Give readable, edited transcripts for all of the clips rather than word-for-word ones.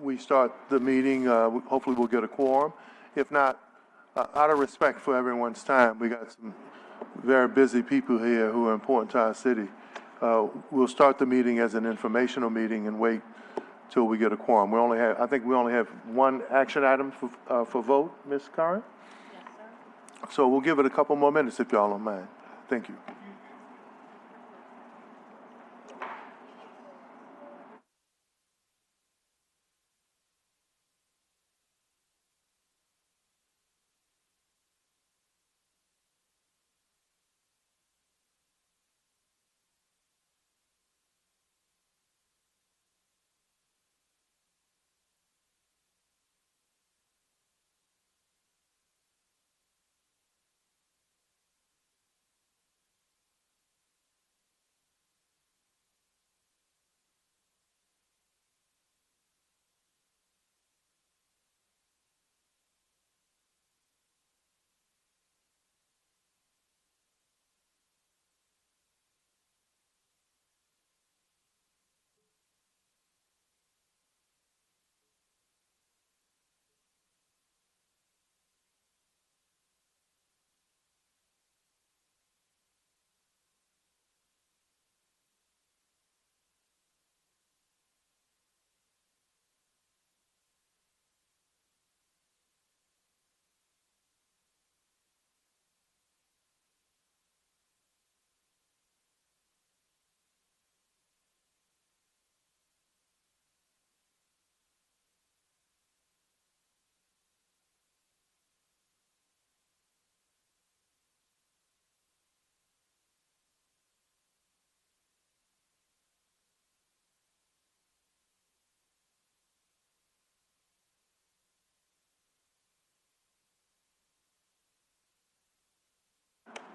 we start the meeting. Hopefully we'll get a quorum. If not, out of respect for everyone's time, we got some very busy people here who are important to our city. We'll start the meeting as an informational meeting and wait till we get a quorum. I think we only have one action item for vote, Ms. Curran? Yes, sir. So we'll give it a couple more minutes if y'all don't mind. Thank you.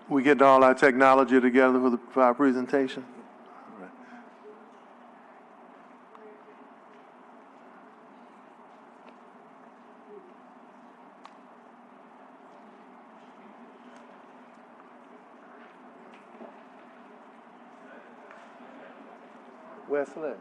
We getting all our technology together for our presentation? Wesley.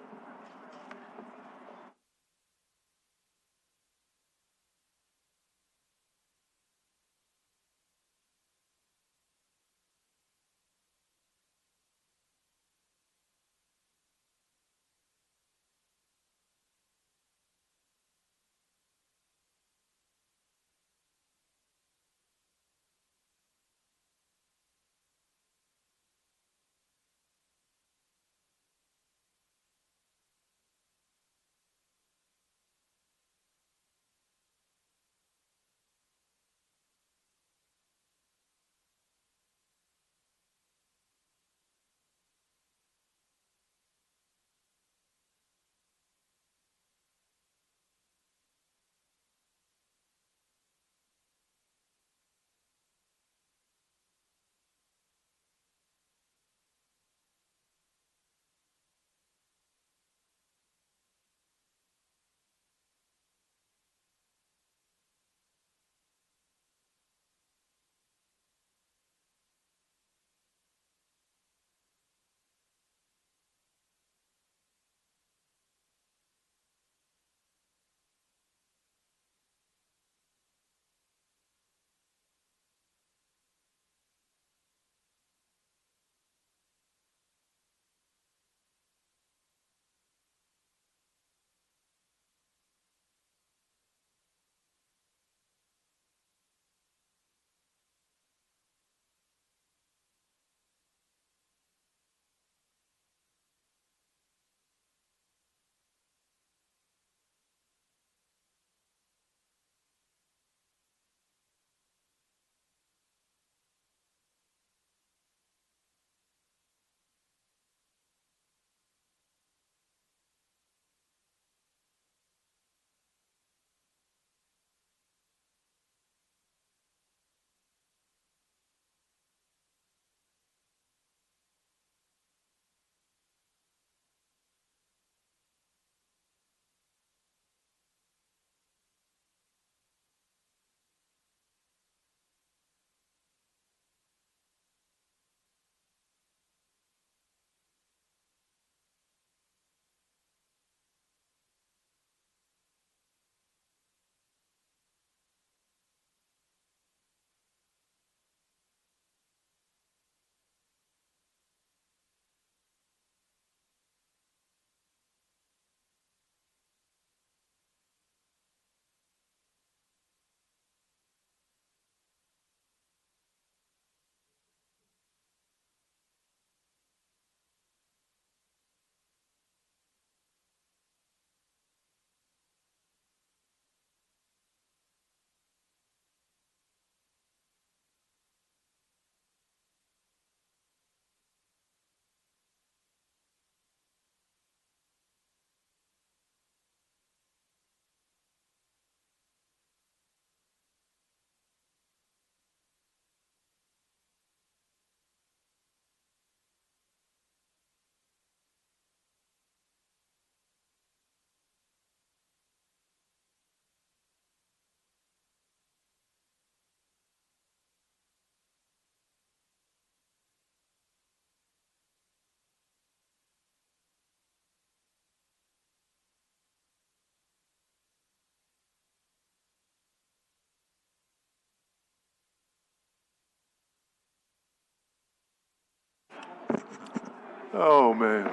Oh, man.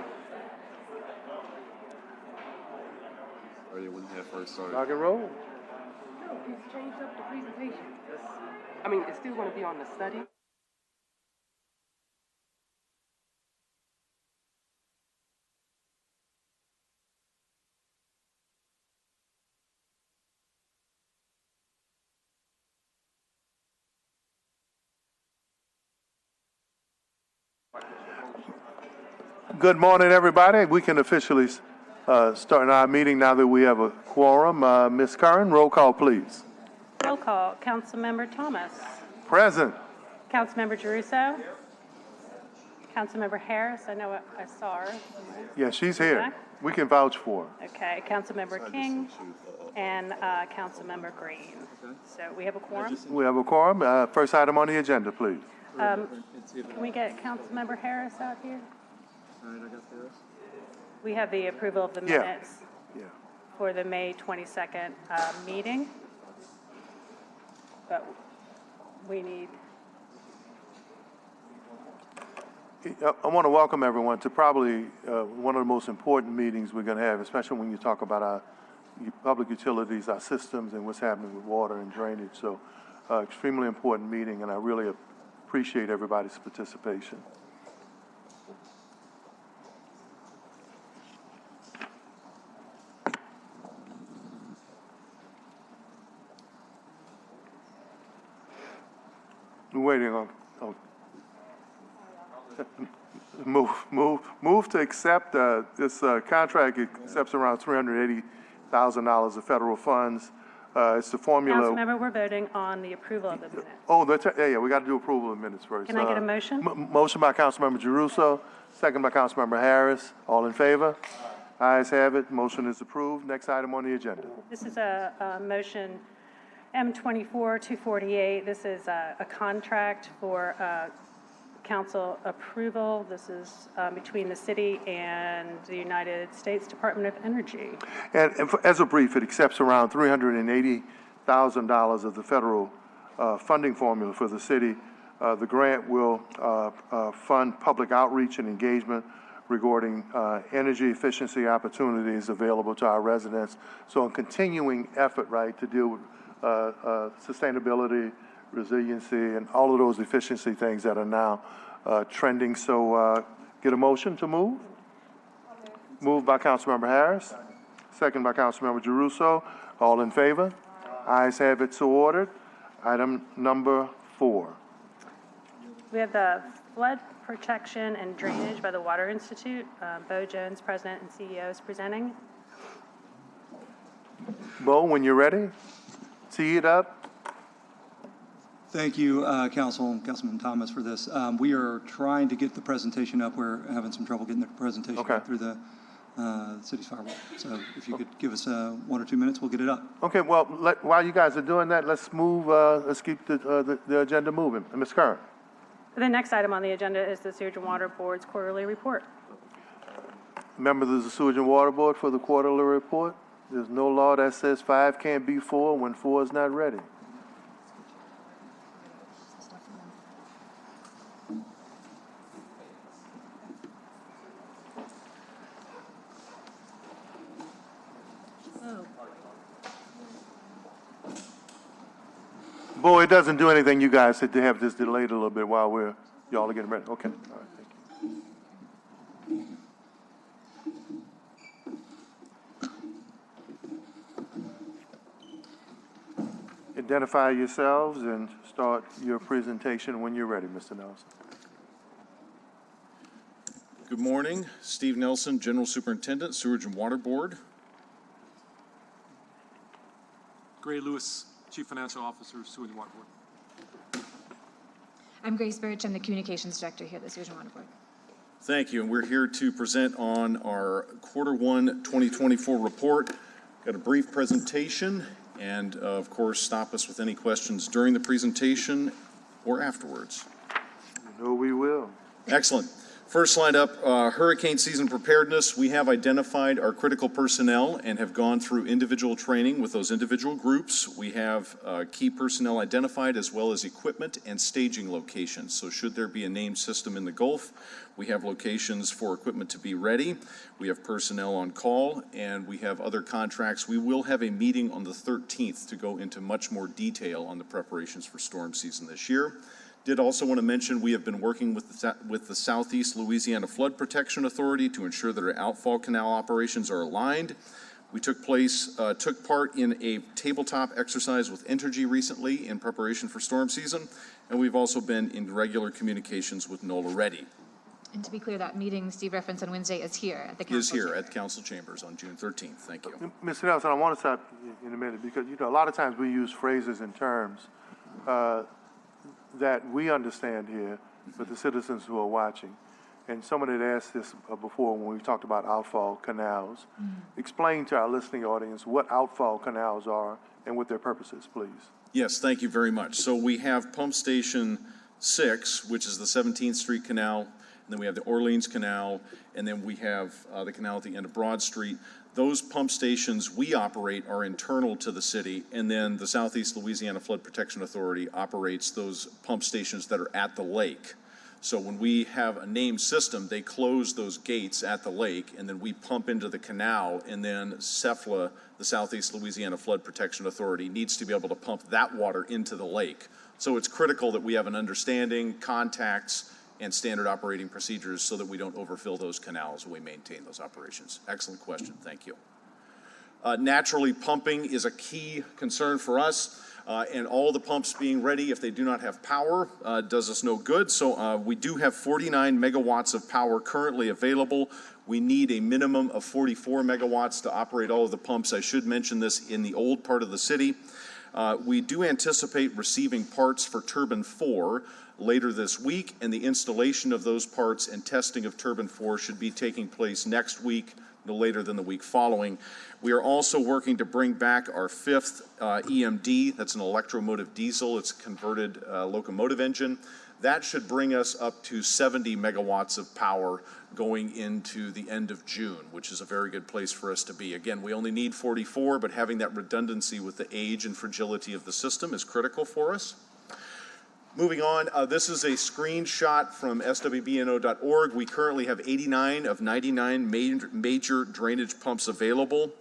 Earlier when you had first started. Rock and roll. No, he's changed up the presentation. I mean, it's still going to be on the study. Good morning, everybody. We can officially start our meeting now that we have a quorum. Ms. Curran, roll call, please. Roll call. Councilmember Thomas. Present. Councilmember Jeruso. Councilmember Harris. I know I saw her. Yeah, she's here. Okay. We can vouch for her. Okay. Councilmember King and Councilmember Green. So we have a quorum. We have a quorum. First item on the agenda, please. Can we get Councilmember Harris out here? We have the approval of the Yeah. minutes Yeah. for the May 22nd meeting. But we need, I want to welcome everyone to probably one of the most important meetings we're going to have, especially when you talk about our public utilities, our systems, and what's happening with water and drainage. So extremely important meeting, and I really appreciate everybody's participation. We're waiting on, move to accept, this contract accepts around $380,000 of federal funds. It's the formula. Councilmember, we're voting on the approval of the minutes. Oh, that's, yeah, we got to do approval of minutes first. Can I get a motion? Motion by Councilmember Jeruso, second by Councilmember Harris. All in favor? Ayes have it. Motion is approved. Next item on the agenda. This is a motion M24-248. This is a contract for council approval. This is between the city and the United States Department of Energy. And as a brief, it accepts around $380,000 of the federal funding formula for the city. The grant will fund public outreach and engagement regarding energy efficiency opportunities available to our residents. So a continuing effort, right, to deal with sustainability, resiliency, and all of those efficiency things that are now trending. So get a motion to move? Moved by Councilmember Harris, second by Councilmember Jeruso. All in favor? Ayes have it, so ordered. Item number 4. We have the flood protection and drainage by the Water Institute. Bo Jones, President and CEO, is presenting. Bo, when you're ready, tee it up. Thank you, Councilman Thomas, for this. We are trying to get the presentation up. We're having some trouble getting the presentation up through the city's firewall. So if you could give us 1 or 2 minutes, we'll get it up. Okay, well, while you guys are doing that, let's move, let's keep the agenda moving. Ms. Curran. The next item on the agenda is the Sewage and Water Board's quarterly report. Members of the Sewage and Water Board for the quarterly report. There's no law that says 5 can't be 4 when 4 is not ready. Boy, it doesn't do anything, you guys, to have this delayed a little bit while y'all are getting ready. Okay, all right, thank you. Identify yourselves and start your presentation when you're ready, Mr. Nelson. Good morning, Steve Nelson, General Superintendent, Sewage and Water Board. Gray Lewis, Chief Financial Officer, Sewage and Water Board. I'm Grace Birch. I'm the Communications Director here at the Sewage and Water Board. Thank you, and we're here to present on our Q1 2024 report. Got a brief presentation, and of course, stop us with any questions during the presentation or afterwards. You know we will. Excellent. First slide up, hurricane season preparedness. We have identified our critical personnel and have gone through individual training with those individual groups. We have key personnel identified as well as equipment and staging locations. So should there be a named system in the Gulf, we have locations for equipment to be ready. We have personnel on call, and we have other contracts. We will have a meeting on the 13th to go into much more detail on the preparations for storm season this year. Did also want to mention we have been working with the Southeast Louisiana Flood Protection Authority to ensure that our outfall canal operations are aligned. We took part in a tabletop exercise with Entergy recently in preparation for storm season, and we've also been in regular communications with NOLA Ready. And to be clear, that meeting Steve referenced on Wednesday is here at the council Is here chamber. at council chambers on June 13th. Thank you. Mr. Nelson, I want to stop you in a minute because, a lot of times we use phrases and terms that we understand here, but the citizens who are watching. And someone had asked this before when we talked about outfall canals. Explain to our listening audience what outfall canals are and what their purpose is, please. Yes, thank you very much. So we have Pump Station 6, which is the 17th Street Canal, and then we have the Orleans Canal, and then we have the canal at the end of Broad Street. Those pump stations we operate are internal to the city, and then the Southeast Louisiana Flood Protection Authority operates those pump stations that are at the lake. So when we have a named system, they close those gates at the lake, and then we pump into the canal, and then CEFLA, the Southeast Louisiana Flood Protection Authority, needs to be able to pump that water into the lake. So it's critical that we have an understanding, contacts, and standard operating procedures so that we don't overfill those canals when we maintain those operations. Excellent question, thank you. Naturally, pumping is a key concern for us, and all the pumps being ready, if they do not have power, does us no good. So we do have 49 megawatts of power currently available. We need a minimum of 44 megawatts to operate all of the pumps. I should mention this in the old part of the city. We do anticipate receiving parts for Turbine 4 later this week, and the installation of those parts and testing of Turbine 4 should be taking place next week, no later than the week following. We are also working to bring back our 5th EMD. That's an electromotive diesel. It's a converted locomotive engine. That should bring us up to 70 megawatts of power going into the end of June, which is a very good place for us to be. Again, we only need 44, but having that redundancy with the age and fragility of the system is critical for us. Moving on, this is a screenshot from swbno.org. We currently have 89 of 99 major drainage pumps available.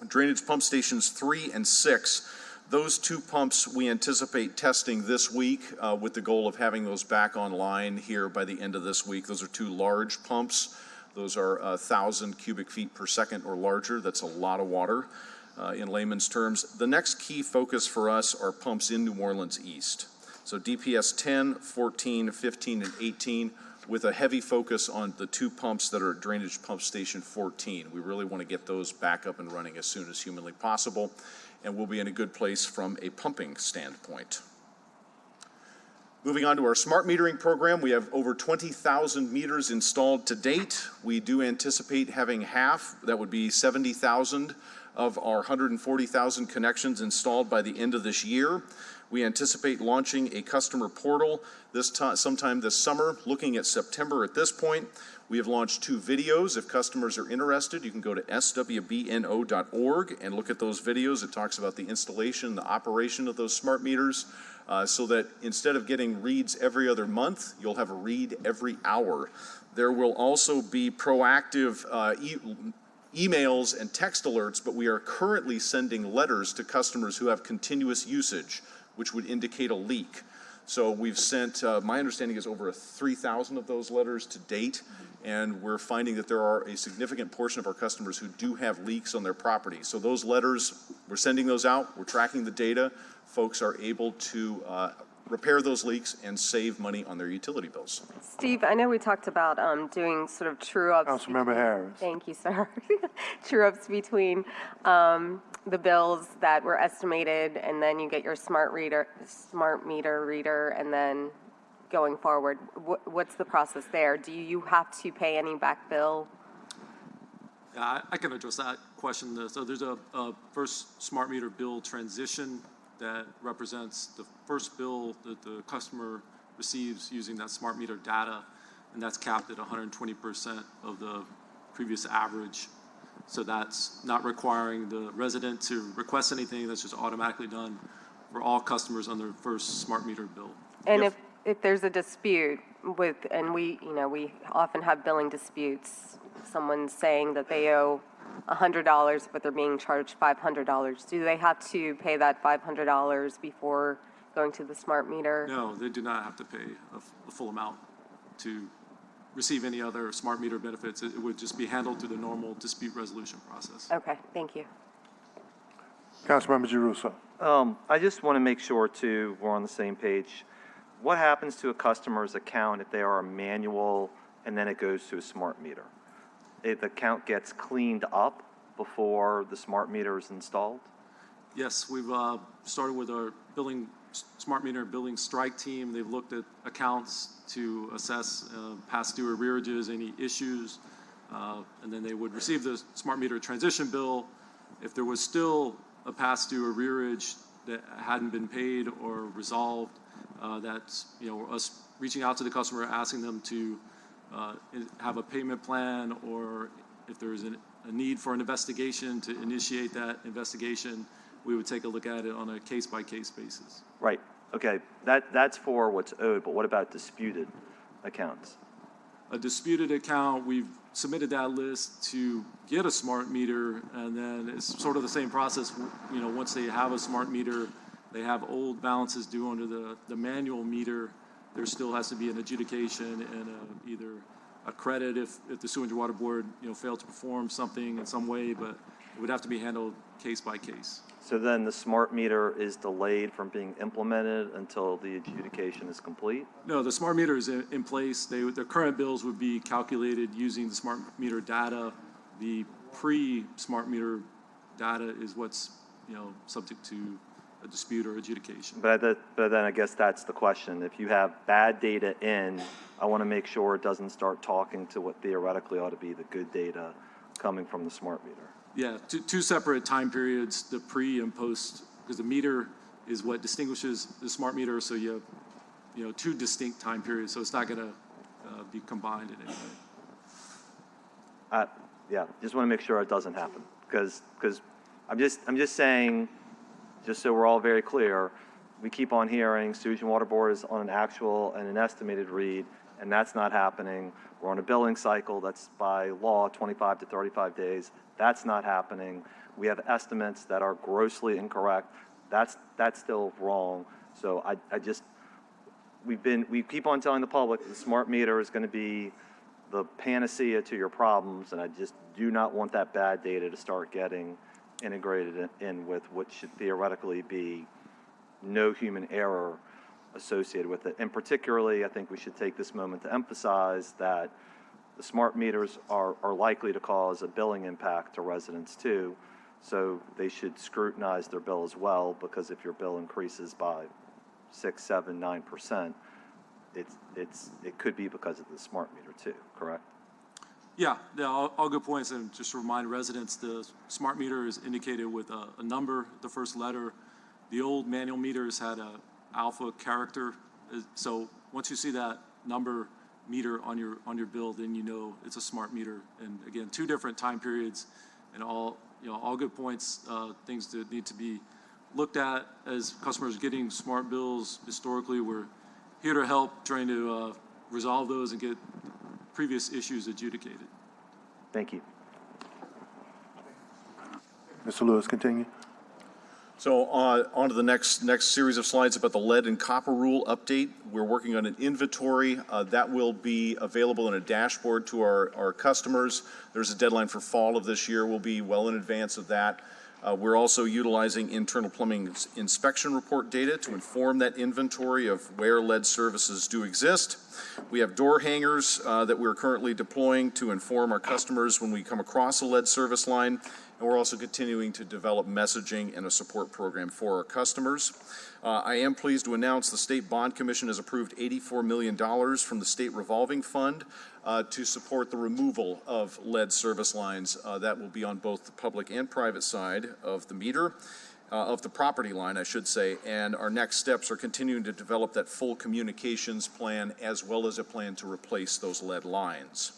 Drainage pump stations 3 and 6, those 2 pumps we anticipate testing this week with the goal of having those back online here by the end of this week. Those are 2 large pumps. Those are 1,000 cubic feet per second or larger. That's a lot of water in layman's terms. The next key focus for us are pumps in New Orleans East. So DPS 10, 14, 15, and 18, with a heavy focus on the 2 pumps that are at Drainage Pump Station 14. We really want to get those back up and running as soon as humanly possible, and we'll be in a good place from a pumping standpoint. Moving on to our smart metering program, we have over 20,000 meters installed to date. We do anticipate having half, that would be 70,000 of our 140,000 connections installed by the end of this year. We anticipate launching a customer portal sometime this summer, looking at September at this point. We have launched 2 videos. If customers are interested, you can go to swbno.org and look at those videos. It talks about the installation, the operation of those smart meters, so that instead of getting reads every other month, you'll have a read every hour. There will also be proactive emails and text alerts, but we are currently sending letters to customers who have continuous usage, which would indicate a leak. So we've sent, my understanding is over 3,000 of those letters to date, and we're finding that there are a significant portion of our customers who do have leaks on their property. So those letters, we're sending those out, we're tracking the data. Folks are able to repair those leaks and save money on their utility bills. Steve, I know we talked about doing sort of true-ups. Councilmember Harris. Thank you, sir. True-ups between the bills that were estimated, and then you get your smart meter reader, and then going forward, what's the process there? Do you have to pay any back bill? Yeah, I can address that question. So there's a first smart meter bill transition that represents the first bill that the customer receives using that smart meter data. and that's capped at 120% of the previous average. So that's not requiring the resident to request anything. That's just automatically done for all customers on their first smart meter bill. And if there's a dispute with, and we often have billing disputes, someone's saying that they owe $100, but they're being charged $500, do they have to pay that $500 before going to the smart meter? No, they do not have to pay a full amount to receive any other smart meter benefits. It would just be handled through the normal dispute resolution process. Okay, thank you. Councilmember Giarrusso. I just want to make sure, too, we're on the same page. What happens to a customer's account if they are a manual and then it goes to a smart meter? If the account gets cleaned up before the smart meter is installed? Yes, we've started with our smart meter billing strike team. They've looked at accounts to assess past due arrearages, any issues, and then they would receive the smart meter transition bill. If there was still a past due arrearage that hadn't been paid or resolved, that's us reaching out to the customer, asking them to have a payment plan, or if there's a need for an investigation, to initiate that investigation. We would take a look at it on a case-by-case basis. Right. Okay. That's for what's owed, but what about disputed accounts? A disputed account, we've submitted that list to get a smart meter, and then it's sort of the same process. Once they have a smart meter, they have old balances due under the manual meter. There still has to be an adjudication and either a credit if the Sewage and Water Board failed to perform something in some way, but it would have to be handled case by case. So then the smart meter is delayed from being implemented until the adjudication is complete? No, the smart meter is in place. Their current bills would be calculated using the smart meter data. The pre-smart meter data is what's subject to a dispute or adjudication. But then I guess that's the question. If you have bad data in, I want to make sure it doesn't start talking to what theoretically ought to be the good data coming from the smart meter. Yeah, two separate time periods, the pre and post, because the meter is what distinguishes the smart meter. So you have two distinct time periods. So it's not going to be combined in any way. Yeah, just want to make sure it doesn't happen, because I'm just saying, just so we're all very clear, we keep on hearing Sewage and Water Board is on an actual and an estimated read, and that's not happening. We're on a billing cycle that's by law 25 to 35 days. That's not happening. We have estimates that are grossly incorrect. That's still wrong. So we keep on telling the public the smart meter is going to be the panacea to your problems, and I just do not want that bad data to start getting integrated in with what should theoretically be no human error associated with it. And particularly, I think we should take this moment to emphasize that the smart meters are likely to cause a billing impact to residents too, so they should scrutinize their bill as well, because if your bill increases by 6, 7, 9%, it could be because of the smart meter too, correct? Yeah, all good points. And just to remind residents, the smart meter is indicated with a number, the first letter. The old manual meters had an alpha character. So once you see that number meter on your bill, then you know it's a smart meter. And again, two different time periods, and all good points, things that need to be looked at as customers getting smart bills. Historically, we're here to help, trying to resolve those and get previous issues adjudicated. Thank you. Mr. Lewis, continue. So on to the next series of slides about the lead and copper rule update. We're working on an inventory that will be available in a dashboard to our customers. There's a deadline for fall of this year. We'll be well in advance of that. We're also utilizing internal plumbing inspection report data to inform that inventory of where lead services do exist. We have door hangers that we're currently deploying to inform our customers when we come across a lead service line. And we're also continuing to develop messaging and a support program for our customers. I am pleased to announce the State Bond Commission has approved $84 million from the State Revolving Fund to support the removal of lead service lines. That will be on both the public and private side of the meter. of the property line, I should say, and our next steps are continuing to develop that full communications plan as well as a plan to replace those lead lines.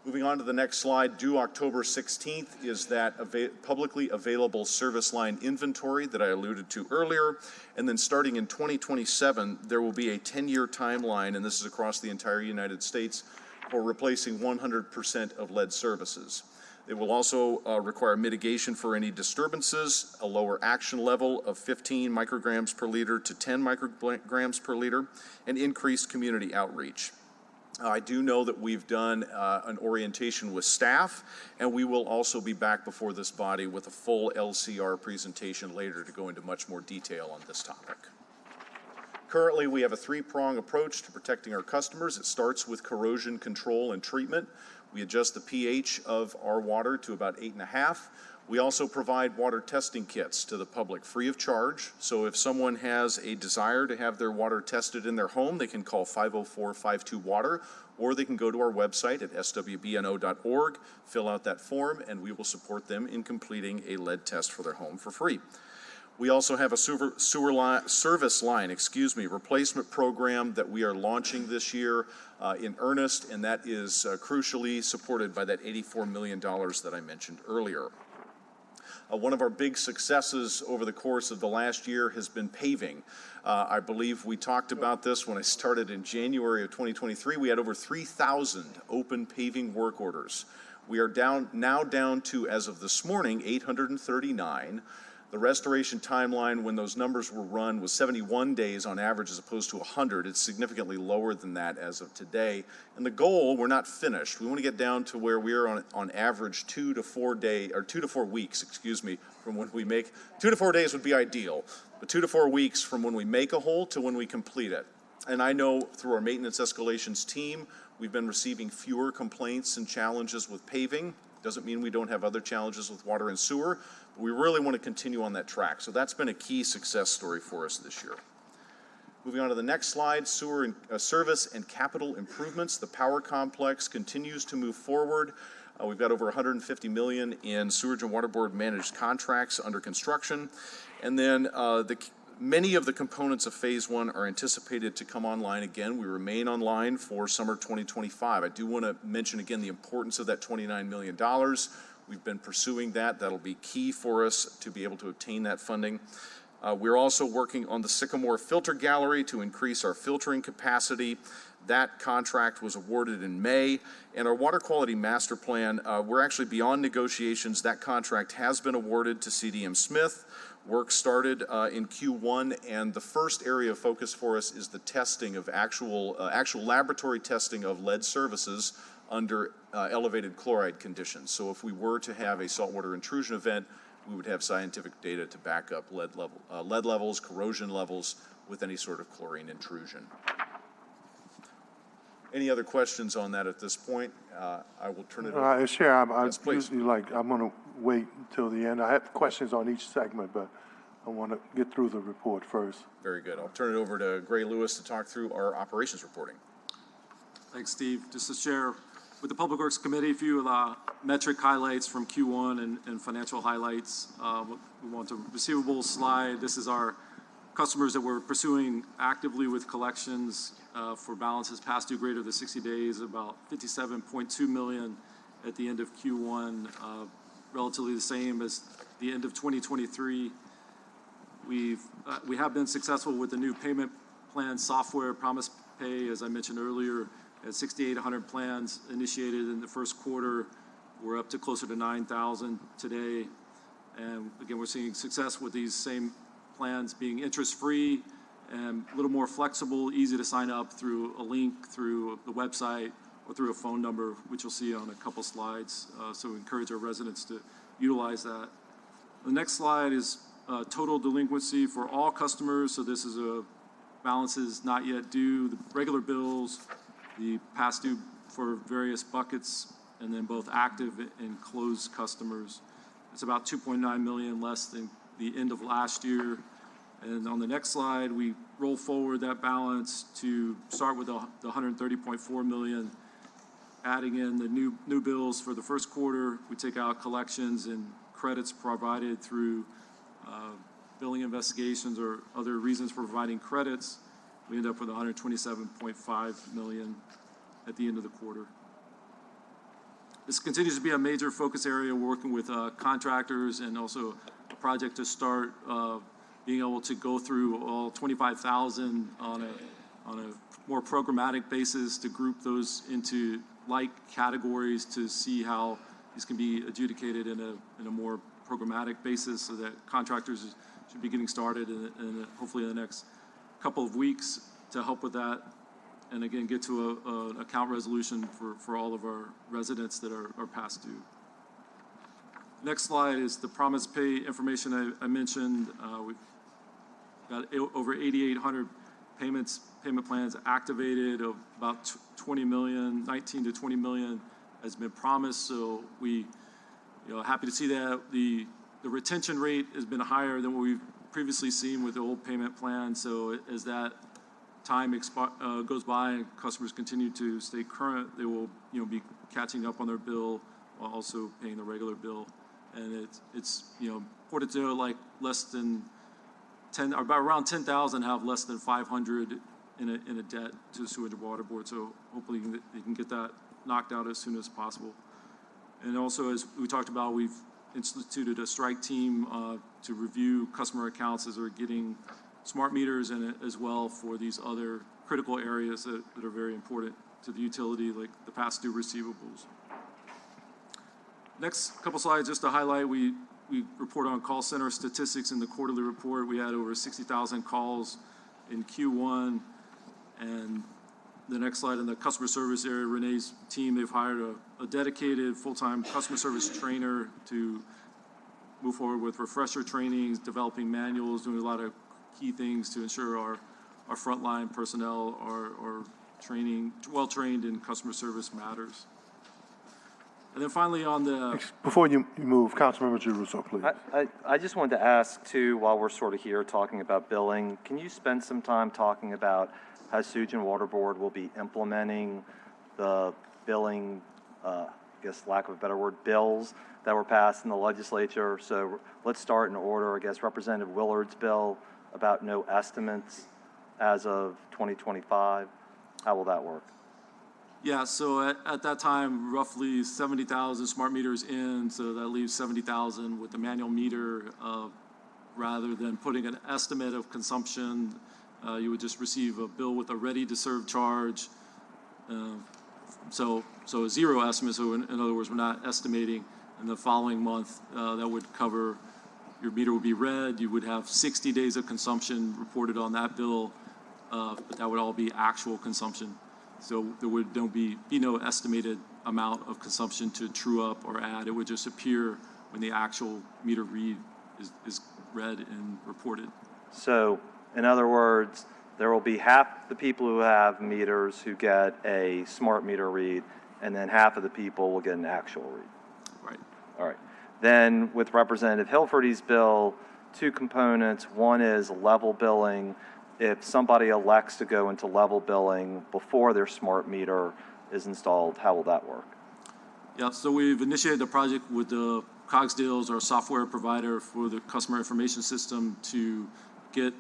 Moving on to the next slide, due October 16th is that publicly available service line inventory that I alluded to earlier. And then starting in 2027, there will be a 10-year timeline, and this is across the entire United States, for replacing 100% of lead services. It will also require mitigation for any disturbances, a lower action level of 15 micrograms per liter to 10 micrograms per liter, and increased community outreach. I do know that we've done an orientation with staff, and we will also be back before this body with a full LCR presentation later to go into much more detail on this topic. Currently, we have a three-prong approach to protecting our customers. It starts with corrosion control and treatment. We adjust the pH of our water to about 8.5. We also provide water testing kits to the public free of charge. So if someone has a desire to have their water tested in their home, they can call 504-52-WATER, or they can go to our website at swbno.org, fill out that form, and we will support them in completing a lead test for their home for free. We also have a service line replacement program that we are launching this year in earnest, and that is crucially supported by that $84 million that I mentioned earlier. One of our big successes over the course of the last year has been paving. I believe we talked about this when I started in January of 2023. We had over 3,000 open paving work orders. We are now down to, as of this morning, 839. The restoration timeline when those numbers were run was 71 days on average as opposed to 100. It's significantly lower than that as of today. And the goal, we're not finished. We want to get down to where we are on average 2 to 4 weeks, from when we make, 2 to 4 days would be ideal, but 2 to 4 weeks from when we make a hole to when we complete it. And I know through our maintenance escalations team, we've been receiving fewer complaints and challenges with paving. Doesn't mean we don't have other challenges with water and sewer, but we really want to continue on that track. So that's been a key success story for us this year. Moving on to the next slide, sewer and service and capital improvements. The power complex continues to move forward. We've got over $150 million in Sewerage and Water Board managed contracts under construction. And then many of the components of Phase 1 are anticipated to come online again. We remain online for summer 2025. I do want to mention again the importance of that $29 million. We've been pursuing that. That'll be key for us to be able to obtain that funding. We're also working on the Sycamore Filter Gallery to increase our filtering capacity. That contract was awarded in May. And our Water Quality Master Plan, we're actually beyond negotiations. That contract has been awarded to CDM Smith. Work started in Q1, and the first area of focus for us is the testing of actual laboratory testing of lead services under elevated chloride conditions. So if we were to have a saltwater intrusion event, we would have scientific data to back up lead levels, corrosion levels with any sort of chlorine intrusion. Any other questions on that at this point? I will turn it over. Chair, I'm Yes, please. usually I'm going to wait until the end. I have questions on each segment, but I want to get through the report first. Very good. I'll turn it over to Gray Lewis to talk through our operations reporting. Thanks, Steve. Just to share with the Public Works Committee a few of the metric highlights from Q1 and financial highlights. We want a receivables slide. This is our customers that we're pursuing actively with collections for balances past due greater than 60 days, about $57.2 million at the end of Q1, relatively the same as the end of 2023. We have been successful with the new payment plan software, Promise Pay, as I mentioned earlier, at 6,800 plans initiated in the first quarter. We're up to closer to 9,000 today. And again, we're seeing success with these same plans being interest-free and a little more flexible, easy to sign up through a link through the website or through a phone number, which you'll see on a couple slides. So we encourage our residents to utilize that. The next slide is total delinquency for all customers. So this is balances not yet due, the regular bills, the past due for various buckets, and then both active and closed customers. It's about 2.9 million less than the end of last year. And on the next slide, we roll forward that balance to start with the 130.4 million, adding in the new bills for the first quarter. We take out collections and credits provided through billing investigations or other reasons for providing credits, we end up with $127.5 million at the end of the quarter. This continues to be a major focus area, working with contractors, and also a project to start being able to go through all 25,000 on a more programmatic basis, to group those into like categories to see how these can be adjudicated in a more programmatic basis, so that contractors should be getting started in hopefully in the next couple of weeks to help with that. And again, get to an account resolution for all of our residents that are past due. Next slide is the promise pay information I mentioned. We've got over 8,800 payment plans activated, of about 20 million, 19 to 20 million has been promised. So we, happy to see that the retention rate has been higher than what we've previously seen with the old payment plan. So as that time goes by and customers continue to stay current, they will be catching up on their bill while also paying the regular bill. And it's important to know, like less than 10, or about around 10,000 have less than 500 in a debt to the Sewage and Water Board. So hopefully they can get that knocked out as soon as possible. And also, as we talked about, we've instituted a strike team to review customer accounts as they're getting smart meters, and as well for these other critical areas that are very important to the utility, like the past due receivables. Next couple slides, just to highlight, we report on call center statistics in the quarterly report. We had over 60,000 calls in Q1. And the next slide, in the customer service area, Renee's team, they've hired a dedicated full-time customer service trainer to move forward with refresher trainings, developing manuals, doing a lot of key things to ensure our frontline personnel are well-trained in customer service matters. And then finally on the... Before you move, Councilmember Giarrusso, please. I just wanted to ask, too, while we're sort of here talking about billing, can you spend some time talking about how Sewage and Water Board will be implementing the billing, I guess lack of a better word, bills that were passed in the legislature? So let's start in order. I guess Representative Willard's bill about no estimates as of 2025. How will that work? Yeah, so at that time, roughly 70,000 smart meters in, so that leaves 70,000 with the manual meter. Rather than putting an estimate of consumption, you would just receive a bill with a ready-to-serve charge. So a zero estimate, so in other words, we're not estimating. In the following month, that would cover, your meter would be read, you would have 60 days of consumption reported on that bill, but that would all be actual consumption. So there would be no estimated amount of consumption to true up or add. It would just appear when the actual meter read is read and reported. So, in other words, there will be half the people who have meters who get a smart meter read, and then half of the people will get an actual read. Right. All right. Then with Representative Hilferty's bill, two components. One is level billing. If somebody elects to go into level billing before their smart meter is installed, how will that work? Yeah, so we've initiated the project with the Cogsdale's, our software provider for the customer information system, to get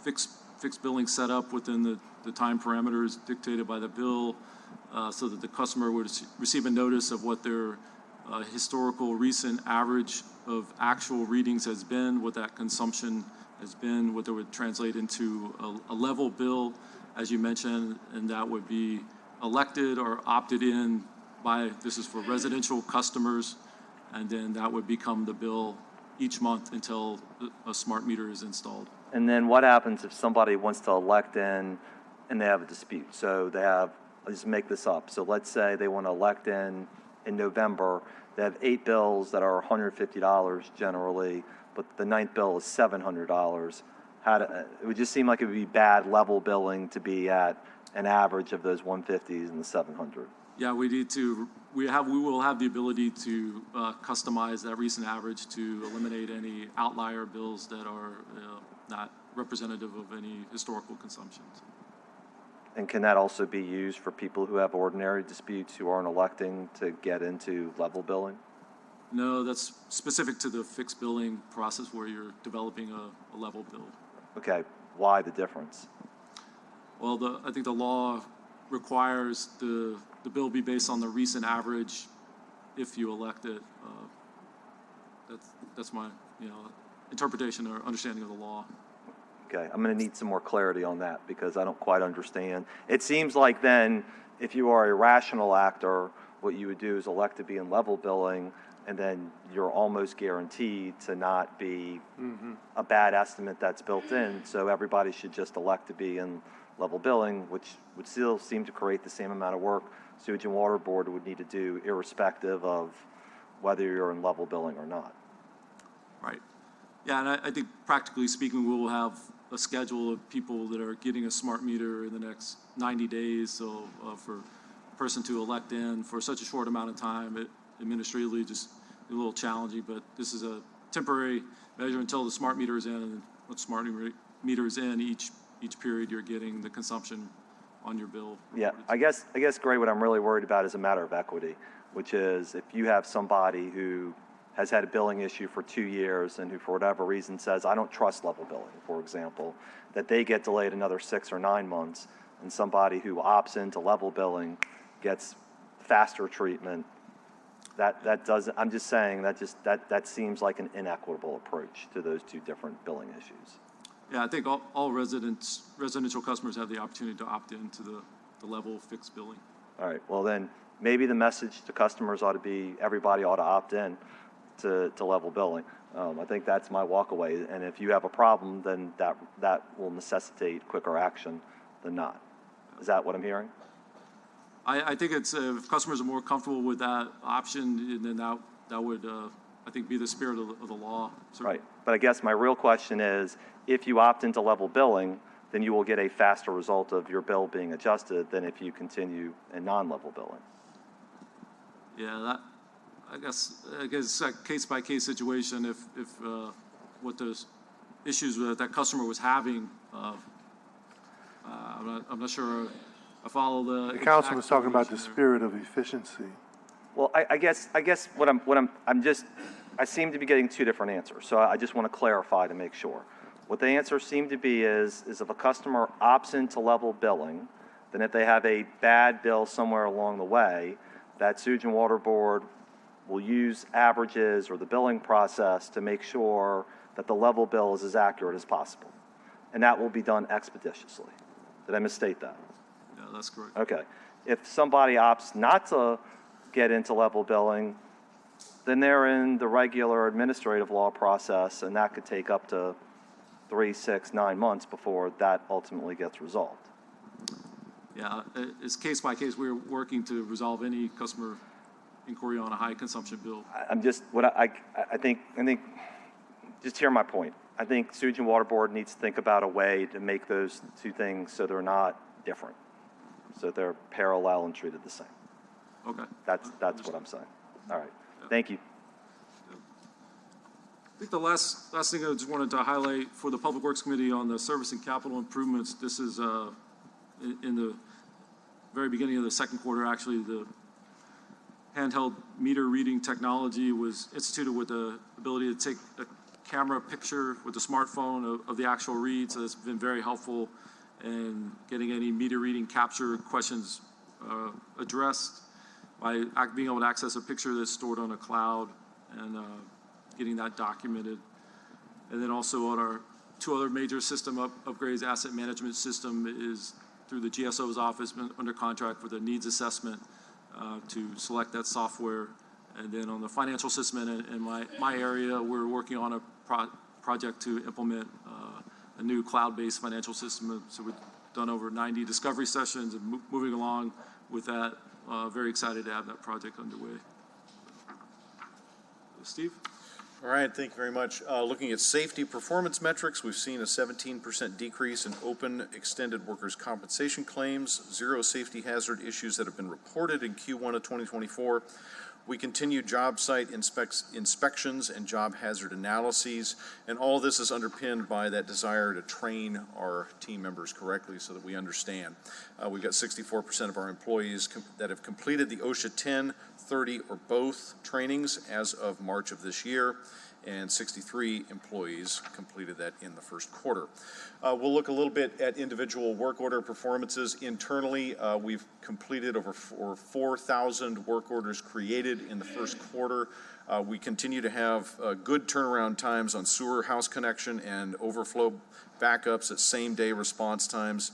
fixed billing set up within the time parameters dictated by the bill, so that the customer would receive a notice of what their historical recent average of actual readings has been, what that consumption has been, what that would translate into a level bill, as you mentioned, and that would be elected or opted in by, this is for residential customers, and then that would become the bill each month until a smart meter is installed. And then what happens if somebody wants to elect in and they have a dispute? So they have, I'll just make this up. So let's say they want to elect in November. They have 8 bills that are $150 generally, but the 9th bill is $700. It would just seem like it would be bad level billing to be at an average of those 150s and the 700. Yeah, we will have the ability to customize that recent average to eliminate any outlier bills that are not representative of any historical consumptions. And can that also be used for people who have ordinary disputes who aren't electing to get into level billing? No, that's specific to the fixed billing process where you're developing a level bill. Okay, why the difference? Well, I think the law requires the bill be based on the recent average if you elect it. That's my, interpretation or understanding of the law. Okay, I'm going to need some more clarity on that because I don't quite understand. It seems like then, if you are a rational actor, what you would do is elect to be in level billing, and then you're almost guaranteed to not be a bad estimate that's built in, so everybody should just elect to be in level billing, which would still seem to create the same amount of work Sewage and Water Board would need to do irrespective of whether you're in level billing or not. Right. Yeah, and I think practically speaking, we will have a schedule of people that are getting a smart meter in the next 90 days. So for a person to elect in for such a short amount of time, it administratively just a little challenging, but this is a temporary measure until the smart meter is in, and once smart meter is in, each period you're getting the consumption on your bill. Yeah, I guess, Gray, what I'm really worried about is a matter of equity, which is if you have somebody who has had a billing issue for 2 years and who, for whatever reason, says, I don't trust level billing, for example, that they get delayed another 6 or 9 months, and somebody who opts into level billing gets faster treatment. That doesn't, I'm just saying, that seems like an inequitable approach to those two different billing issues. Yeah, I think all residential customers have the opportunity to opt into the level fixed billing. All right, well then, maybe the message to customers ought to be, everybody ought to opt in to level billing. I think that's my walkaway, and if you have a problem, then that will necessitate quicker action than not. Is that what I'm hearing? I think it's, if customers are more comfortable with that option, then that would, I think, be the spirit of the law. Certainly. Right, but I guess my real question is, if you opt into level billing, then you will get a faster result of your bill being adjusted than if you continue in non-level billing. Yeah, I guess a case-by-case situation. If what those issues that customer was having, I'm not sure I follow The council was talking about the spirit of efficiency. Well, I guess I seem to be getting two different answers, so I just want to clarify to make sure. What the answer seemed to be is if a customer opts into level billing, then if they have a bad bill somewhere along the way, that Sewage and Water Board will use averages or the billing process to make sure that the level bill is as accurate as possible. And that will be done expeditiously. Did I misstate that? Yeah, that's correct. Okay. If somebody opts not to get into level billing, then they're in the regular administrative law process, and that could take up to 3, 6, 9 months before that ultimately gets resolved. Yeah, it's case by case. We're working to resolve any customer inquiry on a high consumption bill. I'm just, I think, just hear my point. I think Sewage and Water Board needs to think about a way to make those two things so they're not different, so they're parallel and treated the same. Okay. That's what I'm saying. All right. Thank you. I think the last thing I just wanted to highlight for the Public Works Committee on the service and capital improvements, this is in the very beginning of the second quarter, actually, the handheld meter reading technology was instituted with the ability to take a camera picture with a smartphone of the actual read, so that's been very helpful in getting any meter reading capture questions addressed by being able to access a picture that's stored on a cloud and getting that documented. And then also on our 2 other major system upgrades, asset management system is through the GSO's office, been under contract for the needs assessment to select that software. And then on the financial system in my area, we're working on a project to implement a new cloud-based financial system. So we've done over 90 discovery sessions and moving along with that. Very excited to have that project underway. Steve? All right, thank you very much. Looking at safety performance metrics, we've seen a 17% decrease in open extended workers' compensation claims, 0 safety hazard issues that have been reported in Q1 of 2024. We continue job site inspections and job hazard analyses, and all this is underpinned by that desire to train our team members correctly so that we understand. We've got 64% of our employees that have completed the OSHA 10, 30, or both trainings as of March of this year, and 63 employees completed that in the first quarter. We'll look a little bit at individual work order performances. Internally, we've completed over 4,000 work orders created in the first quarter. We continue to have good turnaround times on sewer house connection and overflow backups at same-day response times.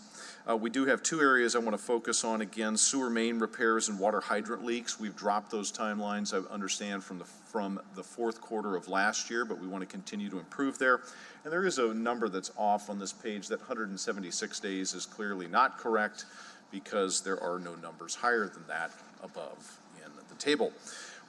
We do have two areas I want to focus on. Again, sewer main repairs and water hydrant leaks. We've dropped those timelines, I understand, from the fourth quarter of last year, but we want to continue to improve there. And there is a number that's off on this page. That 176 days is clearly not correct because there are no numbers higher than that above in the table.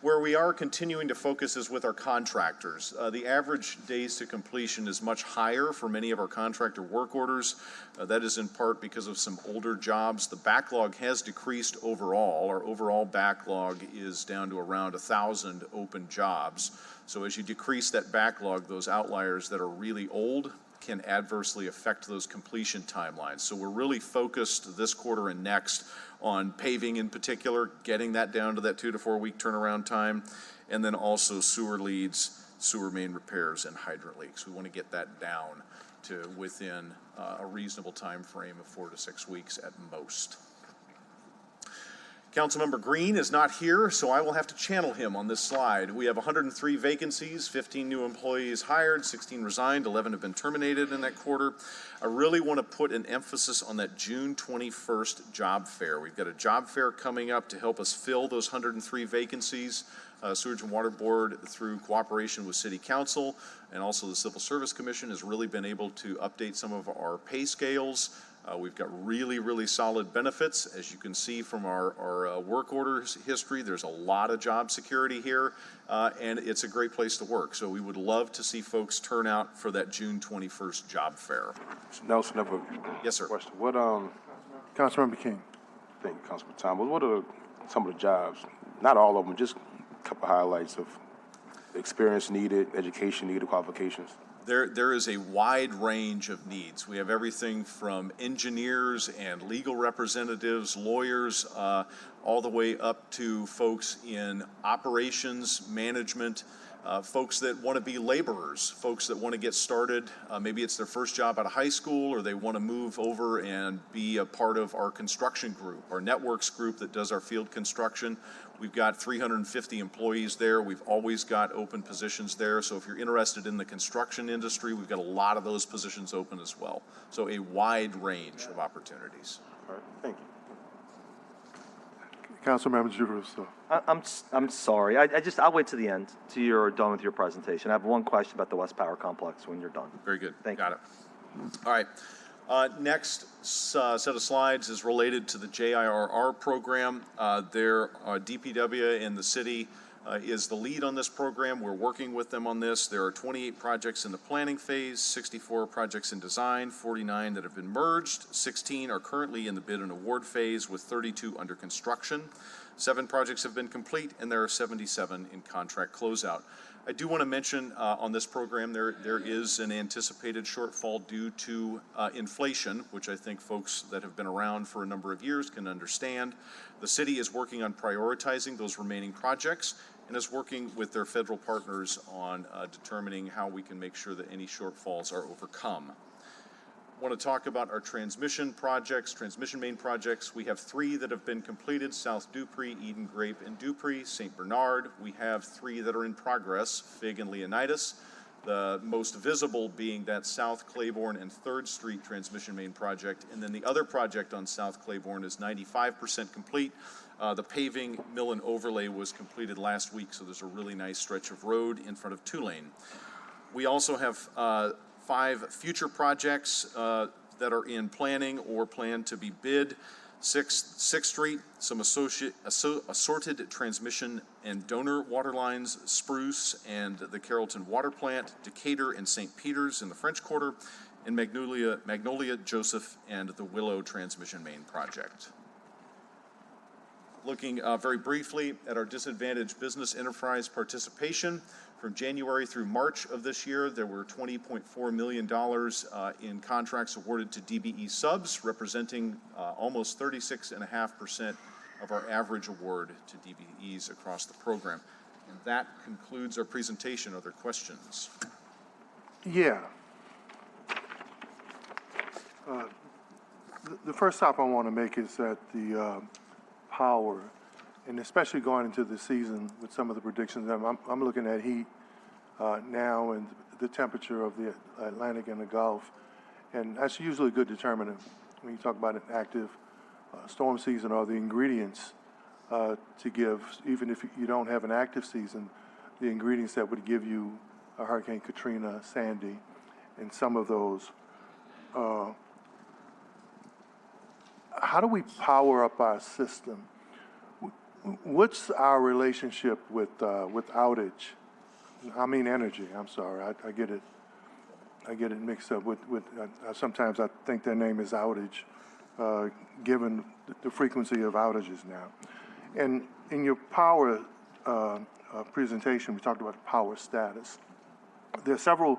Where we are continuing to focus is with our contractors. The average days to completion is much higher for many of our contractor work orders. That is in part because of some older jobs. The backlog has decreased overall. Our overall backlog is down to around 1,000 open jobs. So as you decrease that backlog, those outliers that are really old can adversely affect those completion timelines. So we're really focused this quarter and next on paving in particular, getting that down to that 2 to 4 week turnaround time, and then also sewer leads, sewer main repairs, and hydrant leaks. We want to get that down to within a reasonable time frame of 4 to 6 weeks at most. Councilmember Green is not here, so I will have to channel him on this slide. We have 103 vacancies, 15 new employees hired, 16 resigned, 11 have been terminated in that quarter. I really want to put an emphasis on that June 21st job fair. We've got a job fair coming up to help us fill those 103 vacancies. Sewage and Water Board, through cooperation with City Council and also the Civil Service Commission, has really been able to update some of our pay scales. We've got really solid benefits. As you can see from our work orders history, there's a lot of job security here, and it's a great place to work. So we would love to see folks turn out for that June 21st job fair. Mr. Nelson, I have a Yes, sir. question. What, Councilmember King. thank you, Councilman Thomas. What are some of the jobs, not all of them, just a couple highlights of experience needed, education needed, qualifications? There is a wide range of needs. We have everything from engineers and legal representatives, lawyers, all the way up to folks in operations, management, folks that want to be laborers, folks that want to get started. Maybe it's their first job out of high school, or they want to move over and be a part of our construction group, our networks group that does our field construction. We've got 350 employees there. We've always got open positions there. So if you're interested in the construction industry, we've got a lot of those positions open as well. So a wide range of opportunities. All right, thank you. Councilmember Girousso. I'm sorry. I'll wait to the end, till you're done with your presentation. I have one question about the West Power Complex when you're done. Very good. Thank you. Got it. All right. Next set of slides is related to the JIRR program. DPW in the city is the lead on this program. We're working with them on this. There are 28 projects in the planning phase, 64 projects in design, 49 that have been merged, 16 are currently in the bid and award phase with 32 under construction. 7 projects have been complete, and there are 77 in contract closeout. I do want to mention on this program there is an anticipated shortfall due to inflation, which I think folks that have been around for a number of years can understand. The city is working on prioritizing those remaining projects and is working with their federal partners on determining how we can make sure that any shortfalls are overcome. I want to talk about our transmission projects, transmission main projects. We have 3 that have been completed: South Dupree, Eden Grape, and Dupree, St. Bernard. We have 3 that are in progress: Fig and Leonidas. The most visible being that South Claiborne and 3rd Street transmission main project. And then the other project on South Claiborne is 95% complete. The paving, mill, and overlay was completed last week, so there's a really nice stretch of road in front of Tulane. We also have 5 future projects that are in planning or plan to be bid. 6th Street, some assorted transmission and donor water lines, Spruce and the Carrollton Water Plant, Decatur and St. Peter's in the French Quarter, and Magnolia, Joseph, and the Willow Transmission Main Project. Looking very briefly at our disadvantaged business enterprise participation, from January through March of this year, there were $20.4 million in contracts awarded to DBE subs, representing almost 36.5% of our average award to DBEs across the program. And that concludes our presentation. Are there questions? Yeah. The first stop I want to make is that the power, and especially going into the season with some of the predictions, I'm looking at heat now and the temperature of the Atlantic and the Gulf, and that's usually a good determinant when you talk about an active storm season, or the ingredients to give, even if you don't have an active season, the ingredients that would give you a Hurricane Katrina, Sandy, and some of those. How do we power up our system? What's our relationship with outage? I mean energy. I'm sorry, I get it mixed up with sometimes I think their name is outage, given the frequency of outages now. And in your power presentation, we talked about the power status. There are several,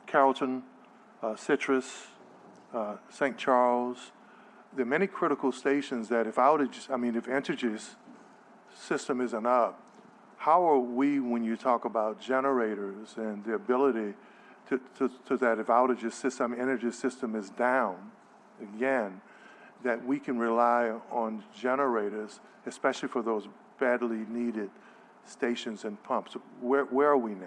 Carrollton, Citrus, St. Charles. There are many critical stations that if Entergy's system isn't up, how are we, when you talk about generators and the ability to that if Entergy's system is down, again, that we can rely on generators, especially for those badly needed stations and pumps. Where are we now?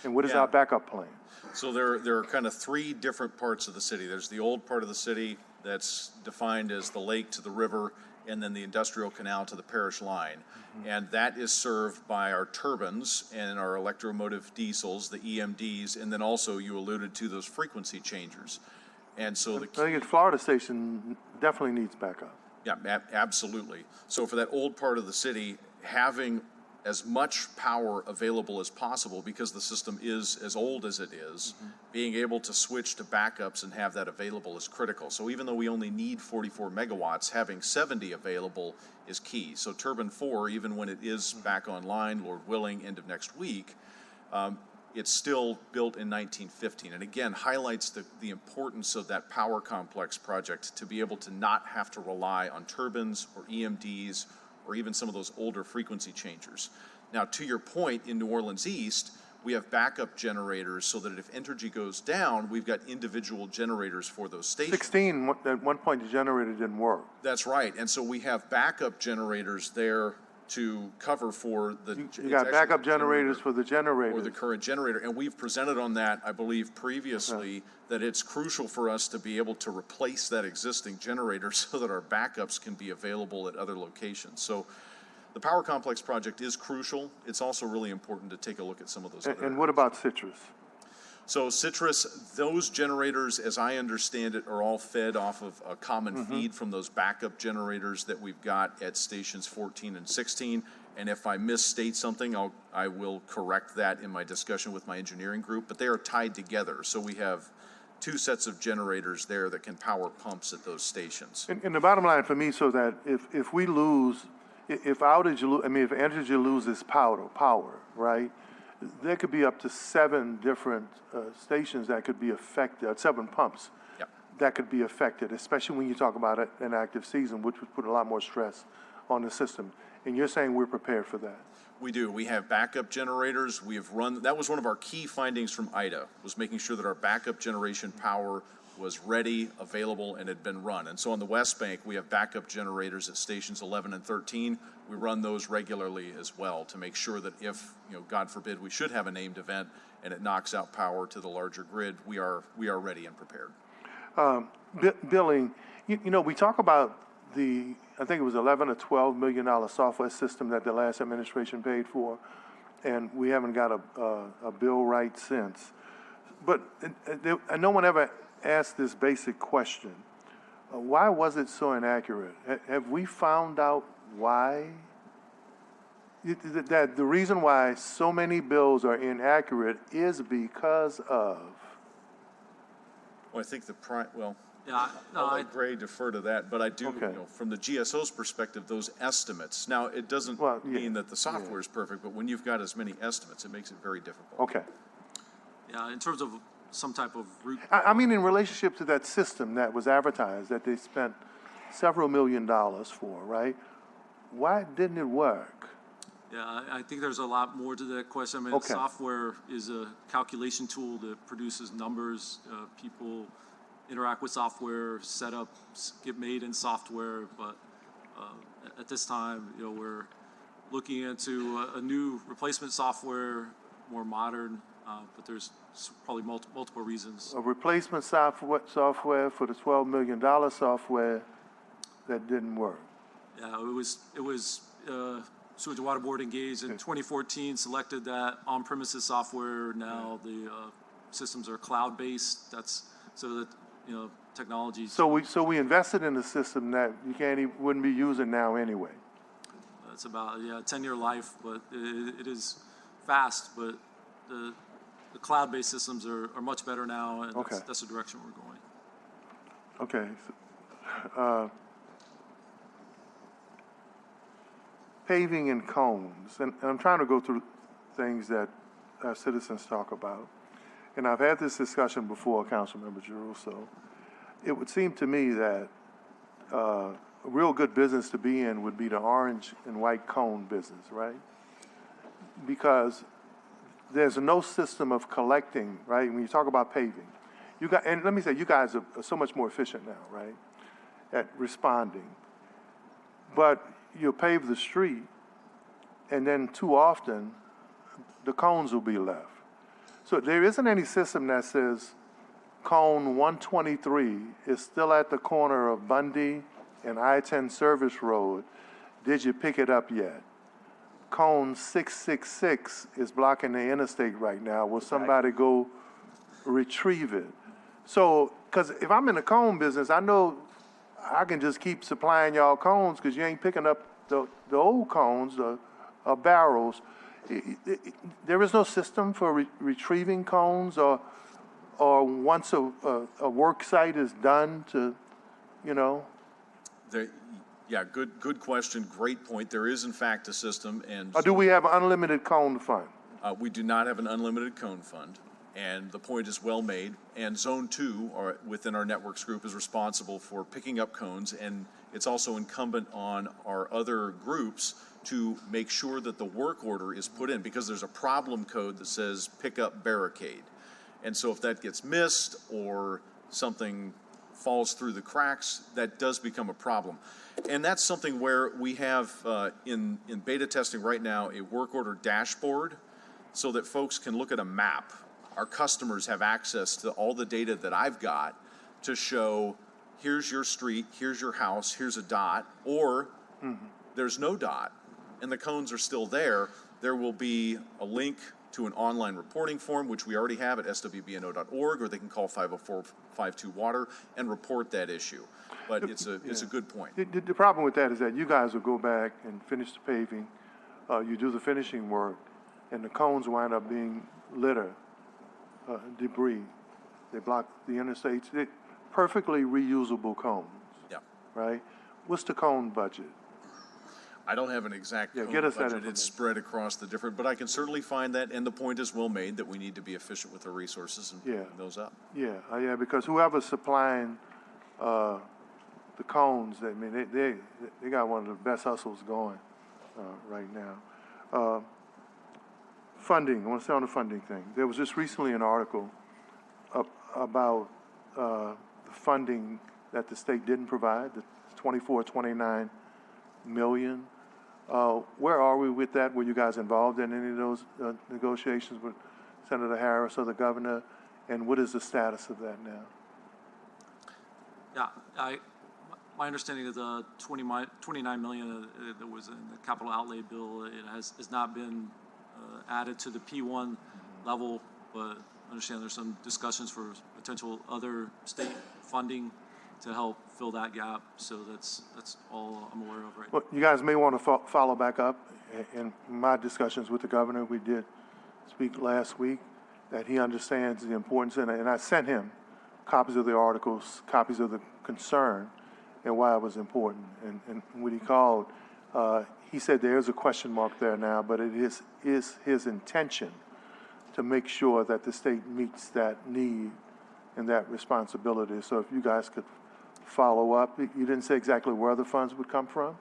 And what is our backup plan? So there are kind of three different parts of the city. There's the old part of the city that's defined as the lake to the river, and then the industrial canal to the parish line. Mm-hmm. And that is served by our turbines and our electromotive diesels, the EMDs, and then also you alluded to those frequency changers. And so I think Florida Station definitely needs backup. Yeah, absolutely. So for that old part of the city, having as much power available as possible, because the system is as old as it is, mm-hmm. being able to switch to backups and have that available is critical. So even though we only need 44 megawatts, having 70 available is key. So Turbine 4, even when it is mm-hmm. back online, Lord willing, end of next week, it's still built in 1915. And again, highlights the importance of that power complex project to be able to not have to rely on turbines or EMDs or even some of those older frequency changers. Now, to your point, in New Orleans East, we have backup generators so that if Entergy goes down, we've got individual generators for those stations. 16, at one point, the generator didn't work. That's right. And so we have backup generators there to cover for the... You got backup generators for the generator. Or the current generator. And we've presented on that, I believe, previously, that it's crucial for us to be able to replace that existing generator so that our backups can be available at other locations. So the Power Complex project is crucial. It's also really important to take a look at some of those other And what about Citrus? So Citrus, those generators, as I understand it, are all fed off of a common mm-hmm. feed from those backup generators that we've got at stations 14 and 16. And if I misstate something, I will correct that in my discussion with my engineering group. But they are tied together, so we have two sets of generators there that can power pumps at those stations. And the bottom line for me, so that if we lose, if Entergy loses power, right? There could be up to 7 different stations that could be affected, 7 pumps yep. that could be affected, especially when you talk about an active season, which would put a lot more stress on the system. And you're saying we're prepared for that? We do. We have backup generators. We have run, that was one of our key findings from IDA, was making sure that our backup generation power was ready, available, and had been run. And so on the West Bank, we have backup generators at stations 11 and 13. We run those regularly as well to make sure that if, God forbid, we should have a named event and it knocks out power to the larger grid, we are ready and prepared. Billing, we talk about I think it was $11 or $12 million software system that the last administration paid for, and we haven't got a bill right since. But no one ever asked this basic question. Why was it so inaccurate? Have we found out why? That the reason why so many bills are inaccurate is because of... Well, I think Yeah, no, I'll I, let Gray defer to that, but I do, Okay. from the GSO's perspective, those estimates. Now, it doesn't Well, yeah, mean that the software is perfect, but when you've got as many estimates, it makes it very difficult. Okay. yeah, in terms of some type of route, I mean, in relationship to that system that was advertised, that they spent several $1 million for, right? Why didn't it work? yeah, I think there's a lot more to that question. I mean, Okay. software is a calculation tool that produces numbers. People interact with software, setups get made in software, but at this time, we're looking into a new replacement software, more modern, but there's probably multiple reasons. A replacement software for the $12 million software that didn't work. Yeah, it was Sewage and Water Board engaged in 2014, selected that on-premises software. Now the systems are cloud-based. That's so that technology. So we invested in a system that you wouldn't be using now anyway. It's about a 10-year life, but it is fast. But the cloud-based systems are much better now, and Okay. that's the direction we're going. Okay. Paving and cones, and I'm trying to go through things that our citizens talk about. And I've had this discussion before, Councilmember Giroux. It would seem to me that a real good business to be in would be the orange and white cone business, right? Because there's no system of collecting, right? When you talk about paving, and let me say, you guys are so much more efficient now, right, at responding. But you'll pave the street, and then too often, the cones will be left. So there isn't any system that says cone 123 is still at the corner of Bundy and I-10 Service Road. Did you pick it up yet? Cone 666 is blocking the interstate right now. Will somebody go retrieve it? So, because if I'm in the cone business, I know I can just keep supplying y'all cones because you ain't picking up the old cones, the barrels. There is no system for retrieving cones or once a work site is done to, Yeah, good question, great point. There is in fact a system, and Or do we have an unlimited cone fund? we do not have an unlimited cone fund, and the point is well made. And Zone 2, or within our networks group, is responsible for picking up cones, and it's also incumbent on our other groups to make sure that the work order is put in, because there's a problem code that says pick up barricade. And so if that gets missed or something falls through the cracks, that does become a problem. And that's something where we have in beta testing right now a work order dashboard so that folks can look at a map. Our customers have access to all the data that I've got to show here's your street, here's your house, here's a dot, or there's no dot and the cones are still there. There will be a link to an online reporting form, which we already have at swbno.org, or they can call 504-52-WATER and report that issue. But it's a good point. The problem with that is that you guys will go back and finish the paving, you do the finishing work, and the cones wind up being litter, debris. They block the interstates. They're perfectly reusable cones, Yeah. right? What's the cone budget? I don't have an exact code get us that budget. information. It's spread across the different, but I can certainly find that, and the point is well made that we need to be efficient with our resources and Yeah. picking those up. Yeah, because whoever's supplying the cones, they got one of the best hustles going right now. Funding, I want to stay on the funding thing. There was just recently an article about the funding that the state didn't provide, the 29 million. Where are we with that? Were you guys involved in any of those negotiations with Senator Harris or the governor? And what is the status of that now? Yeah, my understanding of the 29 million that was in the capital outlay bill, it has not been added to the P1 level, but I understand there's some discussions for potential other state funding to help fill that gap. So that's all I'm aware of right now. Well, you guys may want to follow back up. In my discussions with the governor, we did speak last week that he understands the importance, and I sent him copies of the articles, copies of the concern, and why it was important. And when he called, he said there is a question mark there now, but it is his intention to make sure that the state meets that need and that responsibility. So if you guys could follow up, you didn't say exactly where the funds would come from,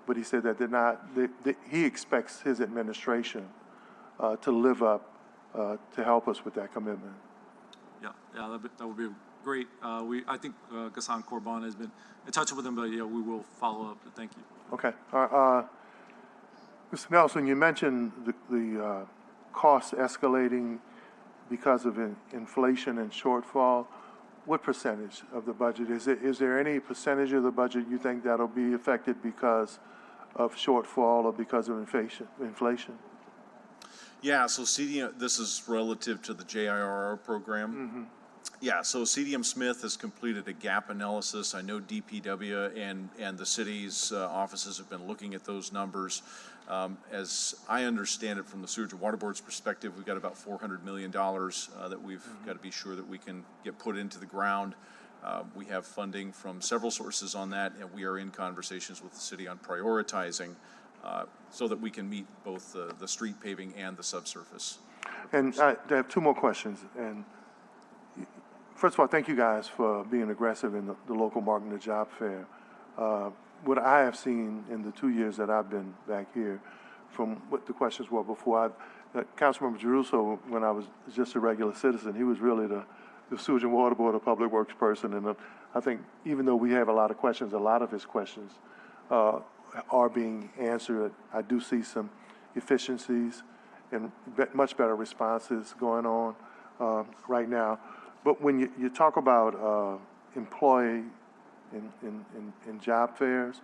but he said that he expects his administration to live up to help us with that commitment. Yeah, that would be great. I think Ghassan Korban has been in touch with him, but yeah, we will follow up. Thank you. Okay. Mr. Nelson, you mentioned the costs escalating because of inflation and shortfall. What percentage of the budget? Is there any percentage of the budget you think that'll be affected because of shortfall or because of inflation? Yeah, so CDM, this is relative to the JIRR program. Mm-hmm. Yeah, so CDM Smith has completed a gap analysis. I know DPW and the city's offices have been looking at those numbers. As I understand it from the Sewage and Water Board's perspective, we've got about $400 million that we've got to be sure that we can get put into the ground. We have funding from several sources on that, and we are in conversations with the city on prioritizing so that we can meet both the street paving and the subsurface. And I have two more questions. And first of all, thank you guys for being aggressive in the local market and the job fair. What I have seen in the 2 years that I've been back here, from what the questions were before, Councilmember Giarrusso, when I was just a regular citizen, he was really the Sewage and Water Board or Public Works person. And I think even though we have a lot of questions, a lot of his questions are being answered. I do see some efficiencies and much better responses going on right now. But when you talk about employee in job fairs,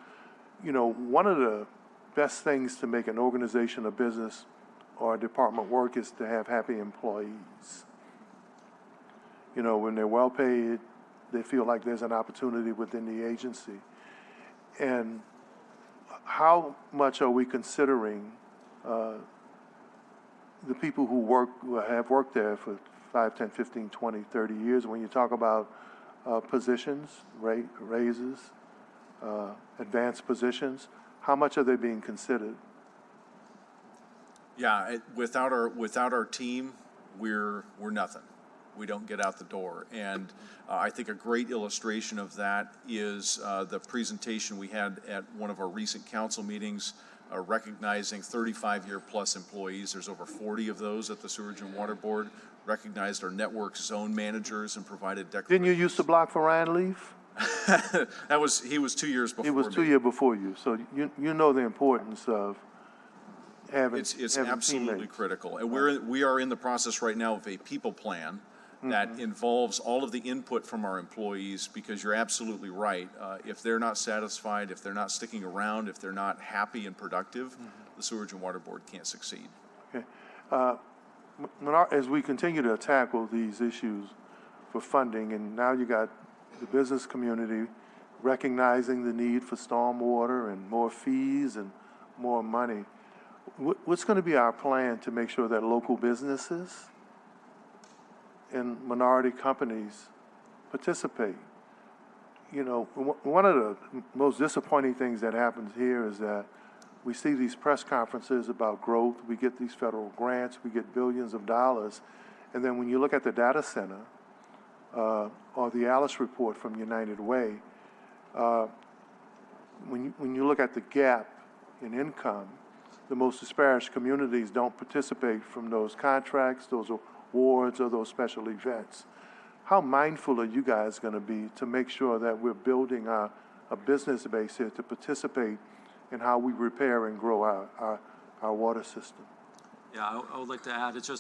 you know, one of the best things to make an organization, a business, or a department work is to have happy employees. You know, when they're well paid, they feel like there's an opportunity within the agency. And how much are we considering the people who have worked there for 5, 10, 15, 20, 30 years, when you talk about positions, raises, advanced positions, how much are they being considered? Yeah, without our team, we're nothing. We don't get out the door. And I think a great illustration of that is the presentation we had at one of our recent council meetings, recognizing 35-year plus employees. There's over 40 of those at the Sewage and Water Board. Recognized our network zone managers and provided declarations. Didn't you used to block for Ryan Leaf? He was 2 years before me. He was 2 years before you, so you know the importance of having It's having absolutely teammates. critical, and we are in the process right now of a people plan that involves all of the input from our employees, because you're absolutely right. If they're not satisfied, if they're not sticking around, if they're not happy and productive, the Sewage and Water Board can't succeed. Okay. As we continue to tackle these issues for funding, and now you got the business community recognizing the need for stormwater and more fees and more money, what's going to be our plan to make sure that local businesses and minority companies participate? You know, one of the most disappointing things that happens here is that we see these press conferences about growth, we get these federal grants, we get billions of dollars, and then when you look at the data center or the Alice report from United Way, when you look at the gap in income, the most disparaged communities don't participate from those contracts, those awards, or those special events. How mindful are you guys going to be to make sure that we're building a business base here to participate in how we repair and grow our water system? Yeah, I would like to add, it's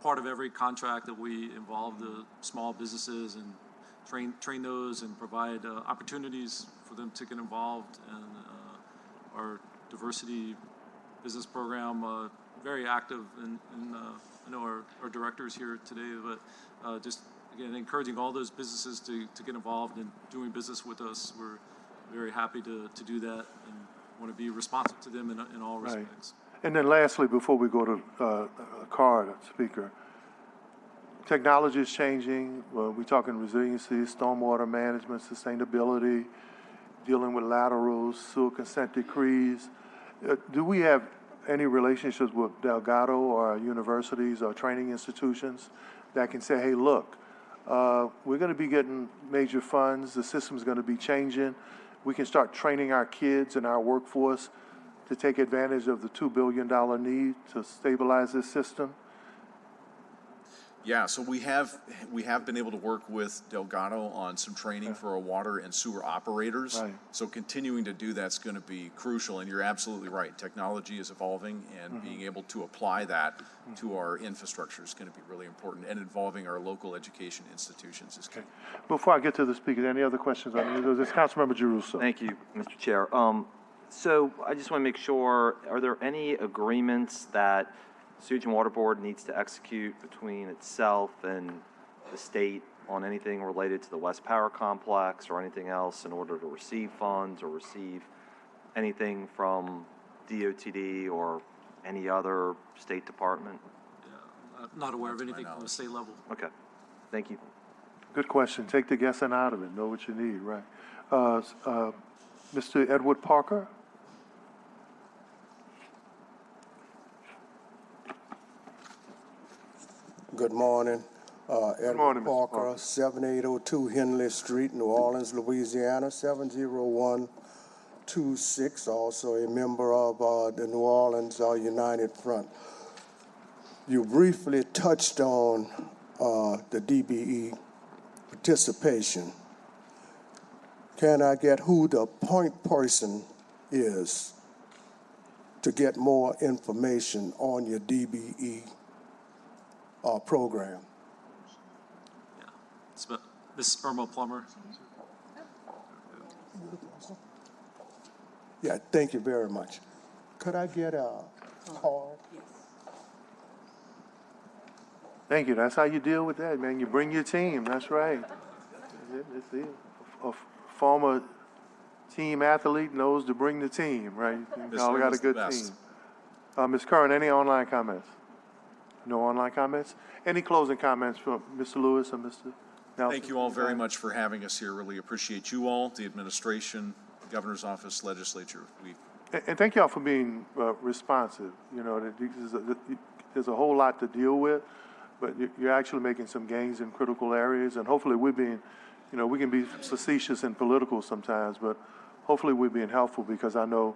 part of every contract that we involve the small businesses and train those and provide opportunities for them to get involved. And our diversity business program, very active, and I know our directors here today, but just again encouraging all those businesses to get involved in doing business with us. We're very happy to do that and want to be responsive to them in all respects. And then lastly, before we go to a card speaker, technology is changing. We're talking resiliency, stormwater management, sustainability, dealing with laterals, sewer consent decrees. Do we have any relationships with Delgado or universities or training institutions that can say, hey, look, we're going to be getting major funds. The system's going to be changing. We can start training our kids and our workforce to take advantage of the $2 billion need to stabilize this system? Yeah, so we have been able to work with Delgado on some training for our water and sewer operators. Right. So continuing to do that's going to be crucial, and you're absolutely right. Technology is evolving, and being able to apply that to our infrastructure is going to be really important, and involving our local education institutions is key. Okay. Before I get to the speakers, any other questions on either of this? Councilmember Giarrusso. Thank you, Mr. Chair. So I just want to make sure, are there any agreements that Sewage and Water Board needs to execute between itself and the state on anything related to the West Power Complex or anything else in order to receive funds or receive anything from DOTD or any other state department? I'm not aware of anything from the state level. Okay, thank you. Good question. Take the guessing out of it. Know what you need, right? Mr. Edward Parker? Good morning. Edward morning, Mr. Parker, Parker. 7802 Henley Street, New Orleans, Louisiana, 70126. Also a member of the New Orleans United Front. You briefly touched on the DBE participation. Can I get who the point person is to get more information on your DBE program? It's Ms. Irma Plummer. Yeah, thank you very much. Could I get a card? Thank you. That's how you deal with that, man. You bring your team. That's right. That's it. A former team athlete knows to bring the team, right? Ms. Y'all got a Irma's the good best. team. Ms. Curran, any online comments? No online comments? Any closing comments from Mr. Lewis or Mr. Nelson? Thank you all very much for having us here. Really appreciate you all, the administration, the governor's office, legislature. And thank y'all for being responsive. You know, there's a whole lot to deal with, but you're actually making some gains in critical areas, and hopefully we're being, you know, we can be facetious and political sometimes, but hopefully we're being helpful, because I know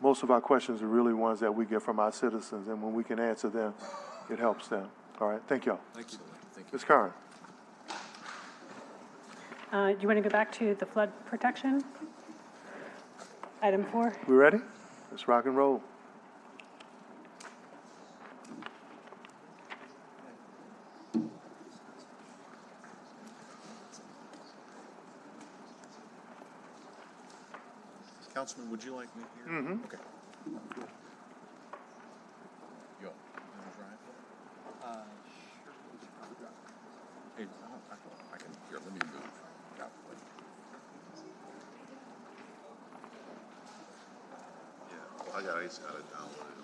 most of our questions are really ones that we get from our citizens, and when we can answer them, it helps them. All right, thank y'all. Thank you. Thank you. Ms. Curran. You want to go back to the flood protection? Item 4. We ready? Let's rock and roll. Councilman, would you like me here? Mm-hmm. Okay. You want to drive? Hey, I can, here, let me move. That way. Yeah, well, I got it downloaded.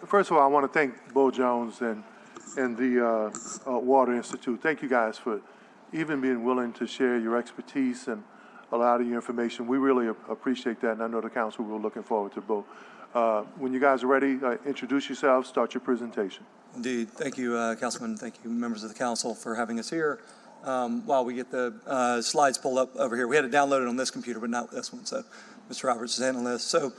First of all, I want to thank Bo Jones and the Water Institute. Thank you guys for even being willing to share your expertise and a lot of your information. We really appreciate that, and I know the council will looking forward to Bo. When you guys are ready, introduce yourselves, start your presentation. Indeed. Thank you, Councilman. Thank you, members of the council, for having us here. While we get the slides pulled up over here, we had it downloaded on this computer, but not this one, so Mr. Roberts is handling this. So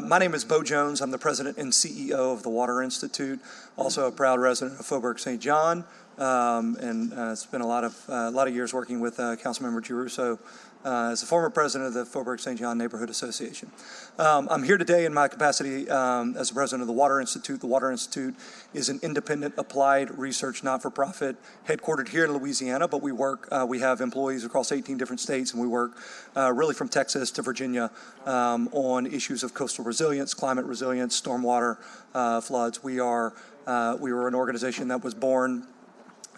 my name is Bo Jones. I'm the president and CEO of the Water Institute, also a proud resident of Faubourg St. John, and spent a lot of years working with Councilmember Giarrusso as the former president of the Faubourg St. John Neighborhood Association. I'm here today in my capacity as the president of the Water Institute. The Water Institute is an independent applied research not-for-profit headquartered here in Louisiana, but we work, we have employees across 18 different states, and we work really from Texas to Virginia on issues of coastal resilience, climate resilience, stormwater, floods. We were an organization that was born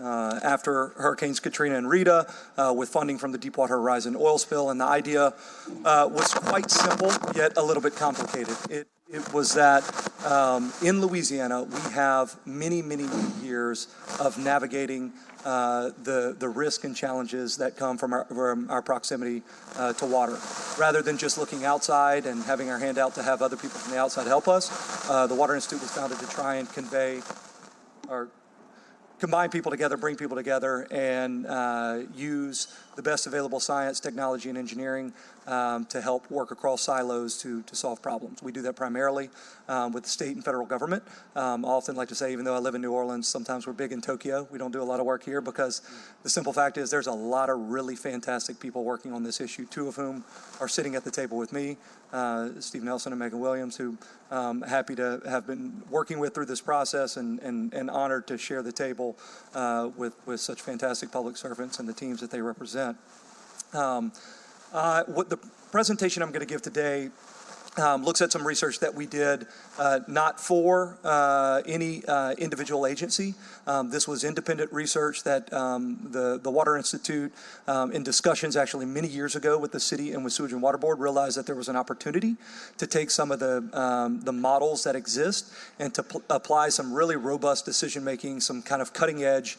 after Hurricanes Katrina and Rita with funding from the Deepwater Horizon oil spill. And the idea was quite simple, yet a little bit complicated. It was that in Louisiana, we have many, many years of navigating the risk and challenges that come from our proximity to water. Rather than just looking outside and having our hand out to have other people from the outside help us, the Water Institute was founded to try and combine people together, bring people together, and use the best available science, technology, and engineering to help work across silos to solve problems. We do that primarily with the state and federal government. I often like to say, even though I live in New Orleans, sometimes we're big in Tokyo. We don't do a lot of work here because the simple fact is there's a lot of really fantastic people working on this issue, two of whom are sitting at the table with me, Steve Nelson and Megan Williams, who I'm happy to have been working with through this process and honored to share the table with such fantastic public servants and the teams that they represent. What the presentation I'm going to give today looks at some research that we did not for any individual agency. This was independent research that the Water Institute, in discussions actually many years ago with the city and with Sewage and Water Board, realized that there was an opportunity to take some of the models that exist and to apply some really robust decision-making, some kind of cutting-edge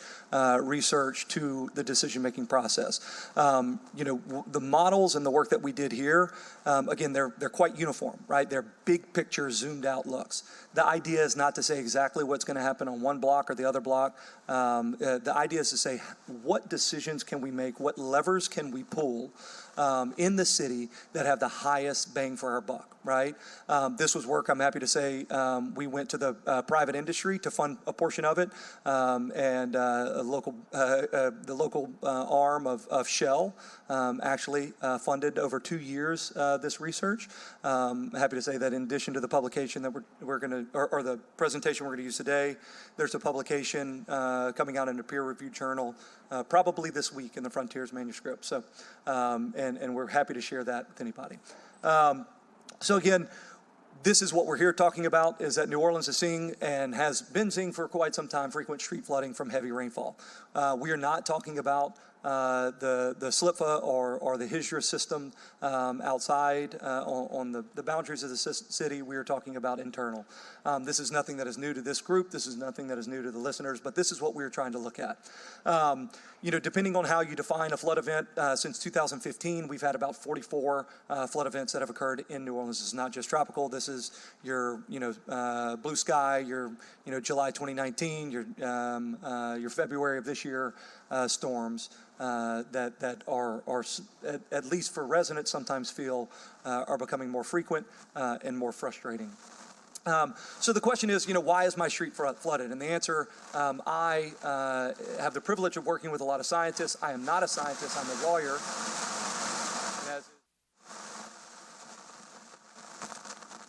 research to the decision-making process. The models and the work that we did here, again, they're quite uniform, right? They're big picture, zoomed out looks. The idea is not to say exactly what's going to happen on one block or the other block. The idea is to say, what decisions can we make? What levers can we pull in the city that have the highest bang for our buck, right? This was work, I'm happy to say, we went to the private industry to fund a portion of it, and the local arm of Shell actually funded over 2 years this research. Happy to say that in addition to the publication that we're going to, or the presentation we're going to use today, there's a publication coming out in a peer-reviewed journal probably this week in the Frontiers manuscript. So, and we're happy to share that with anybody. So again, this is what we're here talking about, is that New Orleans is seeing and has been seeing for quite some time frequent street flooding from heavy rainfall. We are not talking about the SLIPFA or the HISRA system outside on the boundaries of the city. We are talking about internal. This is nothing that is new to this group. This is nothing that is new to the listeners, but this is what we're trying to look at. Depending on how you define a flood event, since 2015, we've had about 44 flood events that have occurred in New Orleans. This is not just tropical. This is your, blue sky, your, July 2019, your February of this year storms that are at least for residents sometimes feel are becoming more frequent and more frustrating. So the question is, why is my street flooded? And the answer, I have the privilege of working with a lot of scientists. I am not a scientist, I'm a lawyer.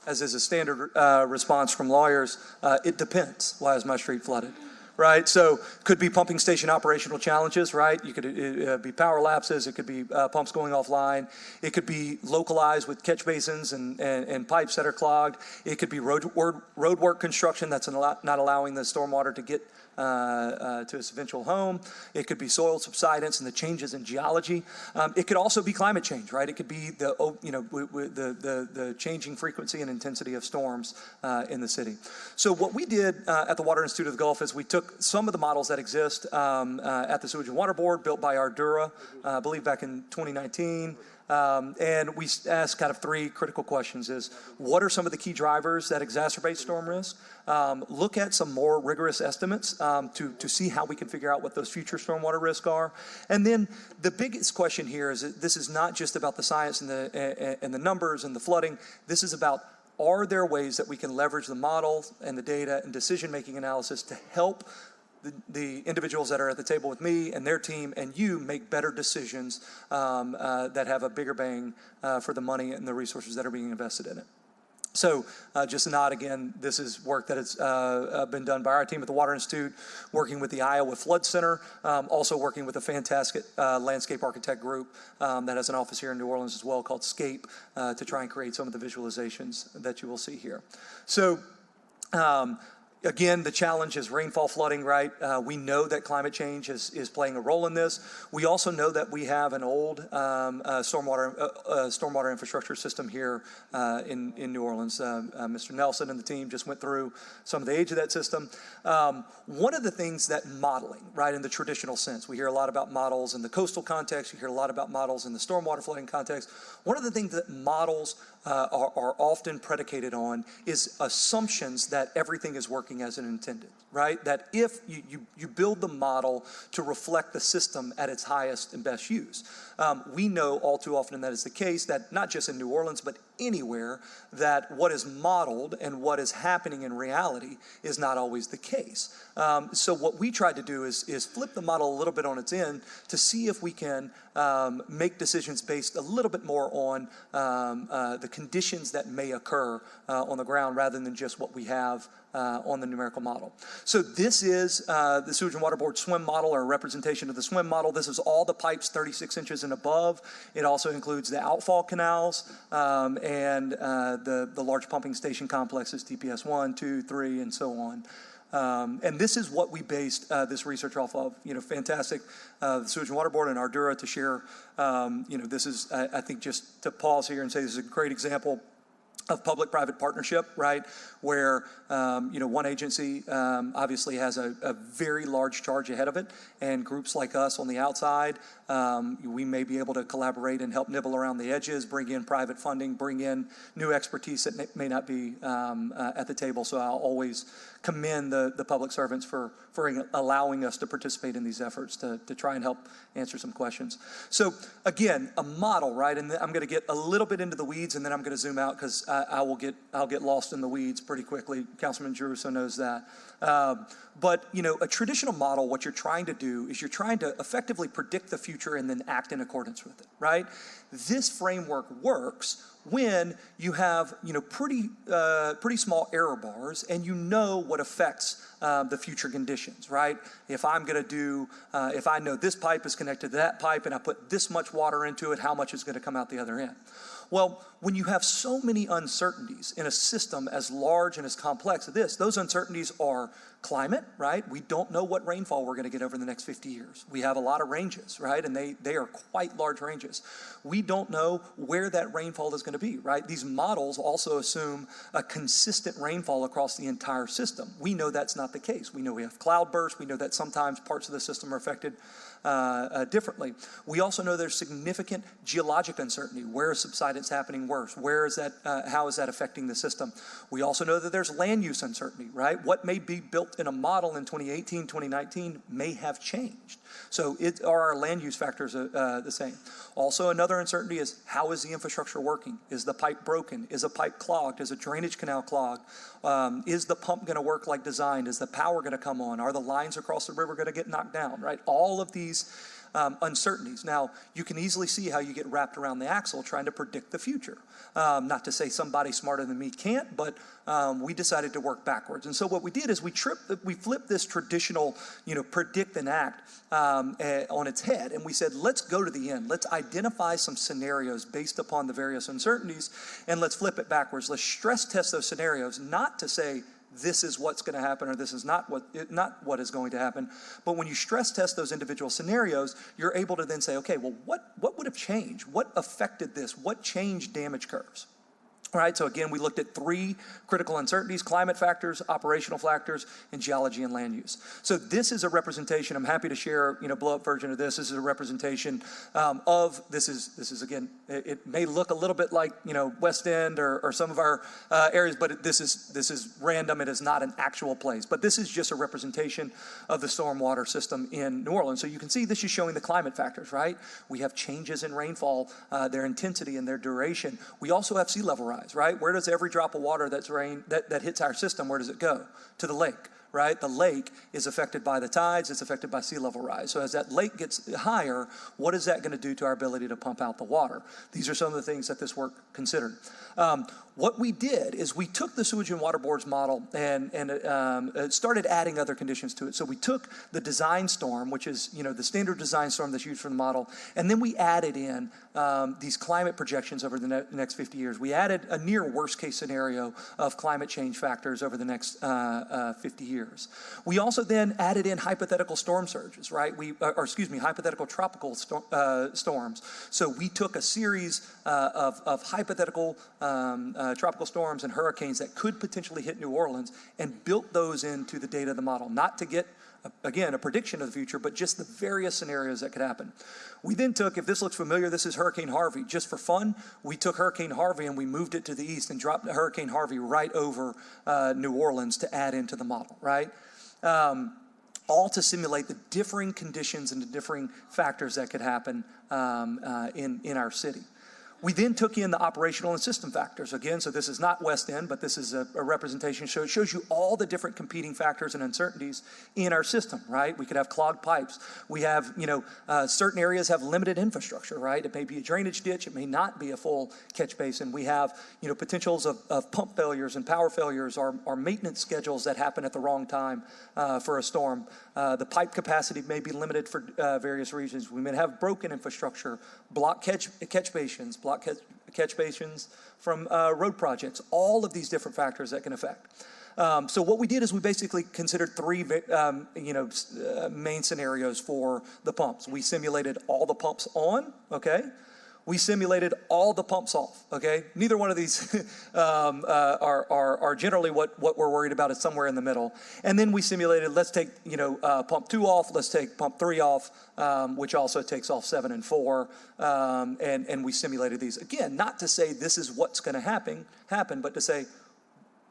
As is a standard response from lawyers, it depends. Why is my street flooded? Right, so could be pumping station operational challenges, right? You could be power lapses. It could be pumps going offline. It could be localized with catch basins and pipes that are clogged. It could be road work construction that's not allowing the stormwater to get to its eventual home. It could be soil subsidence and the changes in geology. It could also be climate change, right? It could be the changing frequency and intensity of storms in the city. So what we did at the Water Institute of the Gulf is we took some of the models that exist at the Sewage and Water Board, built by Ardura, I believe back in 2019. And we asked kind of three critical questions: is what are some of the key drivers that exacerbate storm risk? Look at some more rigorous estimates to see how we can figure out what those future stormwater risks are. And then the biggest question here is that this is not just about the science and the numbers and the flooding. This is about, are there ways that we can leverage the model and the data and decision-making analysis to help the individuals that are at the table with me and their team and you make better decisions that have a bigger bang for the money and the resources that are being invested in it. So just a nod again, this is work that has been done by our team at the Water Institute, working with the Iowa Flood Center, also working with a fantastic landscape architect group that has an office here in New Orleans as well called Scape to try and create some of the visualizations that you will see here. So Again, the challenge is rainfall flooding, right? We know that climate change is playing a role in this. We also know that we have an old stormwater infrastructure system here in New Orleans. Mr. Nelson and the team just went through some of the age of that system. One of the things that modeling, right, in the traditional sense, we hear a lot about models in the coastal context, you hear a lot about models in the stormwater flooding context. One of the things that models are often predicated on is assumptions that everything is working as it intended, right? That if you build the model to reflect the system at its highest and best use. We know all too often that is the case, that not just in New Orleans, but anywhere, that what is modeled and what is happening in reality is not always the case. So what we tried to do is flip the model a little bit on its end to see if we can make decisions based a little bit more on the conditions that may occur on the ground rather than just what we have on the numerical model. So this is the Sewage and Water Board SWIM model, or a representation of the SWIM model. This is all the pipes 36 inches and above. It also includes the outfall canals and the large pumping station complexes, TPS 1, 2, 3, and so on. And this is what we based this research off of. Fantastic. The Sewage and Water Board and Ardura to share. This is, I think, just to pause here and say this is a great example of public-private partnership, right? Where, one agency obviously has a very large charge ahead of it, and groups like us on the outside, we may be able to collaborate and help nibble around the edges, bring in private funding, bring in new expertise that may not be at the table. So I'll always commend the public servants for allowing us to participate in these efforts to try and help answer some questions. So again, a model, right? And I'm going to get a little bit into the weeds, and then I'm going to zoom out because I'll get lost in the weeds pretty quickly. Councilman Giarrusso knows that. But a traditional model, what you're trying to do is you're trying to effectively predict the future and then act in accordance with it, right? This framework works when you have pretty small error bars and what affects the future conditions, right? If I'm going to do, if I know this pipe is connected to that pipe and I put this much water into it, how much is going to come out the other end? Well, when you have so many uncertainties in a system as large and as complex as this, those uncertainties are climate, right? We don't know what rainfall we're going to get over the next 50 years. We have a lot of ranges, right? And they are quite large ranges. We don't know where that rainfall is going to be, right? These models also assume a consistent rainfall across the entire system. We know that's not the case. We know we have cloudbursts. We know that sometimes parts of the system are affected differently. We also know there's significant geologic uncertainty. Where is subsidence happening worse? Where is that? How is that affecting the system? We also know that there's land use uncertainty, right? What may be built in a model in 2018, 2019 may have changed. So are our land use factors the same? Also, another uncertainty is how is the infrastructure working? Is the pipe broken? Is a pipe clogged? Is a drainage canal clogged? Is the pump going to work like designed? Is the power going to come on? Are the lines across the river going to get knocked down, right? All of these uncertainties. Now, you can easily see how you get wrapped around the axle trying to predict the future. Not to say somebody smarter than me can't, but we decided to work backwards. And so what we did is we flipped this traditional, predict and act on its head. And we said, let's go to the end. Let's identify some scenarios based upon the various uncertainties, and let's flip it backwards. Let's stress test those scenarios, not to say this is what's going to happen or this is not what is going to happen. But when you stress test those individual scenarios, you're able to then say, okay, well, what would have changed? What affected this? What changed damage curves? All right, so again, we looked at 3 critical uncertainties: climate factors, operational factors, and geology and land use. So this is a representation. I'm happy to share, blow-up version of this. This is a representation of, this is again, it may look a little bit like, West End or some of our areas, but this is random. It is not an actual place. But this is just a representation of the stormwater system in New Orleans. So you can see this is showing the climate factors, right? We have changes in rainfall, their intensity and their duration. We also have sea level rise. Right? Where does every drop of water that hits our system, where does it go? To the lake, right? The lake is affected by the tides, it's affected by sea level rise. So as that lake gets higher, what is that going to do to our ability to pump out the water? These are some of the things that this work considered. What we did is we took the Sewage and Water Board's model and started adding other conditions to it. So we took the design storm, which is, the standard design storm that's used for the model, and then we added in these climate projections over the next 50 years. We added a near worst case scenario of climate change factors over the next 50 years. We also then added in hypothetical storm surges, right? Hypothetical tropical storms. So we took a series of hypothetical tropical storms and hurricanes that could potentially hit New Orleans and built those into the data of the model, not to get, again, a prediction of the future, but just the various scenarios that could happen. We then took, if this looks familiar, this is Hurricane Harvey. Just for fun, we took Hurricane Harvey and we moved it to the east and dropped Hurricane Harvey right over New Orleans to add into the model, right? All to simulate the differing conditions and the differing factors that could happen in our city. We then took in the operational and system factors again. So this is not West End, but this is a representation. So it shows you all the different competing factors and uncertainties in our system, right? We could have clogged pipes. We have, certain areas have limited infrastructure, right? It may be a drainage ditch. It may not be a full catch basin. We have, potentials of pump failures and power failures or maintenance schedules that happen at the wrong time for a storm. The pipe capacity may be limited for various reasons. We may have broken infrastructure, blocked catch basins from road projects, all of these different factors that can affect. So what we did is we basically considered three main scenarios for the pumps. We simulated all the pumps on, okay? We simulated all the pumps off, okay? Neither one of these are generally what we're worried about. Is somewhere in the middle. And then we simulated, let's take, pump 2 off, let's take pump 3 off, which also takes off 7 and 4, and we simulated these. Again, not to say this is what's going to happen, but to say,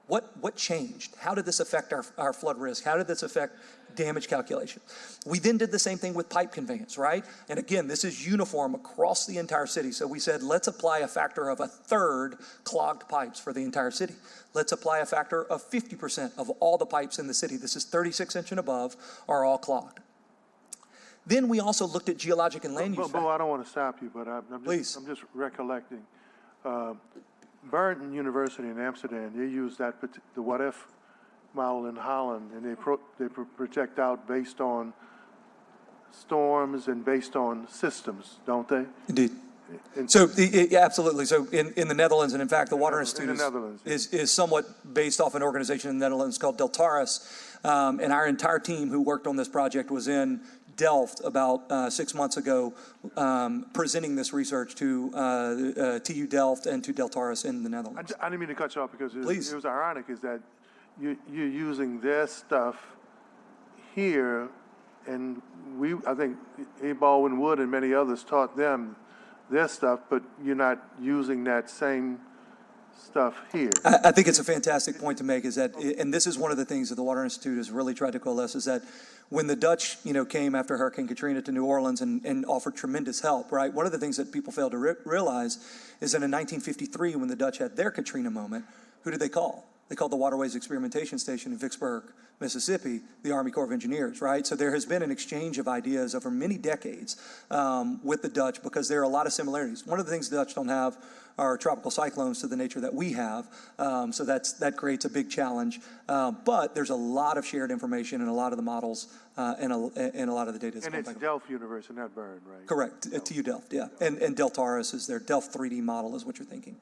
what changed? How did this affect our flood risk? How did this affect damage calculation? We then did the same thing with pipe conveyance, right? And again, this is uniform across the entire city. So we said, let's apply a factor of 1/3 clogged pipes for the entire city. Let's apply a factor of 50% of all the pipes in the city. This is 36 inch and above are all clogged. Then we also looked at geologic and land use. Bo, I don't want to stop you, but I'm just recollecting. Burton University in Amsterdam, they use the what if model in Holland, and they project out based on storms and based on systems, don't they? Indeed. So absolutely. So in the Netherlands, and in fact, the Water Institute is somewhat based off an organization in the Netherlands called Deltares, and our entire team who worked on this project was in Delft about 6 months ago, presenting this research to TU Delft and to Deltares in the Netherlands. I didn't mean to cut you off because it was ironic is that you're using their stuff here, and I think A. Baldwin Wood and many others taught them their stuff, but you're not using that same stuff here. I think it's a fantastic point to make, is that, and this is one of the things that the Water Institute has really tried to coalesce, is that when the Dutch, came after Hurricane Katrina to New Orleans and offered tremendous help, right? One of the things that people fail to realize is that in 1953, when the Dutch had their Katrina moment, who did they call? They called the Waterways Experimentation Station in Vicksburg, Mississippi, the Army Corps of Engineers, right? So there has been an exchange of ideas over many decades with the Dutch, because there are a lot of similarities. One of the things the Dutch don't have are tropical cyclones to the nature that we have, so that creates a big challenge. But there's a lot of shared information and a lot of the models and a lot of the data. And it's Delft University, not Bern, right? Correct, TU Delft, yeah. And Deltares is their Delft 3D model is what you're thinking.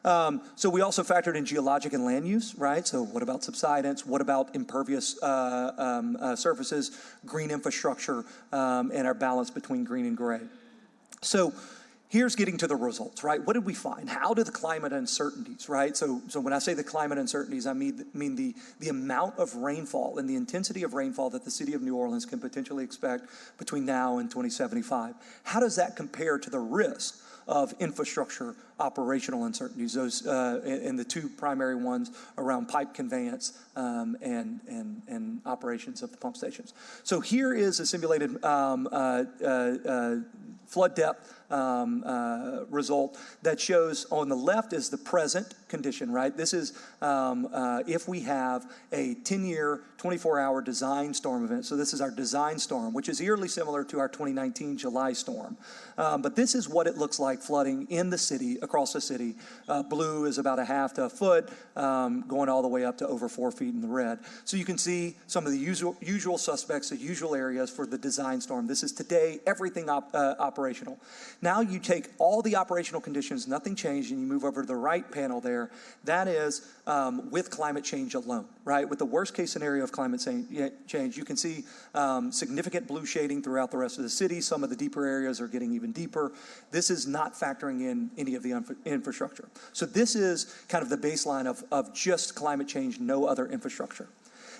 So we also factored in geologic and land use, right? So what about subsidence? What about impervious surfaces, green infrastructure, and our balance between green and gray? So here's getting to the results, right? What did we find? How do the climate uncertainties, right? So when I say the climate uncertainties, I mean the amount of rainfall and the intensity of rainfall that the city of New Orleans can potentially expect between now and 2075. How does that compare to the risk of infrastructure operational uncertainties, those and the two primary ones around pipe conveyance and operations of the pump stations? So here is a simulated flood depth result that shows on the left is the present condition, right? This is if we have a 10-year, 24-hour design storm event. So this is our design storm, which is eerily similar to our 2019 July storm. But this is what it looks like flooding in the city, across the city. Blue is about a half to a foot, going all the way up to over 4 feet in the red. So you can see some of the usual suspects, the usual areas for the design storm. This is today, everything operational. Now you take all the operational conditions, nothing changed, and you move over to the right panel there. That is with climate change alone, right? With the worst case scenario of climate change, you can see significant blue shading throughout the rest of the city. Some of the deeper areas are getting even deeper. This is not factoring in any of the infrastructure. So this is kind of the baseline of just climate change, no other infrastructure.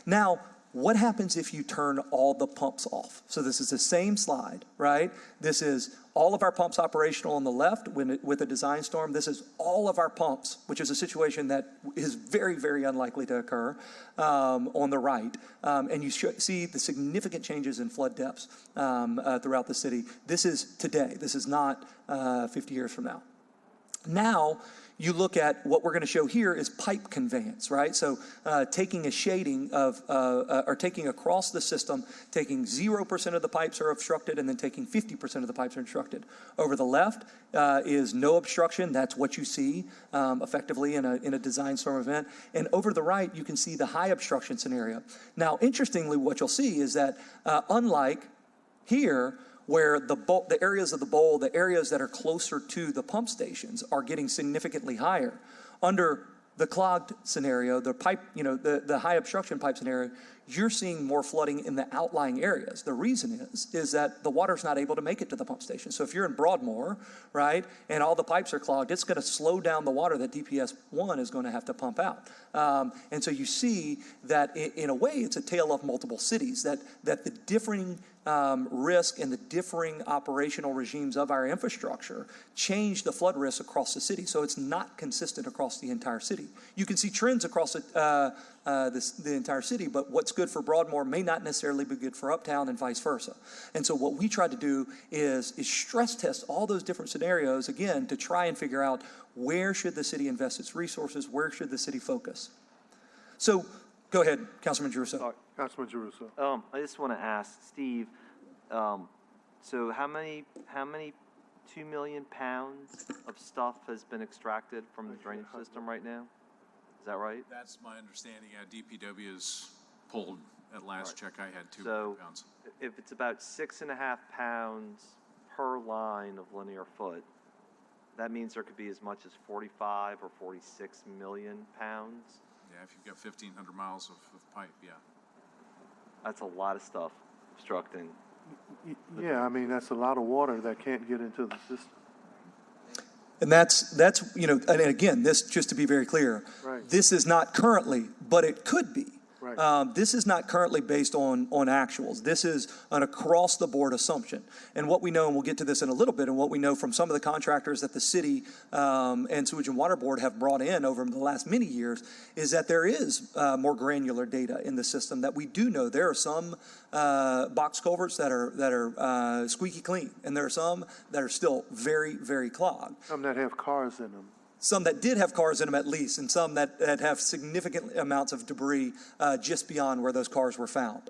Now, what happens if you turn all the pumps off? So this is the same slide, right? This is all of our pumps operational on the left with a design storm. This is all of our pumps, which is a situation that is very, very unlikely to occur on the right. And you see the significant changes in flood depths throughout the city. This is today. This is not 50 years from now. Now, you look at what we're going to show here is pipe conveyance, right? So taking a shading of, or taking across the system, taking 0% of the pipes are obstructed and then taking 50% of the pipes are obstructed. Over the left is no obstruction. That's what you see effectively in a design storm event. And over to the right, you can see the high obstruction scenario. Now, interestingly, what you'll see is that unlike here, where the areas of the bowl, the areas that are closer to the pump stations are getting significantly higher. Under the clogged scenario, the pipe, the high obstruction pipe scenario, you're seeing more flooding in the outlying areas. The reason is that the water's not able to make it to the pump station. So if you're in Broadmoor, right, and all the pipes are clogged, it's going to slow down the water that DPS 1 is going to have to pump out. And so you see that in a way, it's a tale of multiple cities, that the differing risk and the differing operational regimes of our infrastructure change the flood risk across the city. So it's not consistent across the entire city. You can see trends across the entire city, but what's good for Broadmoor may not necessarily be good for Uptown and vice versa. And so what we try to do is stress test all those different scenarios, again, to try and figure out where should the city invest its resources, where should the city focus. So go ahead, Councilman Giarrusso. Councilman Giarrusso. I just want to ask Steve, so how many 2 million pounds of stuff has been extracted from the drainage system right now? Is that right? That's my understanding. DPW has pulled, at last check I had, 2 so pounds. If it's about 6.5 pounds per line of linear foot, that means there could be as much as 45 or 46 million pounds. Yeah, if you've got 1,500 miles of pipe, yeah. That's a lot of stuff obstructing. Yeah, I mean, that's a lot of water that can't get into the system. And that's and again, this, just to be very clear, Right. This is not currently, but it could be. Right. This is not currently based on actuals. This is an across-the-board assumption. And what we know, and we'll get to this in a little bit, and what we know from some of the contractors that the city and Sewage and Water Board have brought in over the last many years, is that there is more granular data in the system, that we do know there are some box culverts that are squeaky clean, and there are some that are still very, very clogged. Some that have cars in them. Some that did have cars in them at least, and some that have significant amounts of debris just beyond where those cars were found.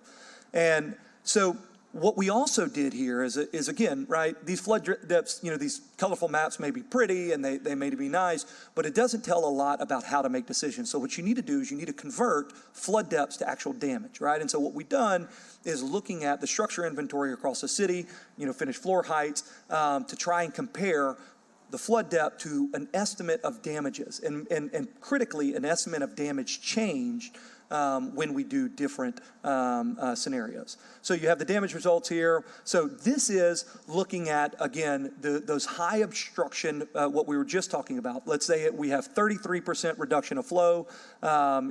And so what we also did here is again, right, these flood depths, these colorful maps may be pretty and they may be nice, but it doesn't tell a lot about how to make decisions. So what you need to do is you need to convert flood depths to actual damage, right? And so what we've done is looking at the structure inventory across the city, finished floor heights, to try and compare the flood depth to an estimate of damages, and critically, an estimate of damage change when we do different scenarios. So you have the damage results here. So this is looking at, again, those high obstruction, what we were just talking about. Let's say we have 33% reduction of flow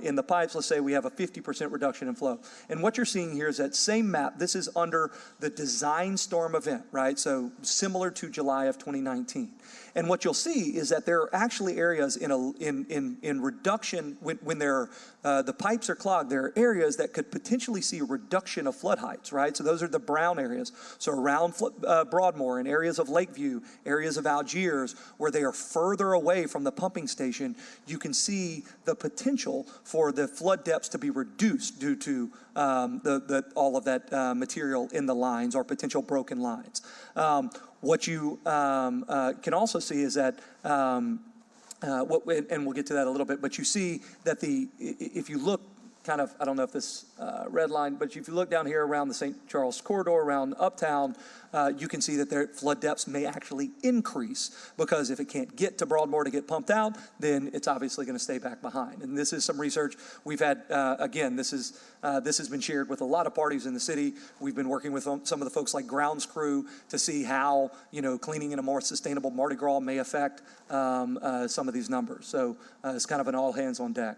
in the pipes. Let's say we have a 50% reduction in flow. And what you're seeing here is that same map. This is under the design storm event, right? So similar to July of 2019. And what you'll see is that there are actually areas in reduction when the pipes pipes are clogged, there are areas that could potentially see a reduction of flood heights, right? So those are the brown areas. So around Broadmoor, in areas of Lakeview, areas of Algiers, where they are further away from the pumping station, you can see the potential for the flood depths to be reduced due to all of that material in the lines or potential broken lines. What you can also see is that, and we'll get to that a little bit, but you see that if you look kind of, I don't know if this red line, but if you look down here around the St. Charles corridor, around Uptown, you can see that their flood depths may actually increase, because if it can't get to Broadmoor to get pumped out, then it's obviously going to stay back behind. And this is some research we've had. Again, this has been shared with a lot of parties in the city. We've been working with some of the folks like Grounds Crew to see how, cleaning in a more sustainable Mardi Gras may affect some of these numbers. So it's kind of an all hands on deck.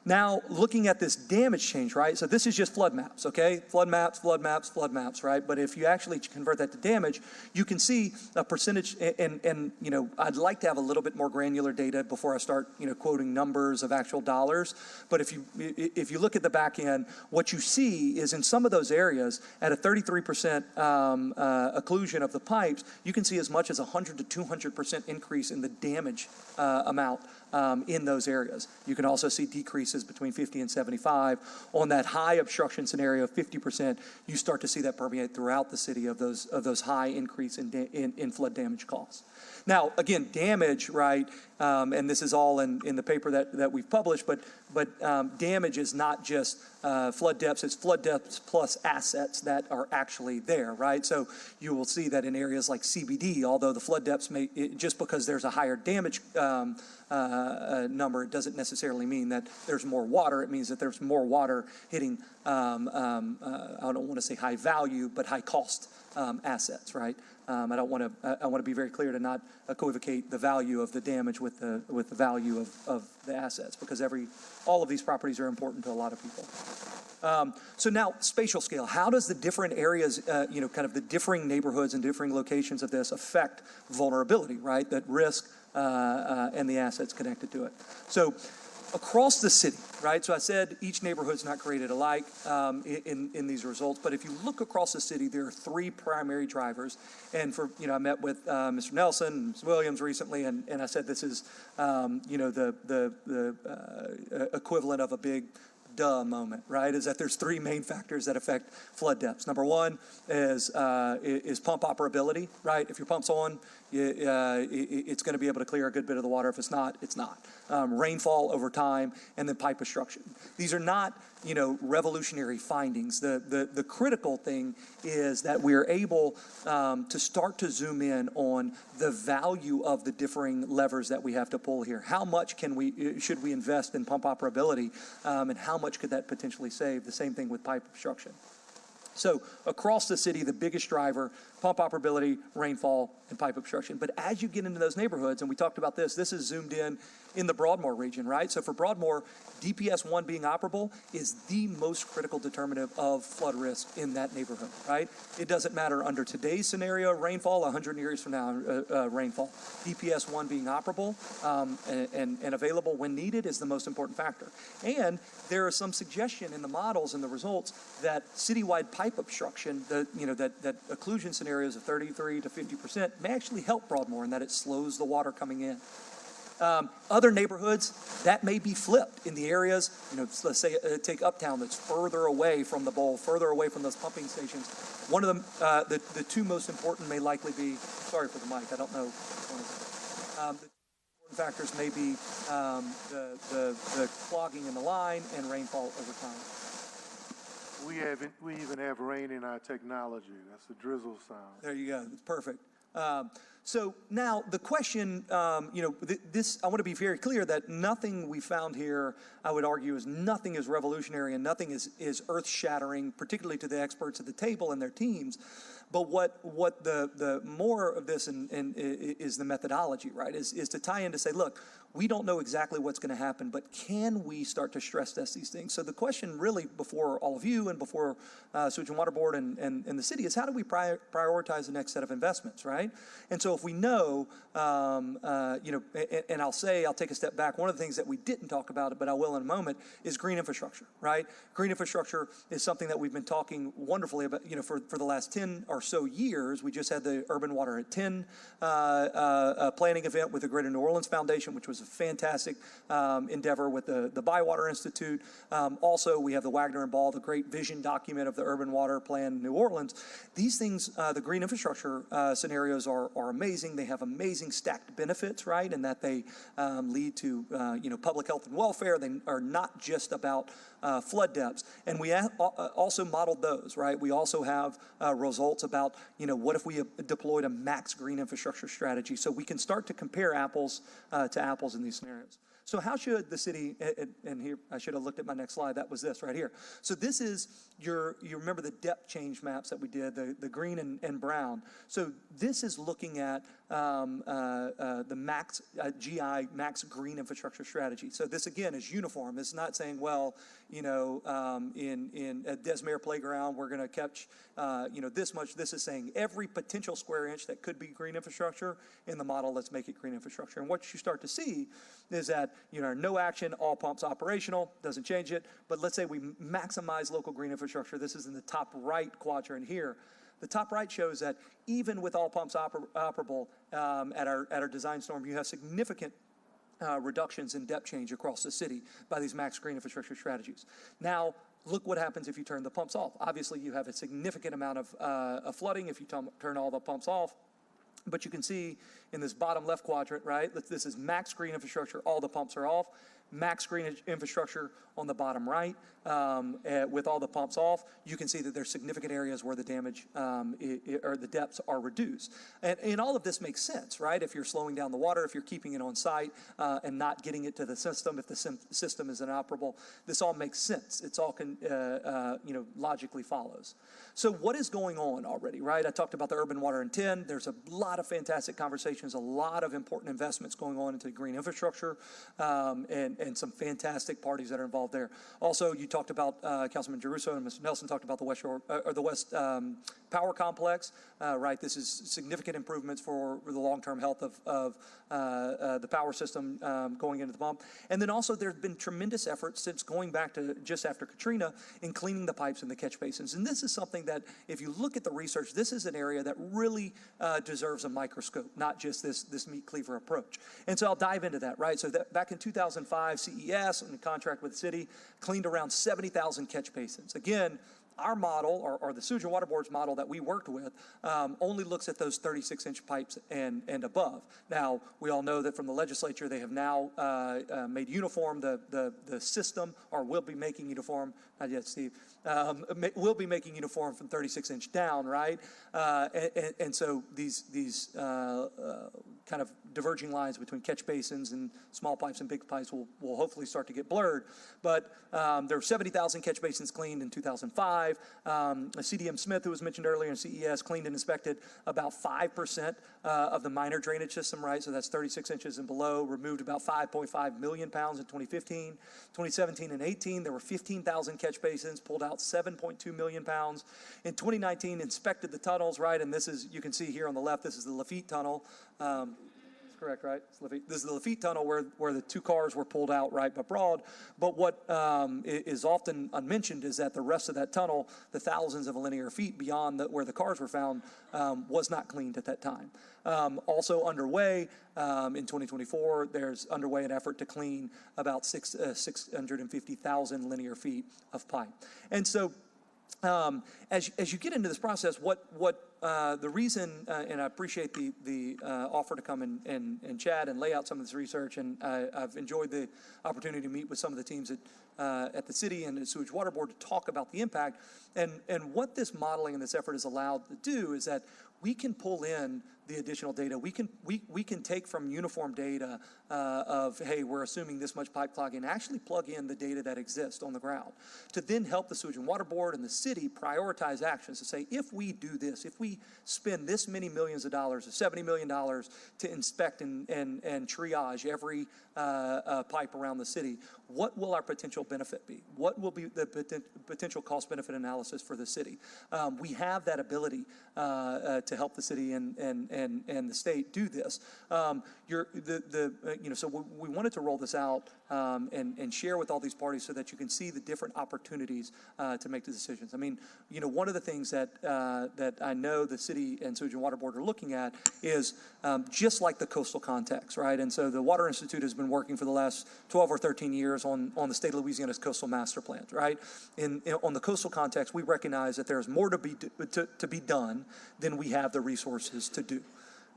Now, looking at this damage change, right? So this is just flood maps, okay? Flood maps, right? But if you actually convert that to damage, you can see a percentage, and I'd like to have a little bit more granular data before I start, quoting numbers of actual dollars. But if you look at the back end, what you see is in some of those areas, at a 33% occlusion of the pipes, you can see as much as 100 to 200% increase in the damage amount in those areas. You can also see decreases between 50 and 75. On that high obstruction scenario of 50%, you start to see that permeate throughout the city of those high increase in flood damage costs. Now, again, damage, right, and this is all in the paper that we've published, but damage is not just flood depths, it's flood depths plus assets that are actually there, right? So you will see that in areas like CBD, although the flood depths just because there's a higher damage number, it doesn't necessarily mean that there's more water. It means that there's more water hitting, I don't want to say high value, but high cost assets, right? I want to be very clear to not equivocate the value of the damage with the value of the assets, because all of these properties are important to a lot of people. So now, spatial scale. How does the different areas, kind of the differing neighborhoods and differing locations of this affect vulnerability, right? That risk and the assets connected to it. So across the city, right? So I said each neighborhood's not created alike in these results, but if you look across the city, there are three primary drivers. And I met with Mr. Nelson and Ms. Williams recently, and I said this is, the equivalent of a big duh moment, right? Is that there's three main factors that affect flood depths. Number one is pump operability, right? If your pump's on, it's going to be able to clear a good bit of the water. If it's not, it's not. Rainfall over time, and then pipe obstruction. These are not, revolutionary findings. The critical thing is that we are able to start to zoom in on the value of the differing levers that we have to pull here. How much should we invest in pump operability, and how much could that potentially save? The same thing with pipe obstruction. So across the city, the biggest driver, pump operability, rainfall, and pipe obstruction. But as you get into those neighborhoods, and we talked about this is zoomed in the Broadmoor region, right? So for Broadmoor, DPS 1 being operable is the most critical determinative of flood risk in that neighborhood, right? It doesn't matter under today's scenario, rainfall, 100 years from now, rainfall. DPS 1 being operable and available when needed is the most important factor. And there is some suggestion in the models and the results that citywide pipe obstruction, that occlusion scenarios of 33 to 50% may actually help Broadmoor in that it slows the water coming in. Other neighborhoods, that may be flipped in the areas, let's say take Uptown that's further away from the bowl, further away from those pumping stations. One of them, the two most important may likely be, sorry for the mic, I don't know which one is it. The important factors may be the clogging in the line and rainfall over time. We even have rain in our technology. That's the drizzle sound. There you go. It's perfect. So now the question, this, I want to be very clear that nothing we found here, I would argue, nothing is revolutionary and nothing is earth-shattering, particularly to the experts at the table and their teams. But what the more of this is the methodology, right? Is to tie in to say, look, we don't know exactly what's going to happen, but can we start to stress test these things? So the question really before all of you and before Sewage and Water Board and the city is how do we prioritize the next set of investments, right? And so if we know, and I'll take a step back. One of the things that we didn't talk about, but I will in a moment, is green infrastructure, right? Green infrastructure is something that we've been talking wonderfully about, for the last 10 or so years. We just had the Urban Water at 10 planning event with the Greater New Orleans Foundation, which was a fantastic endeavor with the Bywater Institute. Also, we have the Wagner and Ball, the great vision document of the Urban Water Plan New Orleans. These things, the green infrastructure scenarios are amazing. They have amazing stacked benefits, right? And that they lead to, public health and welfare. They are not just about flood depths. And we also modeled those, right? We also have results about, what if we deployed a max green infrastructure strategy, so we can start to compare apples to apples in these scenarios. So how should the city, and here, I should have looked at my next slide, that was this right here. So this is you remember the depth change maps that we did, the green and brown. So this is looking at the max GI, max green infrastructure strategy. So this again is uniform. It's not saying, well, in at Desmere Playground, we're going to catch, this much. This is saying every potential square inch that could be green infrastructure in the model, let's make it green infrastructure. And what you start to see is that, no action, all pumps operational, doesn't change it. But let's say we maximize local green infrastructure. This is in the top right quadrant here. The top right shows that even with all pumps operable at our design storm, you have significant reductions in depth change across the city by these max green infrastructure strategies. Now, look what happens if you turn the pumps off. Obviously, you have a significant amount of flooding if you turn all the pumps off. But you can see in this bottom left quadrant, right, this is max green infrastructure, all the pumps are off. Max green infrastructure on the bottom right, with all the pumps off, you can see that there's significant areas where the damage or the depths are reduced. And all of this makes sense, right? If you're slowing down the water, if you're keeping it on site and not getting it to the system, if the system is inoperable, this all makes sense. It's all, logically follows. So what is going on already, right? I talked about the Urban Water in 10. There's a lot of fantastic conversations, a lot of important investments going on into green infrastructure, and some fantastic parties that are involved there. Also, you talked about, Councilman Giarrusso and Mr. Nelson talked about the West Shore, or the West Power Complex, right? This is significant improvements for the long-term health of the power system going into the pump. And then also there's been tremendous efforts since going back to just after Katrina in cleaning the pipes and the catch basins. And this is something that, if you look at the research, this is an area that really deserves a microscope, not just this meat cleaver approach. And so I'll dive into that, right? So back in 2005, CES, in contract with the city, cleaned around 70,000 catch basins. Again, our model, or the Sewage and Water Board's model that we worked with, only looks at those 36-inch pipes and above. Now, we all know that from the legislature, they have now made uniform the system, or will be making uniform, not yet, Steve, will be making uniform from 36-inch down, right? And so these kind of diverging lines between catch basins and small pipes and big pipes will hopefully start to get blurred. But there were 70,000 catch basins cleaned in 2005. CDM Smith, who was mentioned earlier in CES, cleaned and inspected about 5% of the minor drainage system, right? So that's 36 inches and below, removed about 5.5 million pounds in 2015. 2017 and 18, there were 15,000 catch basins, pulled out 7.2 million pounds. In 2019, inspected the tunnels, right? And this is, you can see here on the left, this is the Lafitte Tunnel. Correct, right? This is the Lafitte Tunnel where the two cars were pulled out, right, but broad. But what is often unmentioned is that the rest of that tunnel, the thousands of linear feet beyond where the cars were found, was not cleaned at that time. Also underway in 2024, there's underway an effort to clean about 650,000 linear feet of pipe. And so as you get into this process, the reason, and I appreciate the offer to come and chat and lay out some of this research, and I've enjoyed the opportunity to meet with some of the teams at the city and the Sewage Water Board to talk about the impact. And what this modeling and this effort is allowed to do is that we can pull in the additional data. We can take from uniform data of, hey, we're assuming this much pipe clogging, and actually plug in the data that exists on the ground to then help the Sewage and Water Board and the city prioritize actions to say, if we do this, if we spend this many millions of dollars, $70 million to inspect and triage every pipe around the city, what will our potential benefit be? What will be the potential cost-benefit analysis for the city? We have that ability to help the city and the state do this. So we wanted to roll this out and share with all these parties so that you can see the different opportunities to make the decisions. I mean, one of the things that I know the city and Sewage and Water Board are looking at is just like the coastal context, right? And so the Water Institute has been working for the last 12 or 13 years on the state of Louisiana's coastal master plan, right? On the coastal context, we recognize that there's more to be done than we have the resources to do.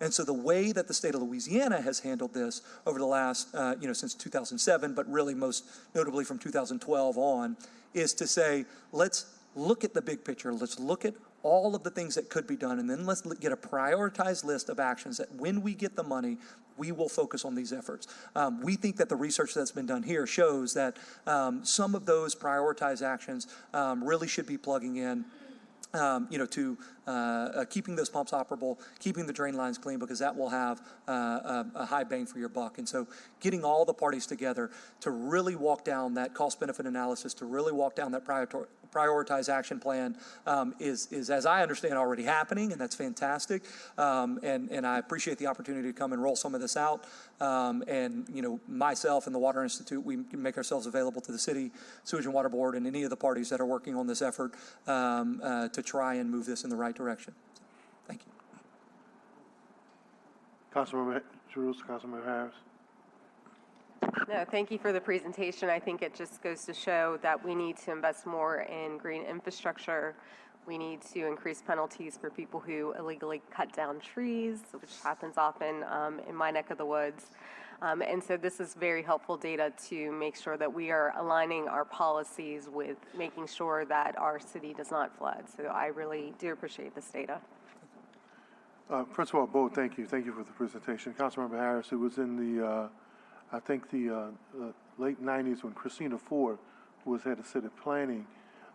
And so the way that the state of Louisiana has handled this over the last, since 2007, but really most notably from 2012 on, is to say, let's look at the big picture. Let's look at all of the things that could be done, and then let's get a prioritized list of actions that when we get the money, we will focus on these efforts. We think that the research that's been done here shows that some of those prioritized actions really should be plugging in to keeping those pumps operable, keeping the drain lines clean, because that will have a high bang for your buck. And so getting all the parties together to really walk down that cost-benefit analysis, to really walk down that prioritized action plan is, as I understand, already happening, and that's fantastic. And I appreciate the opportunity to come and roll some of this out. Myself and the Water Institute, we can make ourselves available to the city, Sewage and Water Board, and any of the parties that are working on this effort to try and move this in the right direction. Thank you. Councilmember Jerusalem, Councilmember Harris. No, thank you for the presentation. I think it just goes to show that we need to invest more in green infrastructure. We need to increase penalties for people who illegally cut down trees, which happens often in my neck of the woods. And so this is very helpful data to make sure that we are aligning our policies with making sure that our city does not flood. So I really do appreciate this data. First of all, Bo, thank you. Thank you for the presentation. Councilmember Harris, it was in the, I think the late 90s when Christina Ford, who was head of city planning,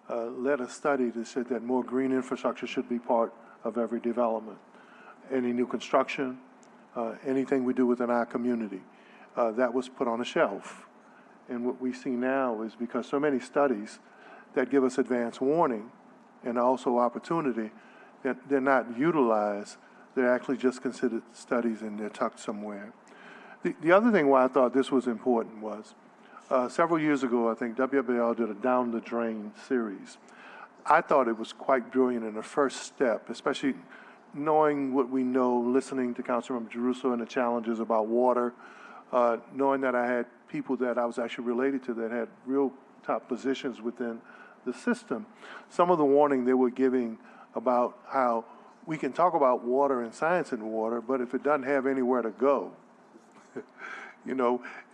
led a study that said that more green infrastructure should be part of every development. Any new construction, anything we do within our community, that was put on a shelf. And what we see now is because so many studies that give us advance warning and also opportunity, that they're not utilized, they're actually just considered studies and they're tucked somewhere. The other thing why I thought this was important was several years ago, I think WBL did a Down the Drain series. I thought it was quite brilliant in the first step, especially knowing what we know, listening to Councilmember Jerusalem and the challenges about water, knowing that I had people that I was actually related to that had real top positions within the system. Some of the warning they were giving about how we can talk about water and science in water, but if it doesn't have anywhere to go,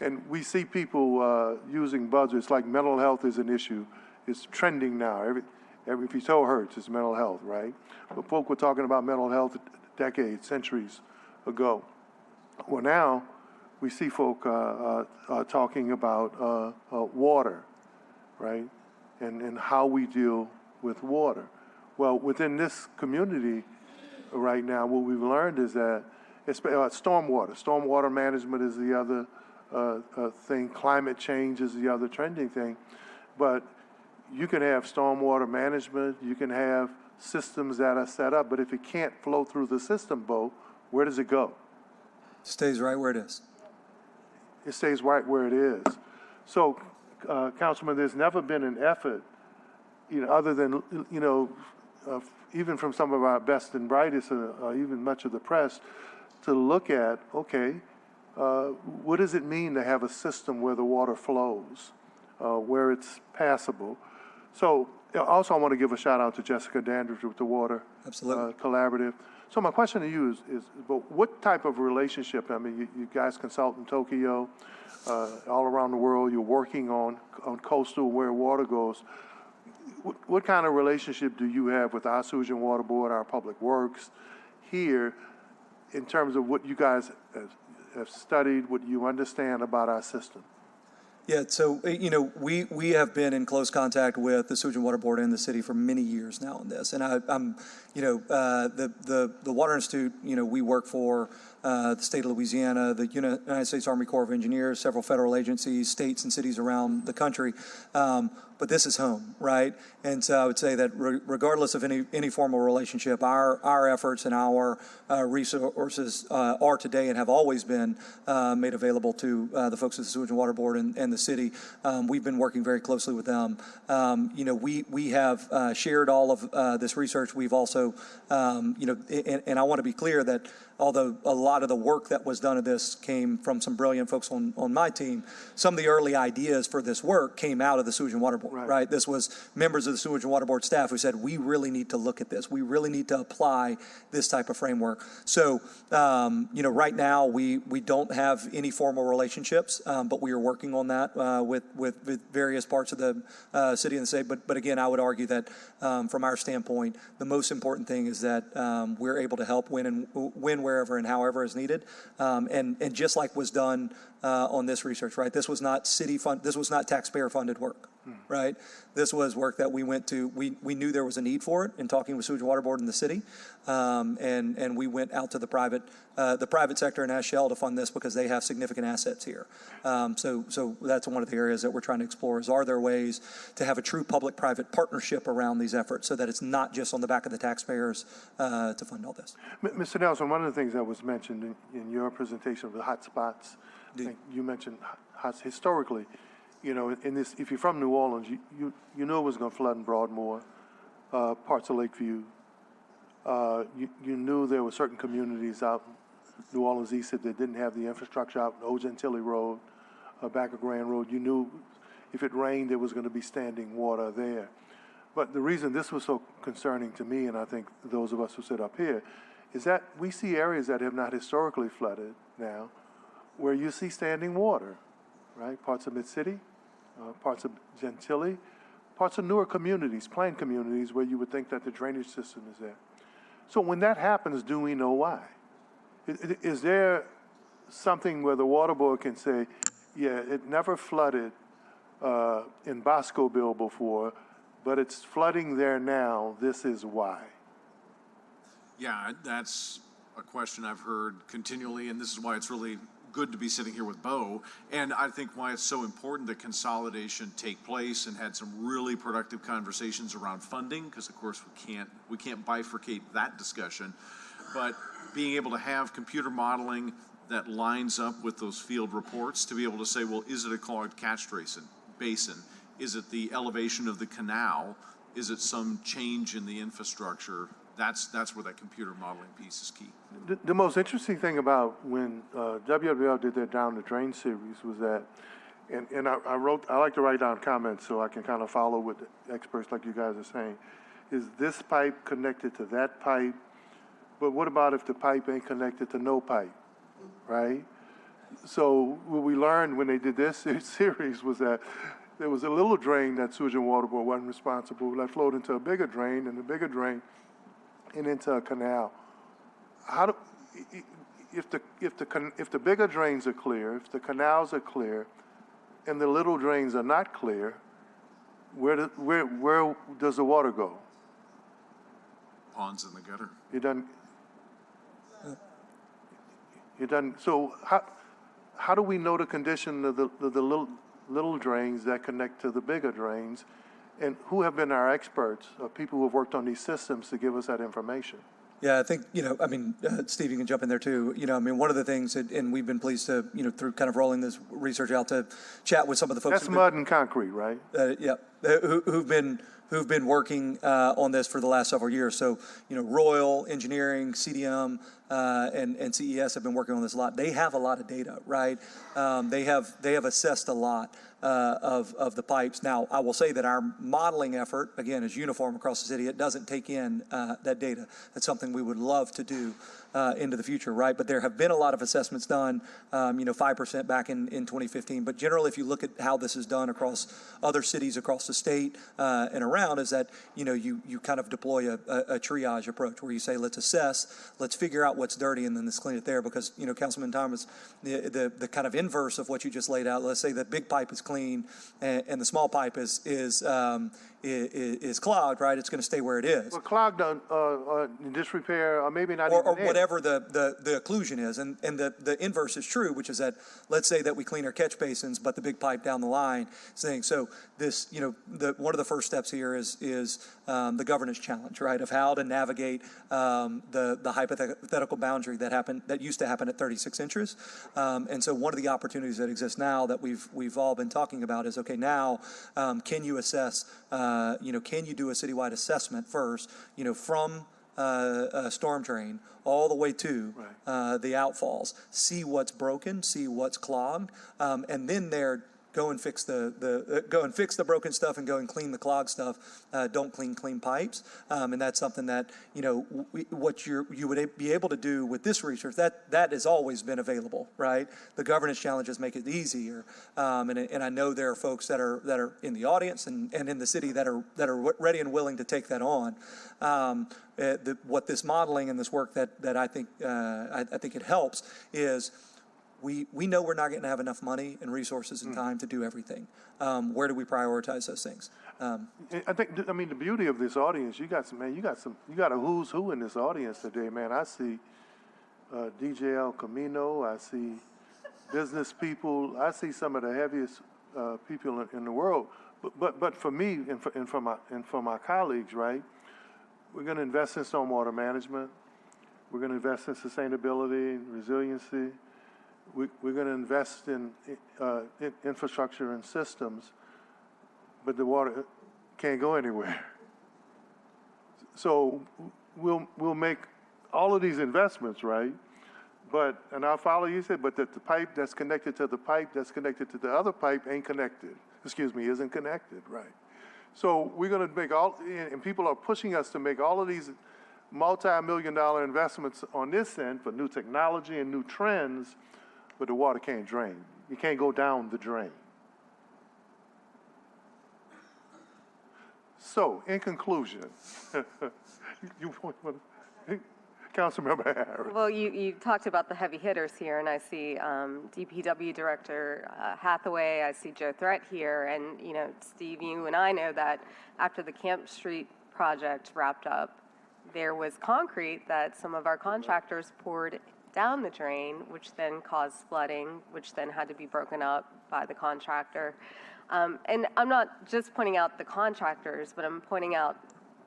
and we see people using buzzwords like mental health is an issue. It's trending now. If you so hurts, it's mental health, right? But folk were talking about mental health decades, centuries ago. Well, now we see folk talking about water, right? And how we deal with water. Well, within this community right now, what we've learned is that stormwater management is the other thing. Climate change is the other trending thing. But you can have stormwater management, you can have systems that are set up, but if it can't flow through the system, Bo, where does it go? Stays right where it is. It stays right where it is. So, Councilman, there's never been an effort, other than, even from some of our best and brightest, even much of the press, to look at, okay, what does it mean to have a system where the water flows, where it's passable? So also I want to give a shout out to Jessica Dandridge with the Water Collaborative. So my question to you is but what type of relationship, I mean, you guys consult in Tokyo, all around the world, you're working on coastal where water goes. What kind of relationship do you have with our Sewage and Water Board, our Public Works here in terms of what you guys have studied, what you understand about our system? Yeah, so, we have been in close contact with the Sewage and Water Board and the city for many years now on this. And I'm the Water Institute, we work for the state of Louisiana, the United States Army Corps of Engineers, several federal agencies, states and cities around the country. But this is home, right? And so I would say that regardless of any formal relationship, our efforts and our resources are today and have always been made available to the folks at the Sewage and Water Board and the city. We've been working very closely with them. We have shared all of this research. We've also, and I want to be clear that although a lot of the work that was done of this came from some brilliant folks on my team, some of the early ideas for this work came out of the Sewage and Water Board, right? This was members of the Sewage and Water Board staff who said, we really need to look at this. We really need to apply this type of framework. So, right now we don't have any formal relationships, but we are working on that with various parts of the city and the state. But again, I would argue that from our standpoint, the most important thing is that we're able to help when wherever and however is needed. And just like was done on this research, right? This was not this was not taxpayer funded work, right? This was work that we went to, we knew there was a need for it in talking with Sewage and Water Board in the city. And we went out to the private sector and asked Shell to fund this because they have significant assets here. So that's one of the areas that we're trying to explore is, are there ways to have a true public-private partnership around these efforts so that it's not just on the back of the taxpayers to fund all this? Mr. Nelson, one of the things that was mentioned in your presentation of the hot spots, I think you mentioned historically, in this, if you're from New Orleans, you knew it was going to flood in Broadmoor, parts of Lakeview. You knew there were certain communities out in New Orleans East that didn't have the infrastructure out in Old Gentilly Road, back of Grand Road. You knew if it rained, there was going to be standing water there. But the reason this was so concerning to me, and I think those of us who sit up here, is that we see areas that have not historically flooded now, where you see standing water, right? Parts of Mid-City, parts of Gentilly, parts of newer communities, planned communities, where you would think that the drainage system is there. So when that happens, do we know why? Is there something where the water board can say, yeah, it never flooded in Boscoville before, but it's flooding there now, this is why? Yeah, that's a question I've heard continually, and this is why it's really good to be sitting here with Bo, and I think why it's so important that consolidation take place, and had some really productive conversations around funding, because of course we can't bifurcate that discussion, but being able to have computer modeling that lines up with those field reports to be able to say, well, is it a clogged catch basin? Is it the elevation of the canal? Is it some change in the infrastructure? That's where that computer modeling piece is key. The most interesting thing about when WWL did their Down the Drain series was that, and I like to write down comments so I can kind of follow what the experts like you guys are saying. Is this pipe connected to that pipe? But what about if the pipe ain't connected to no pipe, right? So what we learned when they did this series was that there was a little drain that Sewage and Water Board wasn't responsible that flowed into a bigger drain, and the bigger drain and into a canal. If the bigger drains are clear, if the canals are clear, and the little drains are not clear, where does the water go? Ponds in the gutter. It doesn't. So how do we know the condition of the little drains that connect to the bigger drains? And who have been our experts, people who have worked on these systems to give us that information? Yeah, I think, Steve, you can jump in there too. One of the things, and we've been pleased to, through kind of rolling this research out, to chat with some of the folks. That's mud and concrete, right? Yeah, who've been working on this for the last several years. So, Royal Engineering, CDM, and CES have been working on this a lot. They have a lot of data, right? They have assessed a lot of the pipes. Now, I will say that our modeling effort, again, is uniform across the city. It doesn't take in that data. That's something we would love to do into the future, right? But there have been a lot of assessments done, 5% back in 2015. But generally, if you look at how this is done across other cities across the state and around, is that, you kind of deploy a triage approach where you say, let's assess, let's figure out what's dirty, and then let's clean it there. Because, Councilman Thomas, the kind of inverse of what you just laid out, let's say the big pipe is clean and the small pipe is is clogged, right, it's going to stay where it is. Well, clogged in disrepair, or maybe not Or even there. whatever the occlusion is. And the inverse is true, which is that, let's say that we clean our catch basins, but the big pipe down the line saying, so this, one of the first steps here is the governance challenge, right, of how to navigate the hypothetical boundary that used to happen at 36 inches. And so one of the opportunities that exists now that we've all been talking about is, okay, now can you assess, can you do a citywide assessment first, from a storm drain all the way to the outfalls, see what's broken, see what's clogged, and then go and fix the broken stuff and go and clean the clogged stuff. Don't clean pipes, and that's something that what you would be able to do with this research that has always been available, right? The governance challenges make it easier, and I know there are folks that are in the audience and in the city that are ready and willing to take that on. What this modeling and this work that I think it helps is. We know we're not going to have enough money and resources and time to do everything. Where do we prioritize those things? I think, the beauty of this audience, you got a who's who in this audience today, man. I see DJ El Camino, I see business people, I see some of the heaviest people in the world. But for me and for my colleagues, right, we're going to invest in stormwater management. We're going to invest in sustainability, resiliency. We're going to invest in infrastructure and systems, but the water can't go anywhere. So we'll make all of these investments, right? And I'll follow you said, but that the pipe that's connected to the pipe that's connected to the other pipe isn't connected, right? So we're going to make and people are pushing us to make all of these multi-million-dollar investments on this end for new technology and new trends, but the water can't drain. You can't go down the drain. So, in conclusion, Councilmember Harris. Well, you talked about the heavy hitters here, and I see DPW Director Hathaway, I see Joe Threat here, and, Steve, you and I know that after the Camp Street project wrapped up, there was concrete that some of our contractors poured down the drain, which then caused flooding, which then had to be broken up by the contractor. And I'm not just pointing out the contractors, but I'm pointing out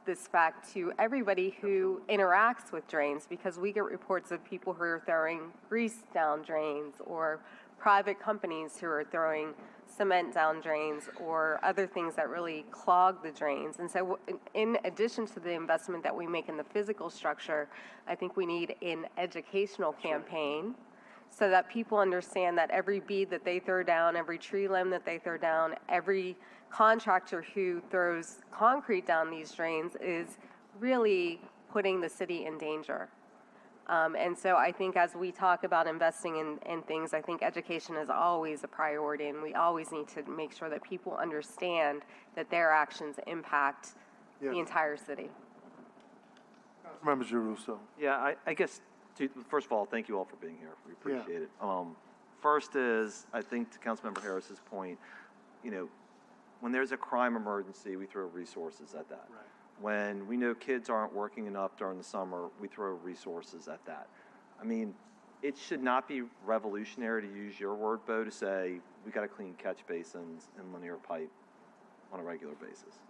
this fact to everybody who interacts with drains, because we get reports of people who are throwing grease down drains, or private companies who are throwing cement down drains, or other things that really clog the drains. And so in addition to the investment that we make in the physical structure, I think we need an educational campaign so that people understand that every bead that they throw down, every tree limb that they throw down, every contractor who throws concrete down these drains is really putting the city in danger. And so I think as we talk about investing in things, I think education is always a priority, and we always need to make sure that people understand that their actions impact the entire city. Councilmember Giarrusso. Yeah, I guess, first of all, thank you all for being here. We appreciate it. First is, I think to Councilmember Harris's point, when there's a crime emergency, we throw resources at that. Right. When we know kids aren't working enough during the summer, we throw resources at that. It should not be revolutionary, to use your word, Bo, to say we got to clean catch basins and linear pipe on a regular basis.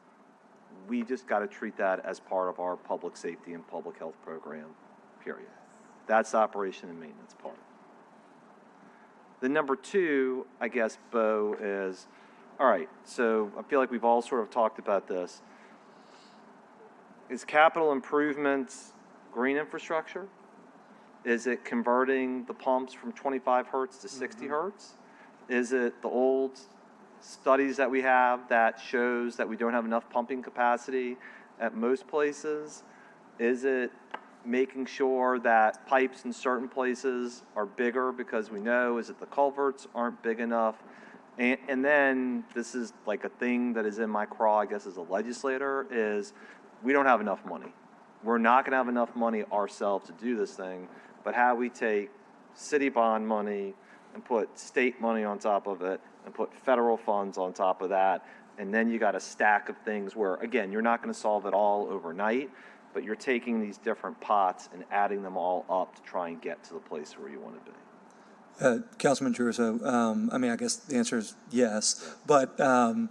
We just got to treat that as part of our public safety and public health program, period. That's the operation and maintenance part. The number two, I guess, Bo, is, all right, so I feel like we've all sort of talked about this. Is capital improvements green infrastructure? Is it converting the pumps from 25 hertz to 60 hertz? Is it the old studies that we have that shows that we don't have enough pumping capacity at most places? Is it making sure that pipes in certain places are bigger because we know? Is it the culverts aren't big enough? And then this is like a thing that is in my craw, I guess, as a legislator, is we don't have enough money. We're not going to have enough money ourselves to do this thing, but how we take city bond money and put state money on top of it and put federal funds on top of that And then you got a stack of things where, again, you're not going to solve it all overnight, but you're taking these different pots and adding them all up to try and get to the place where you want to be. Councilman Druso, I mean, I guess the answer is yes, but one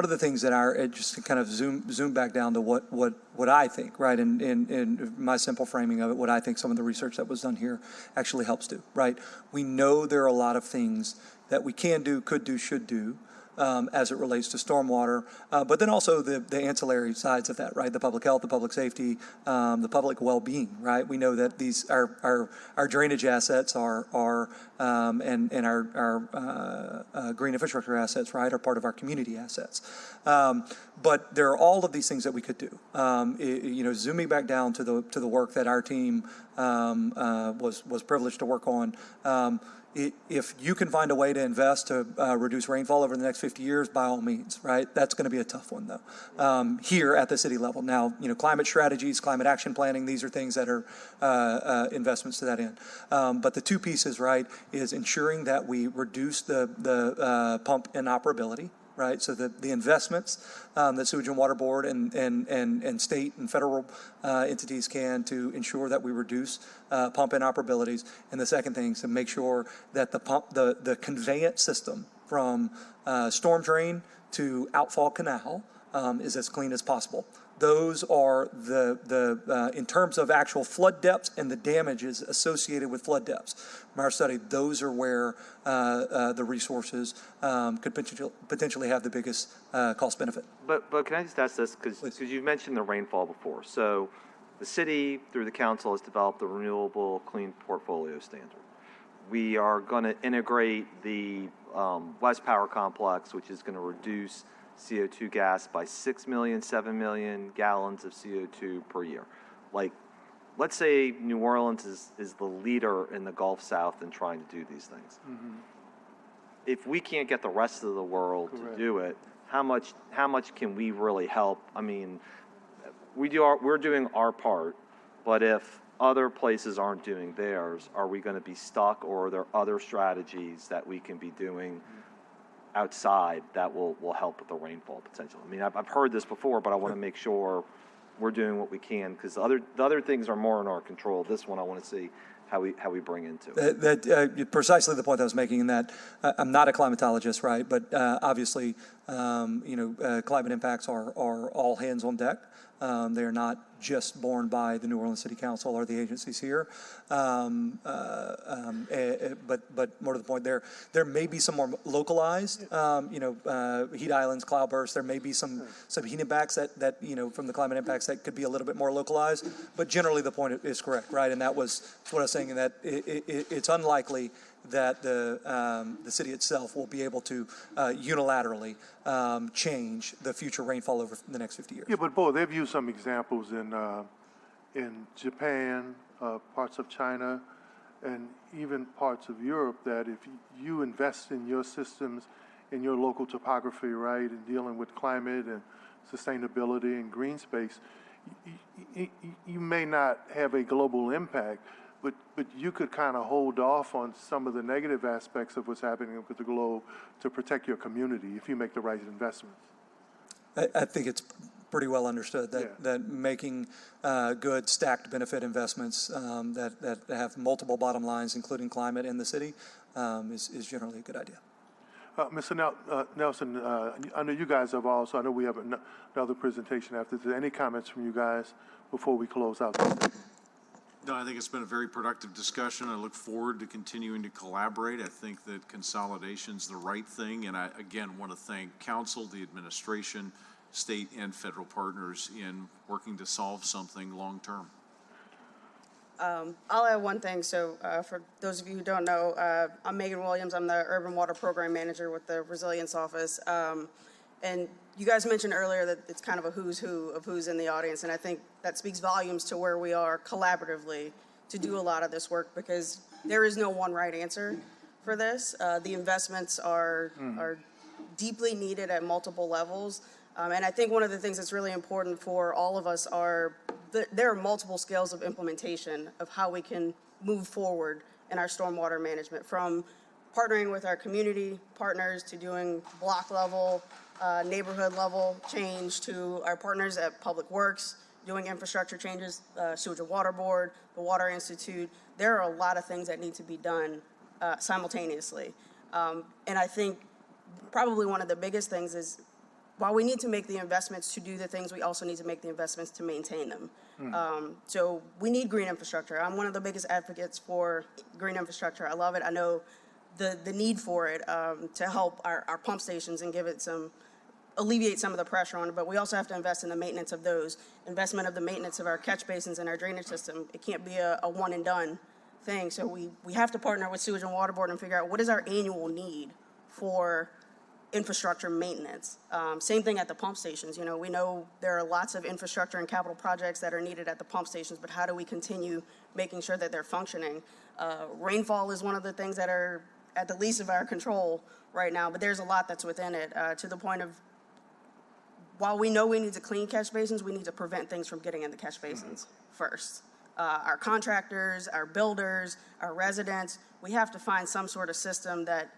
of the things that just to kind of zoom back down to what I think, right, in my simple framing of it, what I think some of the research that was done here actually helps do, right? We know there are a lot of things that we can do, could do, should do, as it relates to stormwater, but then also the ancillary sides of that, right? The public health, the public safety, the public well-being, right? We know that these our drainage assets and our green infrastructure assets, right, are part of our community assets. But there are all of these things that we could do. Zooming back down to the work that our team was privileged to work on. If you can find a way to invest to reduce rainfall over the next 50 years, by all means, right? That's going to be a tough one, though, here at the city level. Now, climate strategies, climate action planning, these are things that are investments to that end. But the two pieces, right, is ensuring that we reduce the pump inoperability, right? So the investments that Sewage and Water Board and state and federal entities can to ensure that we reduce pump inoperabilities. And the second thing is to make sure that the conveyance system from storm drain to outfall canal is as clean as possible. Those are in terms of actual flood depths and the damages associated with flood depths. From our study, those are where the resources could potentially have the biggest cost benefit. But can I just ask this, because you mentioned the rainfall before. So the city, through the council, has developed the Renewable Clean Portfolio Standard. We are going to integrate the West Power Complex, which is going to reduce CO2 gas by 6 million, 7 million gallons of CO2 per year. Like, let's say New Orleans is the leader in the Gulf South in trying to do these things. Mm-hmm. If we can't get the rest of the world to do it, how much can we really help? I mean, we're doing our part, but if other places aren't doing theirs, are we going to be stuck, or are there other strategies that we can be doing outside that will help with the rainfall potential? I mean, I've heard this before, but I want to make sure we're doing what we can, because the other things are more in our control. This one I want to see how we bring into it. Precisely the point I was making in that I'm not a climatologist, right? But obviously, climate impacts are all hands on deck. They are not just borne by the New Orleans City Council or the agencies here. But more to the point, there may be some more localized, heat islands, cloudbursts. There may be some heat impacts that from the climate impacts that could be a little bit more localized. But generally, the point is correct, right? And that was what I was saying, in that it's unlikely that the city itself will be able to unilaterally change the future rainfall over the next 50 years. Yeah, but boy, they've used some examples in Japan, parts of China, and even parts of Europe, that if you invest in your systems, in your local topography, right, and dealing with climate and sustainability and green space, you may not have a global impact, but you could kind of hold off on some of the negative aspects of what's happening with the globe to protect your community if you make the right investments. I think it's pretty well understood that making good stacked benefit investments that have multiple bottom lines, including climate in the city, is generally a good idea. Mr. Nelson, I know you guys have also, I know we have another presentation after this. Any comments from you guys before we close out? No, I think it's been a very productive discussion. I look forward to continuing to collaborate. I think that consolidation's the right thing, and I, again, want to thank council, the administration, state and federal partners in working to solve something long-term. I'll add one thing. So for those of you who don't know, I'm Megan Williams. I'm the Urban Water Program Manager with the Resilience Office. And you guys mentioned earlier that it's kind of a who's who of who's in the audience, and I think that speaks volumes to where we are collaboratively to do a lot of this work, because there is no one right answer for this. The investments are deeply needed at multiple levels, and I think one of the things that's really important for all of us are there are multiple scales of implementation of how we can move forward in our stormwater management, from partnering with our community partners to doing block level, neighborhood level change, to our partners at Public Works, doing infrastructure changes, Sewage and Water Board, the Water Institute. There are a lot of things that need to be done simultaneously. And I think probably one of the biggest things is, while we need to make the investments to do the things, we also need to make the investments to maintain them. So we need green infrastructure. I'm one of the biggest advocates for green infrastructure. I love it. I know the need for it to help our pump stations and give it alleviate some of the pressure on it, but we also have to invest in the maintenance of those, investment of the maintenance of our catch basins and our drainage system. It can't be a one and done thing. So we have to partner with Sewage and Water Board and figure out what is our annual need for infrastructure maintenance. Same thing at the pump stations. You know, we know there are lots of infrastructure and capital projects that are needed at the pump stations, but how do we continue making sure that they're functioning? Rainfall is one of the things that are at the least of our control right now, but there's a lot that's within it, to the point of, while we know we need to clean catch basins, we need to prevent things from getting in the catch basins first. Our contractors, our builders, our residents, we have to find some sort of system that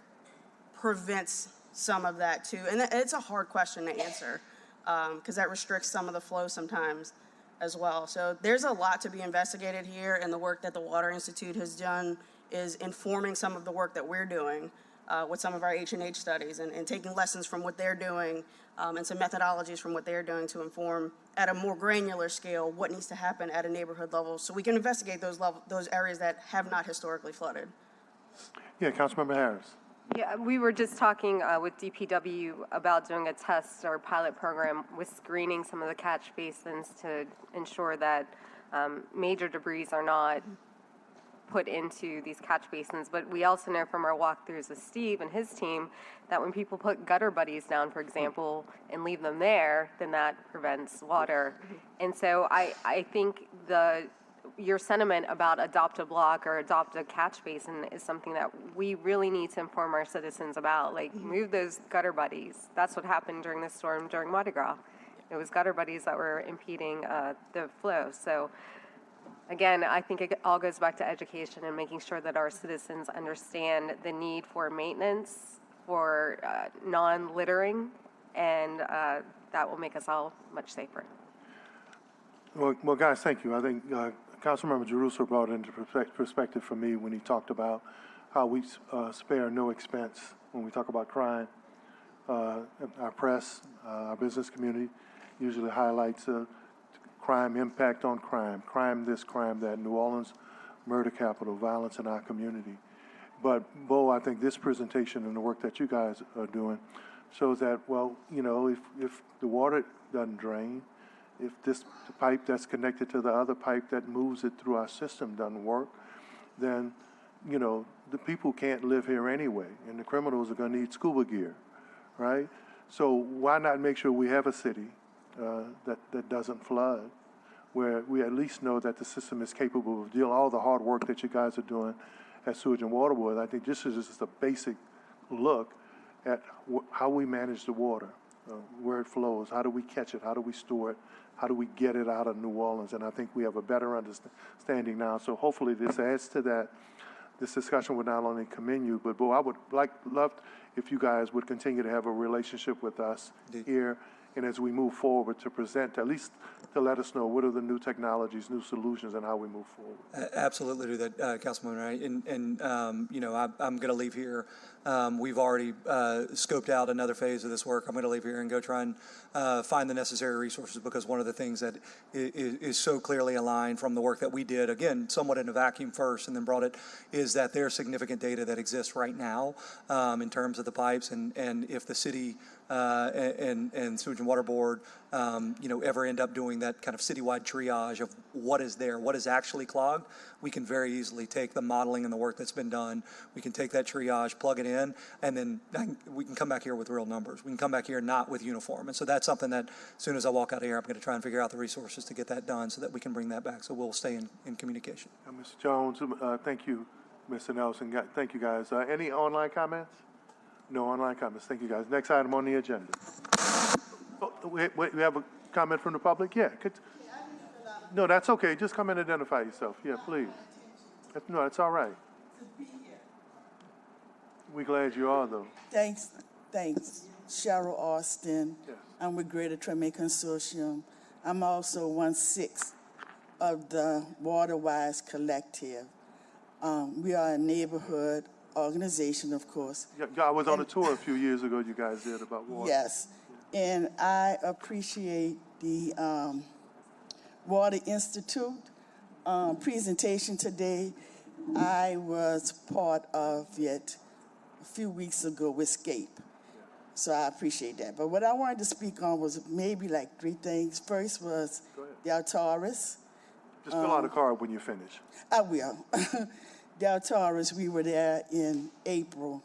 prevents some of that too. And it's a hard question to answer because that restricts some of the flow sometimes as well. So there's a lot to be investigated here, and the work that the Water Institute has done is informing some of the work that we're doing with some of our H&H studies and taking lessons from what they're doing and some methodologies from what they're doing to inform at a more granular scale what needs to happen at a neighborhood level so we can investigate those areas that have not historically flooded. Yeah, Councilmember Harris. Yeah, we were just talking with DPW about doing a test or pilot program with screening some of the catch basins to ensure that major debris are not put into these catch basins. But we also know from our walkthroughs with Steve and his team that when people put gutter buddies down, for example, and leave them there, then that prevents water. And so I think your sentiment about adopt a block or adopt a catch basin is something that we really need to inform our citizens about. Like, move those gutter buddies. That's what happened during the storm during Mardi Gras. It was gutter buddies that were impeding the flow. So again, I think it all goes back to education and making sure that our citizens understand the need for maintenance, for non-littering, and that will make us all much safer. Well, guys, thank you. I think Councilmember Jerusalem brought into perspective for me when he talked about how we spare no expense when we talk about crime. Our press, our business community usually highlights crime, impact on crime, crime this, crime that, New Orleans, murder capital, violence in our community. But, Bo, I think this presentation and the work that you guys are doing shows that, well, you know, if the water doesn't drain, if the pipe that's connected to the other pipe that moves it through our system doesn't work, then, you know, the people can't live here anyway, and the criminals are going to need scuba gear, right? So why not make sure we have a city that doesn't flood, where we at least know that the system is capable of doing all the hard work that you guys are doing at Sewage and Water Board. I think this is just a basic look at how we manage the water, where it flows, how do we catch it, how do we store it, how do we get it out of New Orleans, and I think we have a better understanding now. So hopefully this adds to that. This discussion would not only commend you, but Bo, I would love if you guys would continue to have a relationship with us here, and as we move forward to present, at least to let us know what are the new technologies, new solutions, and how we move forward. Absolutely do that, Councilman Wright. And you know, I'm going to leave here. We've already scoped out another phase of this work. I'm going to leave here and go try and find the necessary resources, because one of the things that is so clearly aligned from the work that we did, again, somewhat in a vacuum first and then brought it, is that there's significant data that exists right now in terms of the pipes, and if the city and Sewage and Water Board, you know, ever end up doing that kind of citywide triage of what is there, what is actually clogged, we can very easily take the modeling and the work that's been done. We can take that triage, plug it in, and then we can come back here with real numbers. We can come back here not with uniform. And so that's something that as soon as I walk out of here, I'm going to try and figure out the resources to get that done so that we can bring that back. So we'll stay in communication. Mr. Jones, thank you, Mr. Nelson. Thank you, guys. Any online comments? No online comments. Thank you, guys. Next item on the agenda. Oh, wait, we have a comment from the public? Yeah. No, that's okay. Just come and identify yourself. Yeah, please. No, it's all right. We're glad you are, though. Thanks. Cheryl Austin. Yes. I'm with Greater Treme Consortium. I'm also 1/6 of the Waterwise Collective. We are a neighborhood organization, of course. Yeah, I was on a tour a few years ago you guys did about water. Yes, and I appreciate the Water Institute presentation today. I was part of it a few weeks ago with SCAPE, so I appreciate that. But what I wanted to speak on was maybe like 3 things. First was Del Taurus. Just fill out a card when you finish. I will. Del Taurus, we were there in April.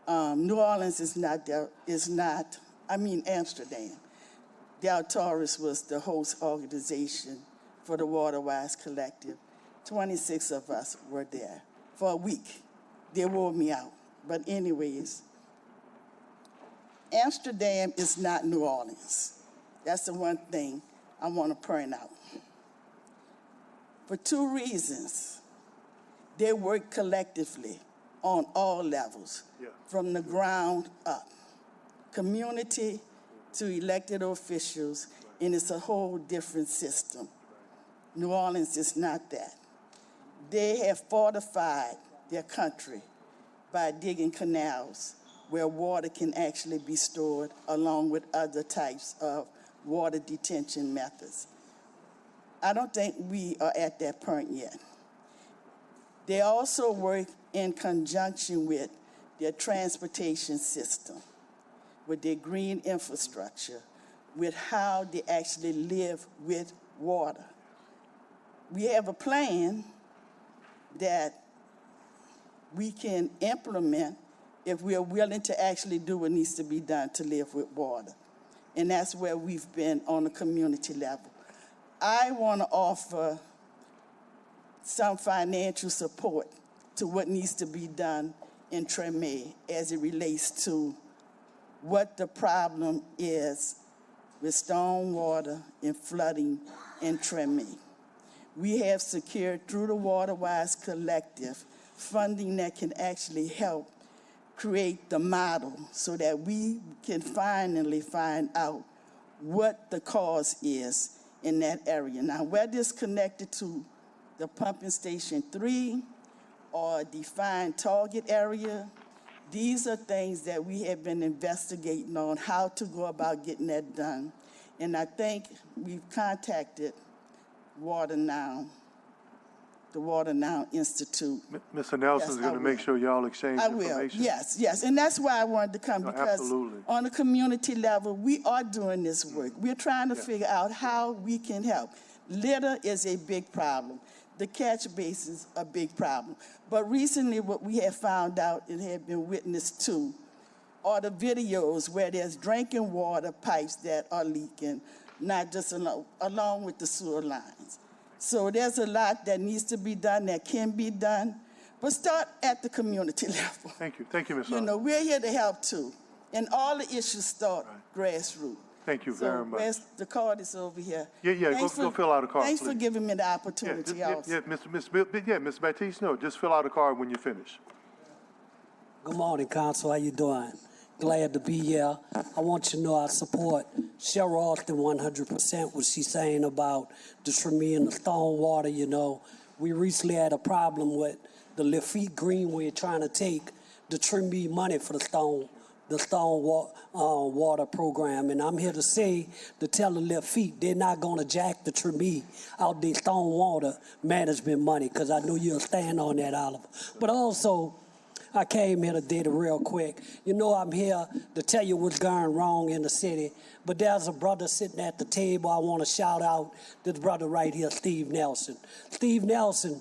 New Orleans Amsterdam. Del Taurus was the host organization for the Waterwise Collective. 26 of us were there for a week. They wore me out. But anyways, Amsterdam is not New Orleans. That's the one thing I want to point out. For 2 reasons. They work collectively on all levels, from the ground up, community to elected officials, and it's a whole different system. New Orleans is not that. They have fortified their country by digging canals where water can actually be stored along with other types of water detention methods. I don't think we are at that point yet. They also work in conjunction with their transportation system, with their green infrastructure, with how they actually live with water. We have a plan that we can implement if we are willing to actually do what needs to be done to live with water. And that's where we've been on the community level. I want to offer some financial support to what needs to be done in Treme as it relates to what the problem is with stormwater and flooding in Treme. We have secured through the Waterwise Collective funding that can actually help create the model so that we can finally find out what the cause is in that area. Now, whether it's connected to the pumping station 3 or a defined target area, these are things that we have been investigating on how to go about getting that done. And I think we've contacted Water Now, the Water Now Institute. Mr. Nelson's going to make sure y'all exchange information. Yes. And that's why I wanted to come, because absolutely. On a community level, we are doing this work. We're trying to figure out how we can help. Litter is a big problem. The catch basins are a big problem. But recently what we have found out and have been witness to are the videos where there's drinking water pipes that are leaking, not just along with the sewer lines. So there's a lot that needs to be done, that can be done, but start at the community level. Thank you, Ms. You know, we're here to help too. And all the issues start grassroots. Thank you very much. The card is over here. Go fill out a card, Thanks please. for giving me the opportunity also. Ms. Baptiste, no, just fill out a card when you finish. Good morning, Council. How you doing? Glad to be here. I want you to know I support Cheryl Austin 100%, what she's saying about the Treme and the stormwater. You know, we recently had a problem with the Lafitte Greenway trying to take the Treme money for the water program, and I'm here to say, to tell the Lafitte, they're not going to jack the Treme out their stormwater management money, because I know you'll stand on that, Oliver. But also, I came here today to real quick. You know I'm here to tell you what's going wrong in the city, but there's a brother sitting at the table. I want to shout out this brother right here, Steve Nelson. Steve Nelson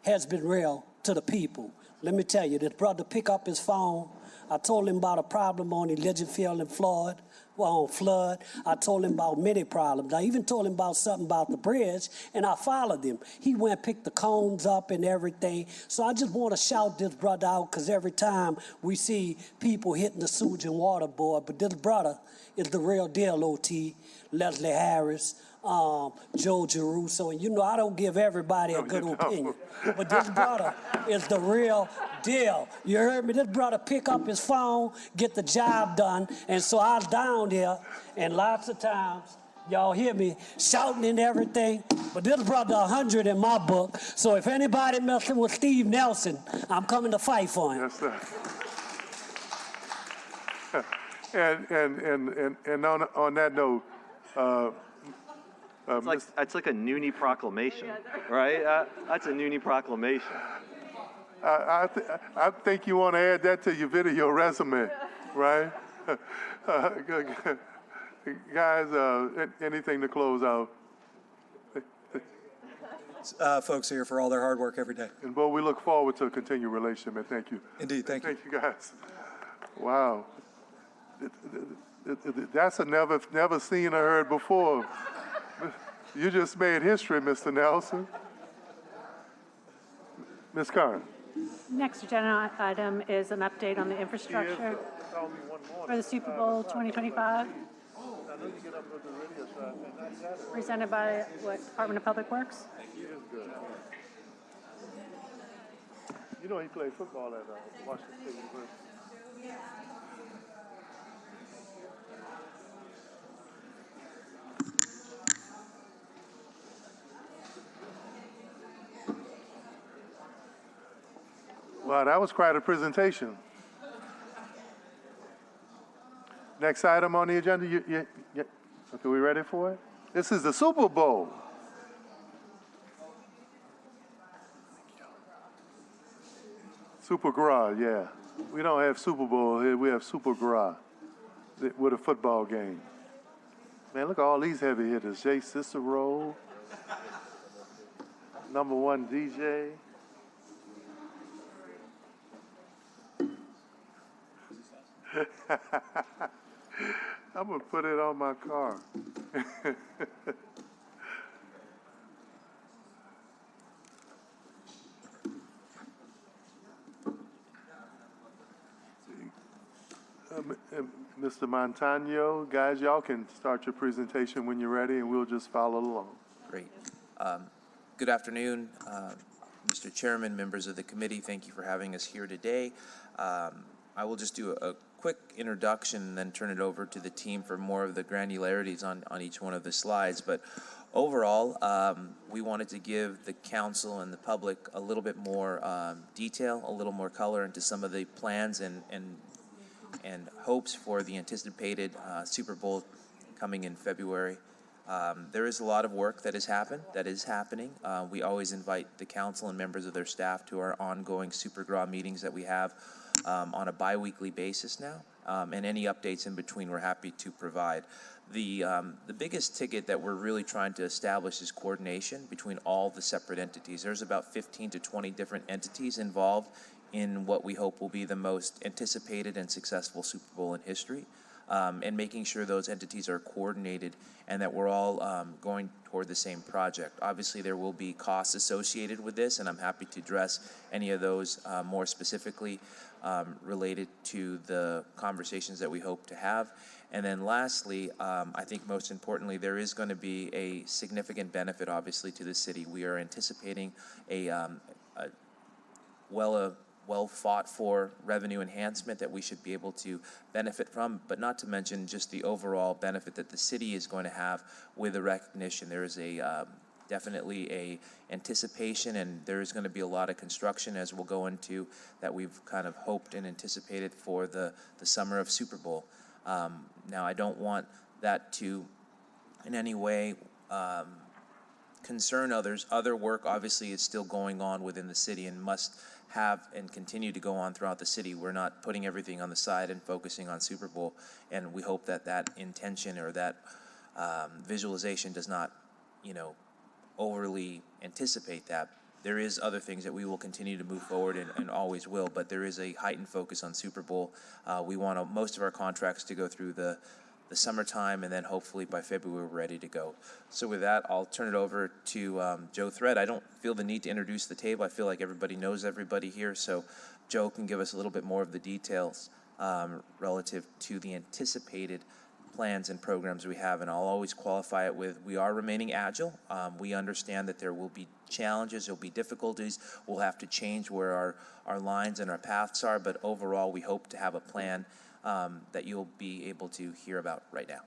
has been real to the people. Let me tell you, this brother pick up his phone. I told him about a problem on Elijahfield and Flood. I told him about many problems. I even told him about something about the bridge, and I followed him. He went and picked the cones up and everything. So I just want to shout this brother out, because every time we see people hitting the sewage and water board, but this brother is the real deal, OT. Leslie Harris, Joe Geruso. And you know I don't give everybody a good opinion. But this brother is the real deal. You heard me? This brother pick up his phone, get the job done. And so I was down here, and lots of times, y'all hear me shouting and everything, but this brother 100 in my book. So if anybody messing with Steve Nelson, I'm coming to fight for him. Yes, sir. And on that note, It's like a Noonie proclamation, right? That's a Noonie proclamation. I think you want to add that to your video resume, right? Guys, anything to close out? Folks here for all their hard work every day. And Bo, we look forward to a continued relationship, and thank you. Indeed, thank you. Thank you, guys. Wow. That's a never seen or heard before. You just made history, Mr. Nelson. Ms. Karen. Next agenda item is an update on the infrastructure for the Super Bowl 2025. Presented by what, Department of Public Works? You know he played football at Washington State University. Wow, that was quite a presentation. Next item on the agenda, okay, we ready for it? This is the Super Bowl. Super Gras, yeah. We don't have Super Bowl here, we have Super Gras with a football game. Man, look at all these heavy hitters. Jay Cicero, number one DJ. I'm gonna put it on my car. Mr. Montano, guys, y'all can start your presentation when you're ready, and we'll just follow along. Great. Good afternoon, Mr. Chairman, members of the committee. Thank you for having us here today. I will just do a quick introduction and then turn it over to the team for more of the granularities on each one of the slides. But overall, we wanted to give the council and the public a little bit more detail, a little more color into some of the plans and hopes for the anticipated Super Bowl coming in February. There is a lot of work that is happening. We always invite the council and members of their staff to our ongoing Super Gras meetings that we have on a bi-weekly basis now, and any updates in between we're happy to provide. The biggest ticket that we're really trying to establish is coordination between all the separate entities. There's about 15 to 20 different entities involved in what we hope will be the most anticipated and successful Super Bowl in history, and making sure those entities are coordinated and that we're all going toward the same project. Obviously, there will be costs associated with this, and I'm happy to address any of those more specifically related to the conversations that we hope to have. And then lastly, I think most importantly, there is going to be a significant benefit, obviously, to the city. We are anticipating a well fought for revenue enhancement that we should be able to benefit from, but not to mention just the overall benefit that the city is going to have with the recognition. There is definitely a anticipation, and there is going to be a lot of construction, as we'll go into, that we've kind of hoped and anticipated for the summer of Super Bowl. Now, I don't want that to in any way concern others. Other work obviously is still going on within the city and must have and continue to go on throughout the city. We're not putting everything on the side and focusing on Super Bowl, and we hope that that intention or that visualization does not, overly anticipate that. There is other things that we will continue to move forward and always will, but there is a heightened focus on Super Bowl. We want most of our contracts to go through the summertime, and then hopefully by February we're ready to go. So with that, I'll turn it over to Joe Thread. I don't feel the need to introduce the table. I feel like everybody knows everybody here, so Joe can give us a little bit more of the details relative to the anticipated plans and programs we have, and I'll always qualify it with, we are remaining agile. We understand that there will be challenges, there'll be difficulties. We'll have to change where our lines and our paths are, but overall, we hope to have a plan that you'll be able to hear about right now.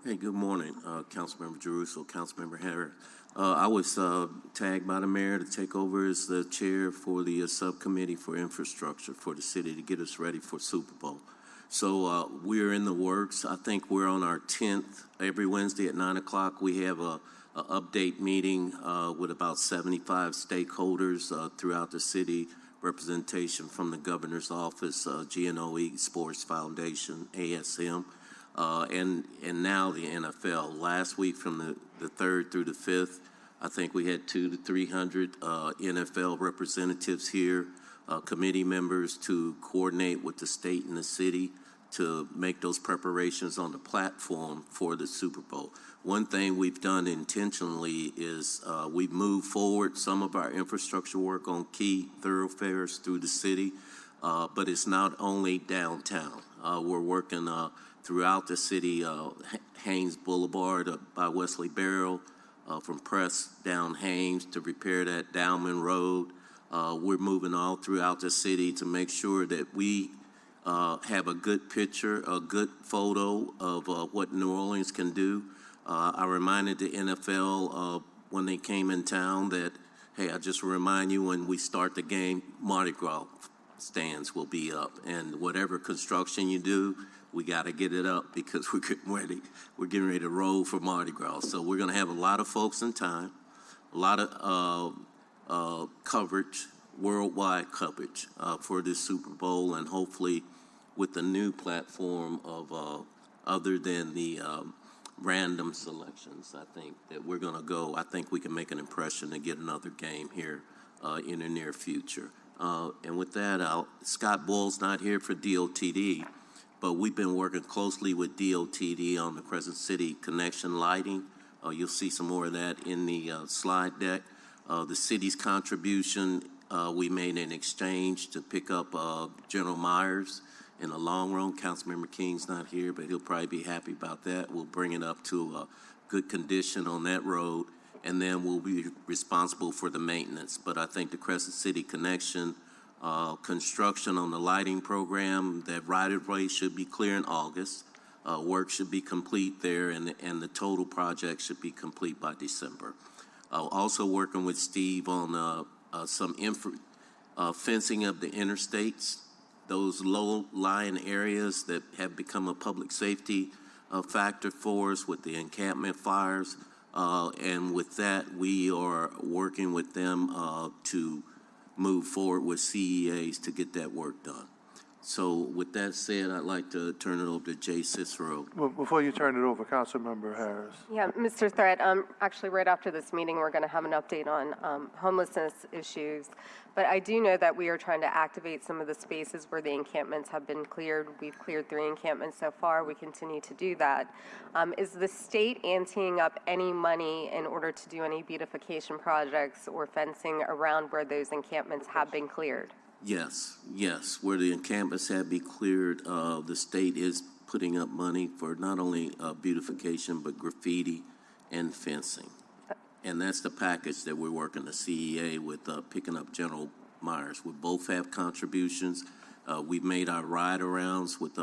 Hey, good morning, Councilmember Jerusalem, Councilmember Harris. I was tagged by the mayor to take over as the chair for the subcommittee for infrastructure for the city to get us ready for Super Bowl. So we're in the works. I think we're on our 10th. Every Wednesday at 9 o'clock, we have a update meeting with about 75 stakeholders throughout the city, representation from the governor's office, GNOE Sports Foundation, ASM, and now the NFL. Last week from the 3rd through the 5th, I think we had 200 to 300 NFL representatives here, committee members to coordinate with the state and the city to make those preparations on the platform for the Super Bowl. One thing we've done intentionally is we've moved forward some of our infrastructure work on key thoroughfares through the city, but it's not only downtown. We're working throughout the city, Haynes Boulevard by Wesley Barrel, from Press down Haynes to repair that Dowman Road. We're moving all throughout the city to make sure that we have a good picture, a good photo of what New Orleans can do. I reminded the NFL when they came in town that, hey, I just remind you when we start the game, Mardi Gras stands will be up. And whatever construction you do, we got to get it up because we're getting ready to roll for Mardi Gras. So we're going to have a lot of folks in time, a lot of coverage, worldwide coverage for this Super Bowl, and hopefully with the new platform of other than the random selections, I think that we're going to go. I think we can make an impression and get another game here in the near future. And with that, Scott Boyle's not here for DOTD, but we've been working closely with DOTD on the Crescent City connection lighting. You'll see some more of that in the slide deck. The city's contribution, we made an exchange to pick up General Myers in the long run. Councilmember King's not here, but he'll probably be happy about that. We'll bring it up to a good condition on that road, and then we'll be responsible for the maintenance. But I think the Crescent City connection, construction on the lighting program, that right-of-way should be clear in August. Work should be complete there, and the total project should be complete by December. Also working with Steve on some fencing of the interstates, those low-lying areas that have become a public safety factor for us with the encampment fires. And with that, we are working with them to move forward with CEAs to get that work done. So with that said, I'd like to turn it over to Jay Cicero. Well, before you turn it over, Councilmember Harris. Yeah, Mr. Threat, actually right after this meeting, we're going to have an update on homelessness issues. But I do know that we are trying to activate some of the spaces where the encampments have been cleared. We've cleared 3 encampments so far. We continue to do that. Is the state anteing up any money in order to do any beautification projects or fencing around where those encampments have been cleared? Yes. Where the encampments have been cleared, the state is putting up money for not only beautification, but graffiti and fencing. And that's the package that we're working the CEA with, picking up General Myers. We both have contributions. We've made our ride-arounds with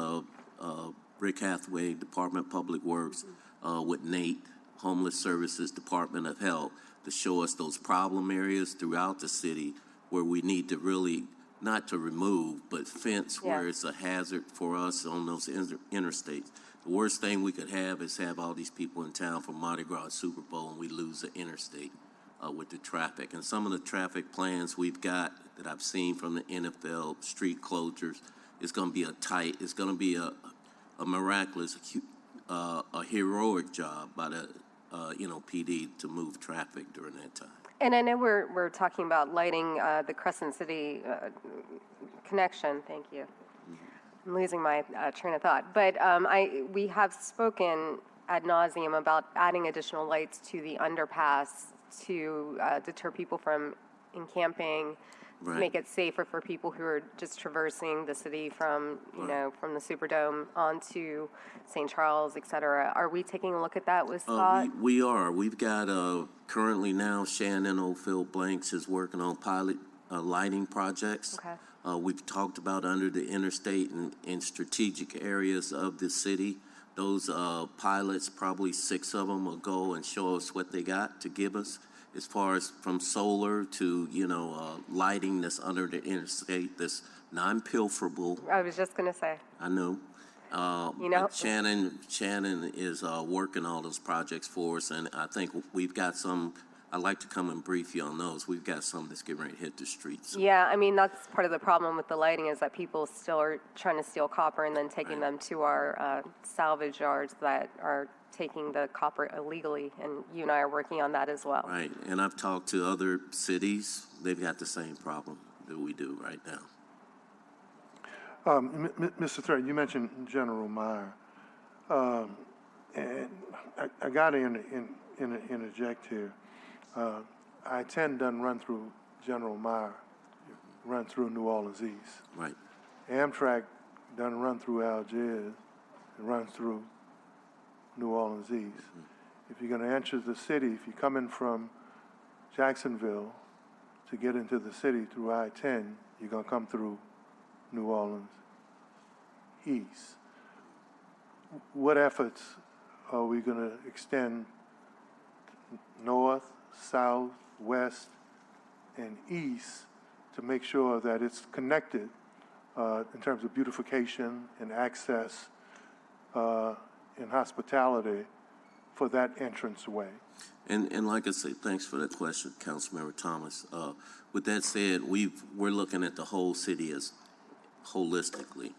Rick Hathaway, Department of Public Works, with Nate, Homeless Services, Department of Health, to show us those problem areas throughout the city where we need to really, not to remove, but fence where it's a hazard for us on those interstates. The worst thing we could have is have all these people in town for Mardi Gras and Super Bowl, and we lose the interstate with the traffic. And some of the traffic plans we've got that I've seen from the NFL, street closures, it's going to be it's going to be a miraculous, a heroic job by the PD to move traffic during that time. And I know we're talking about lighting the Crescent City connection. Thank you. I'm losing my train of thought. But we have spoken ad nauseum about adding additional lights to the underpass to deter people from encamping to Right. make it safer for people who are just traversing the city from, from the Superdome onto St. Charles, et cetera. Are we taking a look at that with Scott? We are. We've got, currently now Shannon Oldfield Blanks is working on pilot lighting projects. Okay. We've talked about under the interstate and in strategic areas of the city. Those pilots, probably 6 of them, will go and show us what they got to give us as far as from solar to, lighting that's under the interstate that's non-pilferable. I was just going to say. I know. But Shannon is working all those projects for us, and I think we've got some. I'd like to come and brief you on those. We've got some that's getting ready to hit the streets. Yeah, I mean, that's part of the problem with the lighting is that people still are trying to steal copper and then taking them to our salvage yards that are taking the copper illegally, and you and I are working on that as well. Right, and I've talked to other cities. They've got the same problem that we do right now. Mr. Thread, you mentioned General Meyer, and I got to interject here. I-10 doesn't run through General Meyer, it runs through New Orleans East. Right. Amtrak doesn't run through Algiers, it runs through New Orleans East. If you're going to enter the city, if you're coming from Jacksonville to get into the city through I-10, you're going to come through New Orleans East. What efforts are we going to extend north, south, west, and east to make sure that it's connected in terms of beautification and access and hospitality for that entranceway? And like I say, thanks for that question, Councilmember Thomas. With that said, we're looking at the whole city as holistically.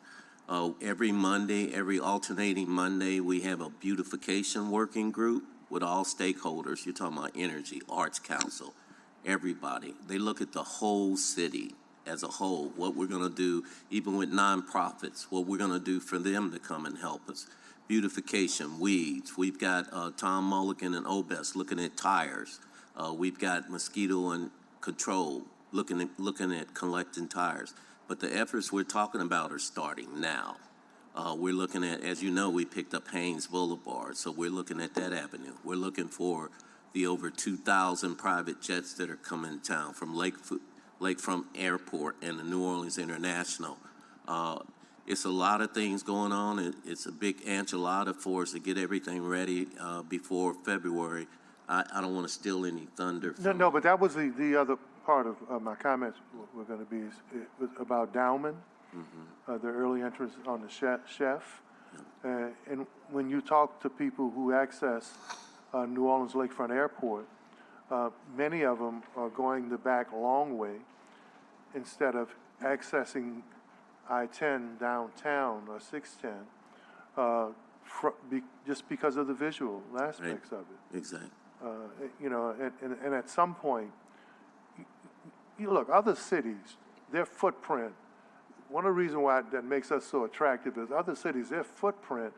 Every Monday, every alternating Monday, we have a beautification working group with all stakeholders. You're talking about energy, arts council, everybody. They look at the whole city as a whole, what we're going to do, even with nonprofits, what we're going to do for them to come and help us. Beautification, weeds. We've got Tom Mulligan and Obest looking at tires. We've got mosquito and control looking at collecting tires. But the efforts we're talking about are starting now. We're looking at, as you know, we picked up Haynes Boulevard, so we're looking at that avenue. We're looking for the over 2,000 private jets that are coming to town from Lakefront Airport and the New Orleans International. It's a lot of things going on. It's a big enchilada for us to get everything ready before February. I don't want to steal any thunder. No, but that was the other part of my comments were going to be about Dowman, the early entrance on the chef. And when you talk to people who access New Orleans Lakefront Airport, many of them are going the back long way instead of accessing I-10 downtown or 610 just because of the visual aspects of it. Exactly. And at some point, you look, other cities, their footprint, one of the reasons why that makes us so attractive is other cities, their footprint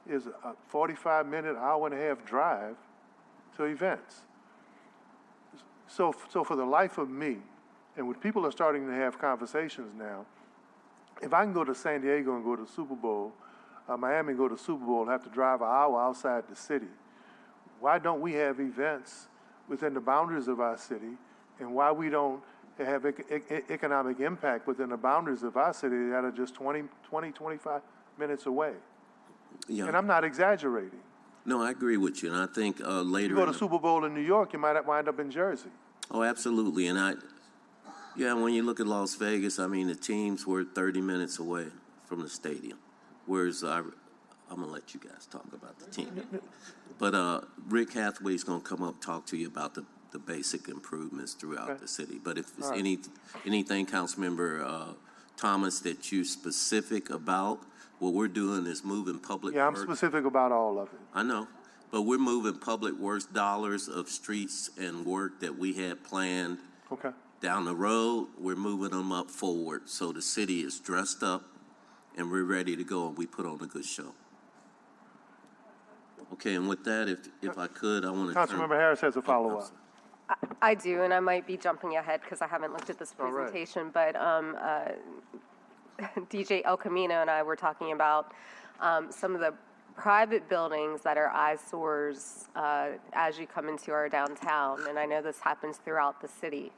is a 45-minute, hour-and-a-half drive to events. So for the life of me, and when people are starting to have conversations now, if I can go to San Diego and go to the Super Bowl, Miami and go to the Super Bowl and have to drive an hour outside the city, why don't we have events within the boundaries of our city, and why we don't have economic impact within the boundaries of our city that are just 20, 25 minutes away? Yeah. And I'm not exaggerating. No, I agree with you, and I think later. You go to Super Bowl in New York, you might wind up in Jersey. Oh, absolutely, and when you look at Las Vegas, I mean, the teams were 30 minutes away from the stadium, whereas I'm gonna let you guys talk about the team. But Rick Hathaway's gonna come up and talk to you about the basic improvements throughout the city. But if there's anything, Councilmember Thomas, that you specific about, what we're doing is moving public Yeah, I'm works. specific about all of it. I know, but we're moving public works dollars of streets and work that we had planned down the road. We're moving them up forward, so the city is dressed up and we're ready to go, and we put on a good show. Okay, and with that, if I could, I want to Councilmember Harris has a follow-up. I do, and I might be jumping ahead because I haven't looked at this All right. presentation, but DJ El Camino and I were talking about some of the private buildings that are eyesores as you come into our downtown, and I know this happens throughout the city.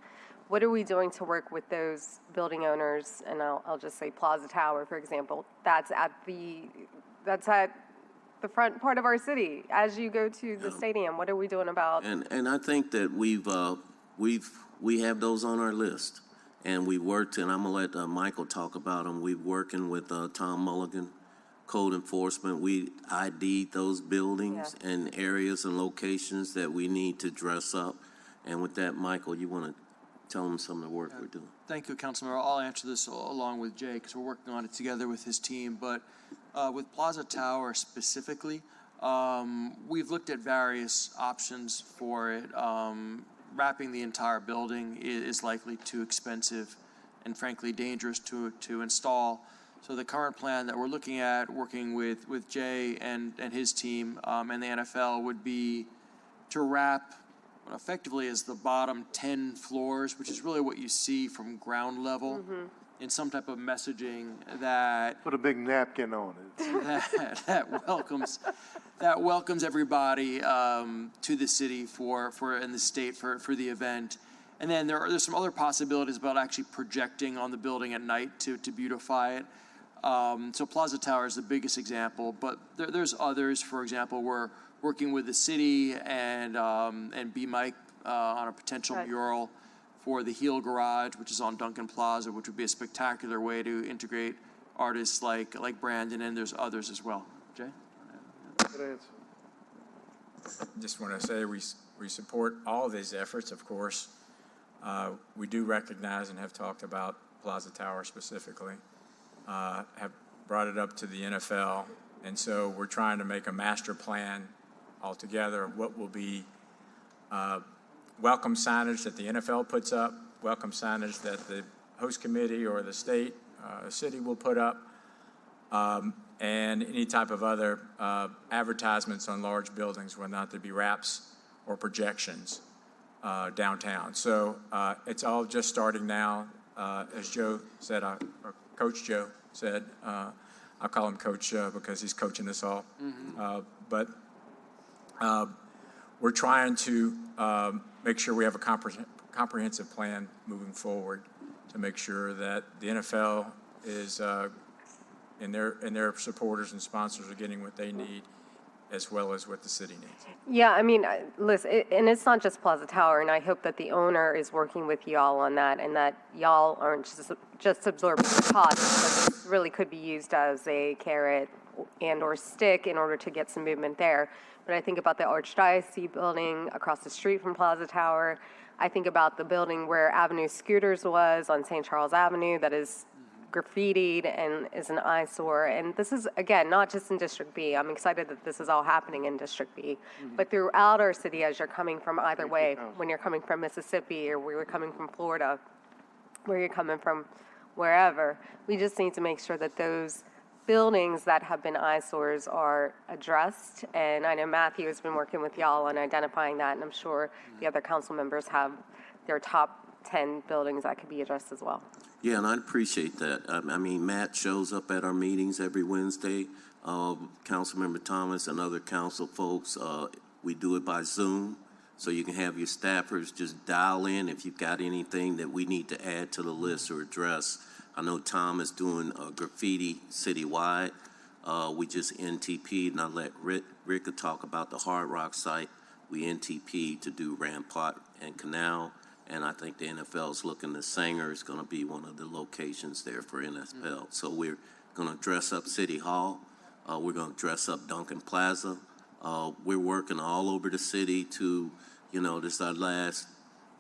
What are we doing to work with those building owners? And I'll just say Plaza Tower, for example. That's at the front part of our city. As you go to the stadium, what are we doing about? And I think that we have those on our list, and we worked. And I'm gonna let Michael talk about them. We're working with Tom Mulligan, Code Enforcement. We ID'd those buildings and areas and locations that we need to dress up. And with that, Michael, you want to tell them some of the work we're doing? Thank you, Councilmember. I'll answer this along with Jay because we're working on it together with his team. But with Plaza Tower specifically, we've looked at various options for it. Wrapping the entire building is likely too expensive and frankly dangerous to install. So the current plan that we're looking at, working with Jay and his team and the NFL, would be to wrap what effectively is the bottom 10 floors, which is really what you see from ground level, in some type of messaging that Put a big napkin on it. that welcomes everybody to the city and the state for the event. And then there's some other possibilities about actually projecting on the building at night to beautify it. So Plaza Tower is the biggest example, but there's others. For example, we're working with the city and B-Mike on a potential mural for the Heel Garage, which is on Duncan Plaza, which would be a spectacular way to integrate artists like Brandon, and there's others as well. Jay? Good answer. Just want to say we support all of these efforts, of course. We do recognize and have talked about Plaza Tower specifically, have brought it up to the NFL, and so we're trying to make a master plan altogether of what will be welcome signage that the NFL puts up, welcome signage that the host committee or the state, city will put up, and any type of other advertisements on large buildings, whether or not there be wraps or projections downtown. So it's all just starting now. As Joe said, or Coach Joe said, I'll call him Coach because he's coaching us all. But we're trying to make sure we have a comprehensive plan moving forward to make sure that the NFL is and their supporters and sponsors are getting what they need, as well as what the city needs. Yeah, I mean, listen, and it's not just Plaza Tower, and I hope that the owner is working with y'all on that, and that y'all aren't just absorbing the cost, because this really could be used as a carrot and or stick in order to get some movement there. But I think about the Archdiocese building across the street from Plaza Tower. I think about the building where Avenue Scooters was on St. Charles Avenue that is graffitied and is an eyesore. And this is, again, not just in District B. I'm excited that this is all happening in District B. But throughout our city, as you're coming from either way, when you're coming from Mississippi or where you're coming from Florida, where you're coming from wherever, we just need to make sure that those buildings that have been eyesores are addressed. And I know Matthew has been working with y'all on identifying that, and I'm sure the other council members have their top 10 buildings that could be addressed as well. Yeah, and I appreciate that. I mean, Matt shows up at our meetings every Wednesday. Councilmember Thomas and other council folks, we do it by Zoom, so you can have your staffers just dial in if you've got anything that we need to add to the list or address. I know Tom is doing graffiti citywide. We just NTP'd, and I let Rick talk about the Hard Rock site. We NTP'd to do Rampart and Canal. And I think the NFL is looking at Sanger is going to be one of the locations there for NFL. So we're going to dress up City Hall. We're going to dress up Duncan Plaza. We're working all over the city to, this is our last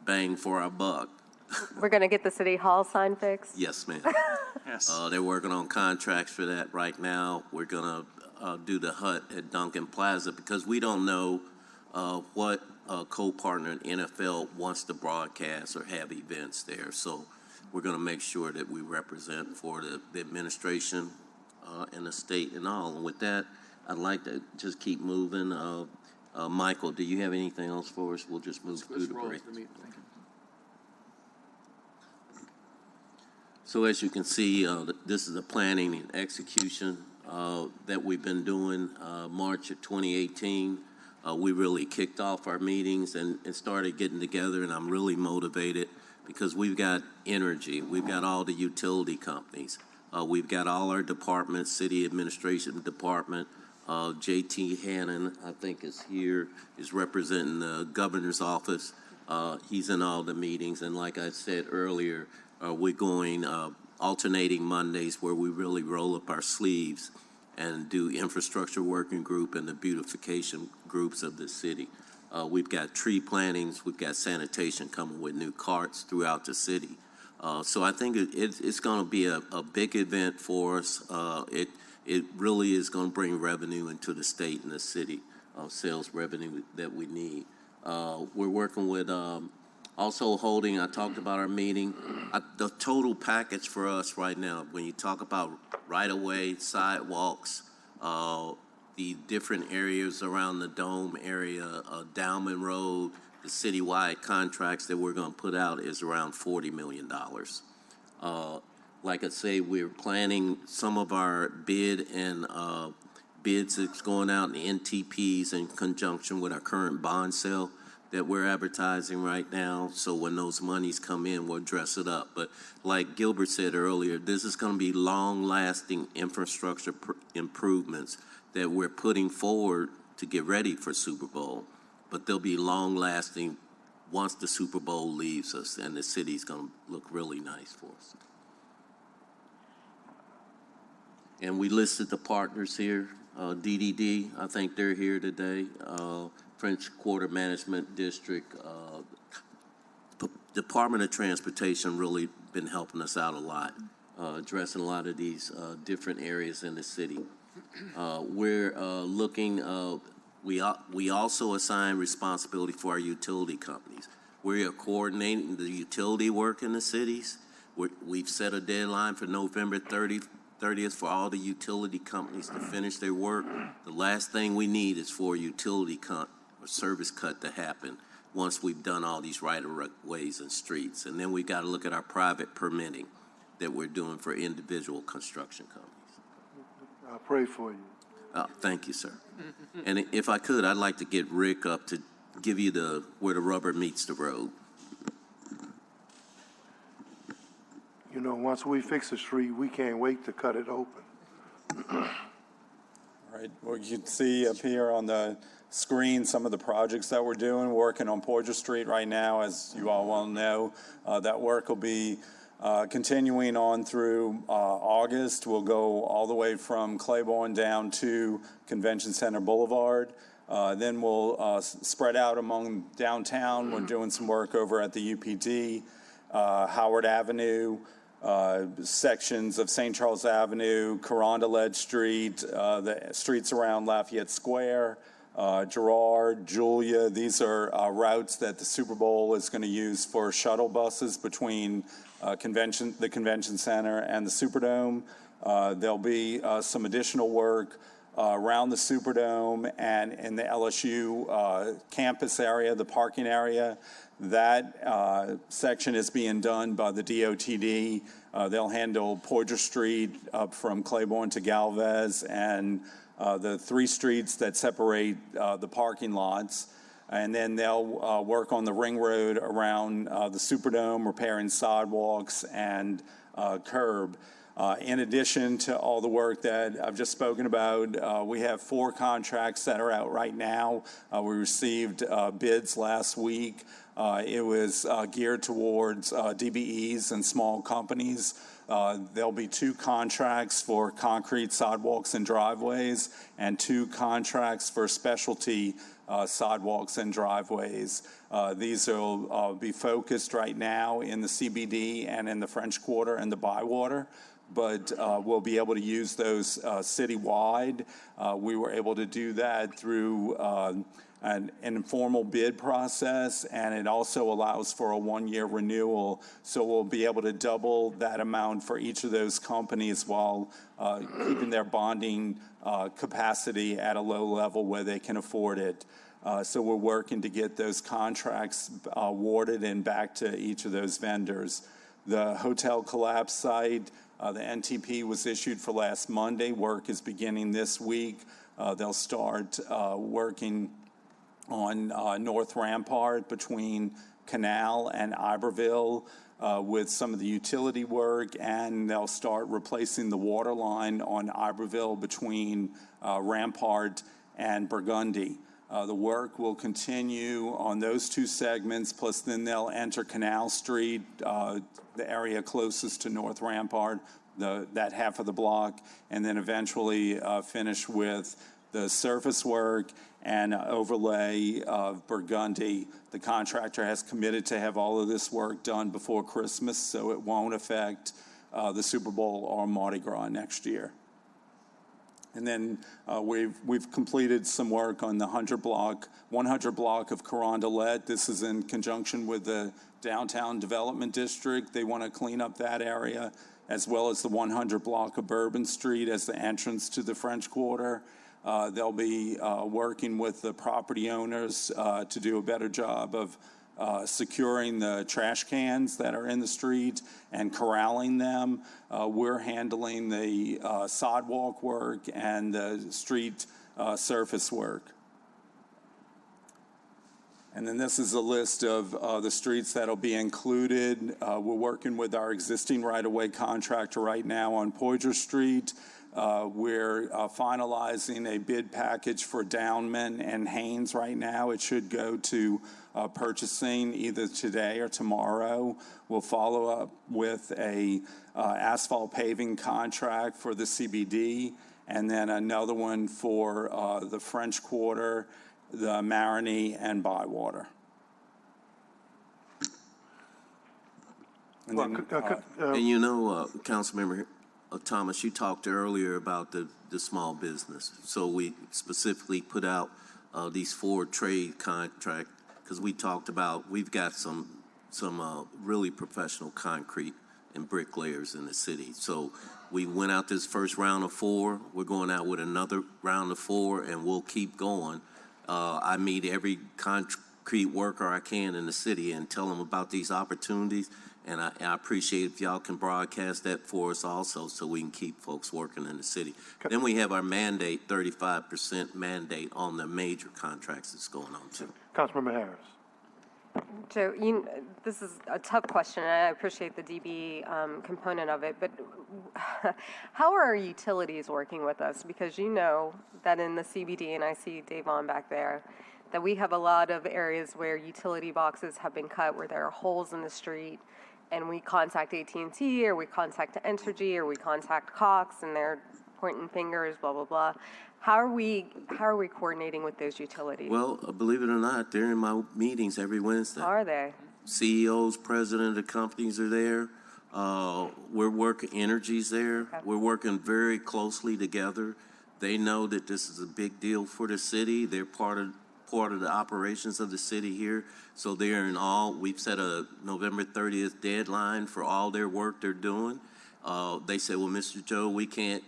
bang for our buck. We're going to get the City Hall sign fixed? Yes, ma'am. Yes. They're working on contracts for that right now. We're going to do the hut at Duncan Plaza because we don't know what co-partner in NFL wants to broadcast or have events there. So we're going to make sure that we represent for the administration and the state and all. And with that, I'd like to just keep moving. Michael, do you have anything else for us? We'll just move through the break. So as you can see, this is the planning and execution that we've been doing. March of 2018, we really kicked off our meetings and started getting together, and I'm really motivated because we've got energy. We've got all the utility companies. We've got all our departments, city administration department. J.T. Hannon, I think, is here, is representing the governor's office. He's in all the meetings, and like I said earlier, we're going alternating Mondays where we really roll up our sleeves and do infrastructure working group and the beautification groups of the city. We've got tree plantings, we've got sanitation coming with new carts throughout the city. So I think it's going to be a big event for us. It really is going to bring revenue into the state and the city, sales revenue that we need. We're working with also holding, I talked about our meeting, the total package for us right now, when you talk about right-of-way, sidewalks, the different areas around the Dome area, Dowman Road, the citywide contracts that we're going to put out is around $40 million. Like I say, we're planning some of our bid and bids that's going out in the NTPs in conjunction with our current bond sale that we're advertising right now. So when those monies come in, we'll dress it up. But like Gilbert said earlier, this is going to be long-lasting infrastructure improvements that we're putting forward to get ready for Super Bowl. But they'll be long-lasting once the Super Bowl leaves us, and the city's going to look really nice for us. And we listed the partners here. DDD, I think they're here today. French Quarter Management District. Department of Transportation really been helping us out a lot, addressing a lot of these different areas in the city. We're looking, we also assign responsibility for our utility companies. We are coordinating the utility work in the cities. We've set a deadline for November 30th for all the utility companies to finish their work. The last thing we need is for a utility cut or service cut to happen once we've done all these right-of-ways and streets. And then we've got to look at our private permitting that we're doing for individual construction companies. I pray for you. Thank you, sir. And if I could, I'd like to get Rick up to give you where the rubber meets the road. You know, once we fix the street, we can't wait to cut it open. All right, well, you can see up here on the screen some of the projects that we're doing, working on Poydras Street right now, as you all well know. That work will be continuing on through August. We'll go all the way from Claiborne down to Convention Center Boulevard. Then we'll spread out among downtown. We're doing some work over at the UPD, Howard Avenue, sections of St. Charles Avenue, Carondelet Street, the streets around Lafayette Square, Girard, Julia. These are routes that the Super Bowl is going to use for shuttle buses between the Convention Center and the Superdome. There'll be some additional work around the Superdome and in the LSU campus area, the parking area. That section is being done by the DOTD. They'll handle Poydras Street up from Claiborne to Galvez and the 3 streets that separate the parking lots. And then they'll work on the ring road around the Superdome, repairing sidewalks and curb. In addition to all the work that I've just spoken about, we have 4 contracts that are out right now. We received bids last week. It was geared towards DBEs and small companies. There'll be 2 contracts for concrete sidewalks and driveways and 2 contracts for specialty sidewalks and driveways. These will be focused right now in the CBD and in the French Quarter and the Bywater, but we'll be able to use those citywide. We were able to do that through an informal bid process, and it also allows for a 1-year renewal. So we'll be able to double that amount for each of those companies while keeping their bonding capacity at a low level where they can afford it. So we're working to get those contracts awarded and back to each of those vendors. The hotel collapse site, the NTP was issued for last Monday. Work is beginning this week. They'll start working on North Rampart between Canal and Iberville with some of the utility work, and they'll start replacing the water line on Iberville between Rampart and Burgundy. The work will continue on those two segments, plus then they'll enter Canal Street, the area closest to North Rampart, that half of the block, and then eventually finish with the surface work and overlay of Burgundy. The contractor has committed to have all of this work done before Christmas, so it won't affect the Super Bowl or Mardi Gras next year. And then we've completed some work on the 100 block of Carondelet. This is in conjunction with the Downtown Development District. They want to clean up that area, as well as the 100 block of Bourbon Street as the entrance to the French Quarter. They'll be working with the property owners to do a better job of securing the trash cans that are in the street and corralling them. We're handling the sidewalk work and the street surface work. And then this is a list of the streets that'll be included. We're working with our existing right-of-way contractor right now on Poydras Street. We're finalizing a bid package for Downman and Haynes right now. It should go to purchasing either today or tomorrow. We'll follow up with a asphalt paving contract for the CBD, and then another one for the French Quarter, the Marigny, and Bywater. And then, and you know, Councilmember Thomas, you talked earlier about the small business. So we specifically put out these 4 trade contracts because we talked about we've got some really professional concrete and bricklayers in the city. So we went out this first round of 4. We're going out with another round of 4, and we'll keep going. I meet every concrete worker I can in the city and tell them about these opportunities. And I appreciate if y'all can broadcast that for us also so we can keep folks working in the city. Then we have our mandate, 35% mandate on the major contracts that's going on too. Councilmember Harris. Joe, this is a tough question, and I appreciate the DB component of it, but how are our utilities working with us? Because you know that in the CBD, and I see Davon back there, that we have a lot of areas where utility boxes have been cut, where there are holes in the street, and we contact AT&T, or we contact Entergy, or we contact Cox, and they're pointing fingers, blah, blah, blah. How are we coordinating with those utilities? Well, believe it or not, they're in my meetings every Wednesday. Are they? CEOs, president of companies are there. We're working, Energy's there. Okay. We're working very closely together. They know that this is a big deal for the city. They're part of the operations of the city here. So they're in all, we've set a November 30th deadline for all their work they're doing. They say, well, Mr. Joe, we can't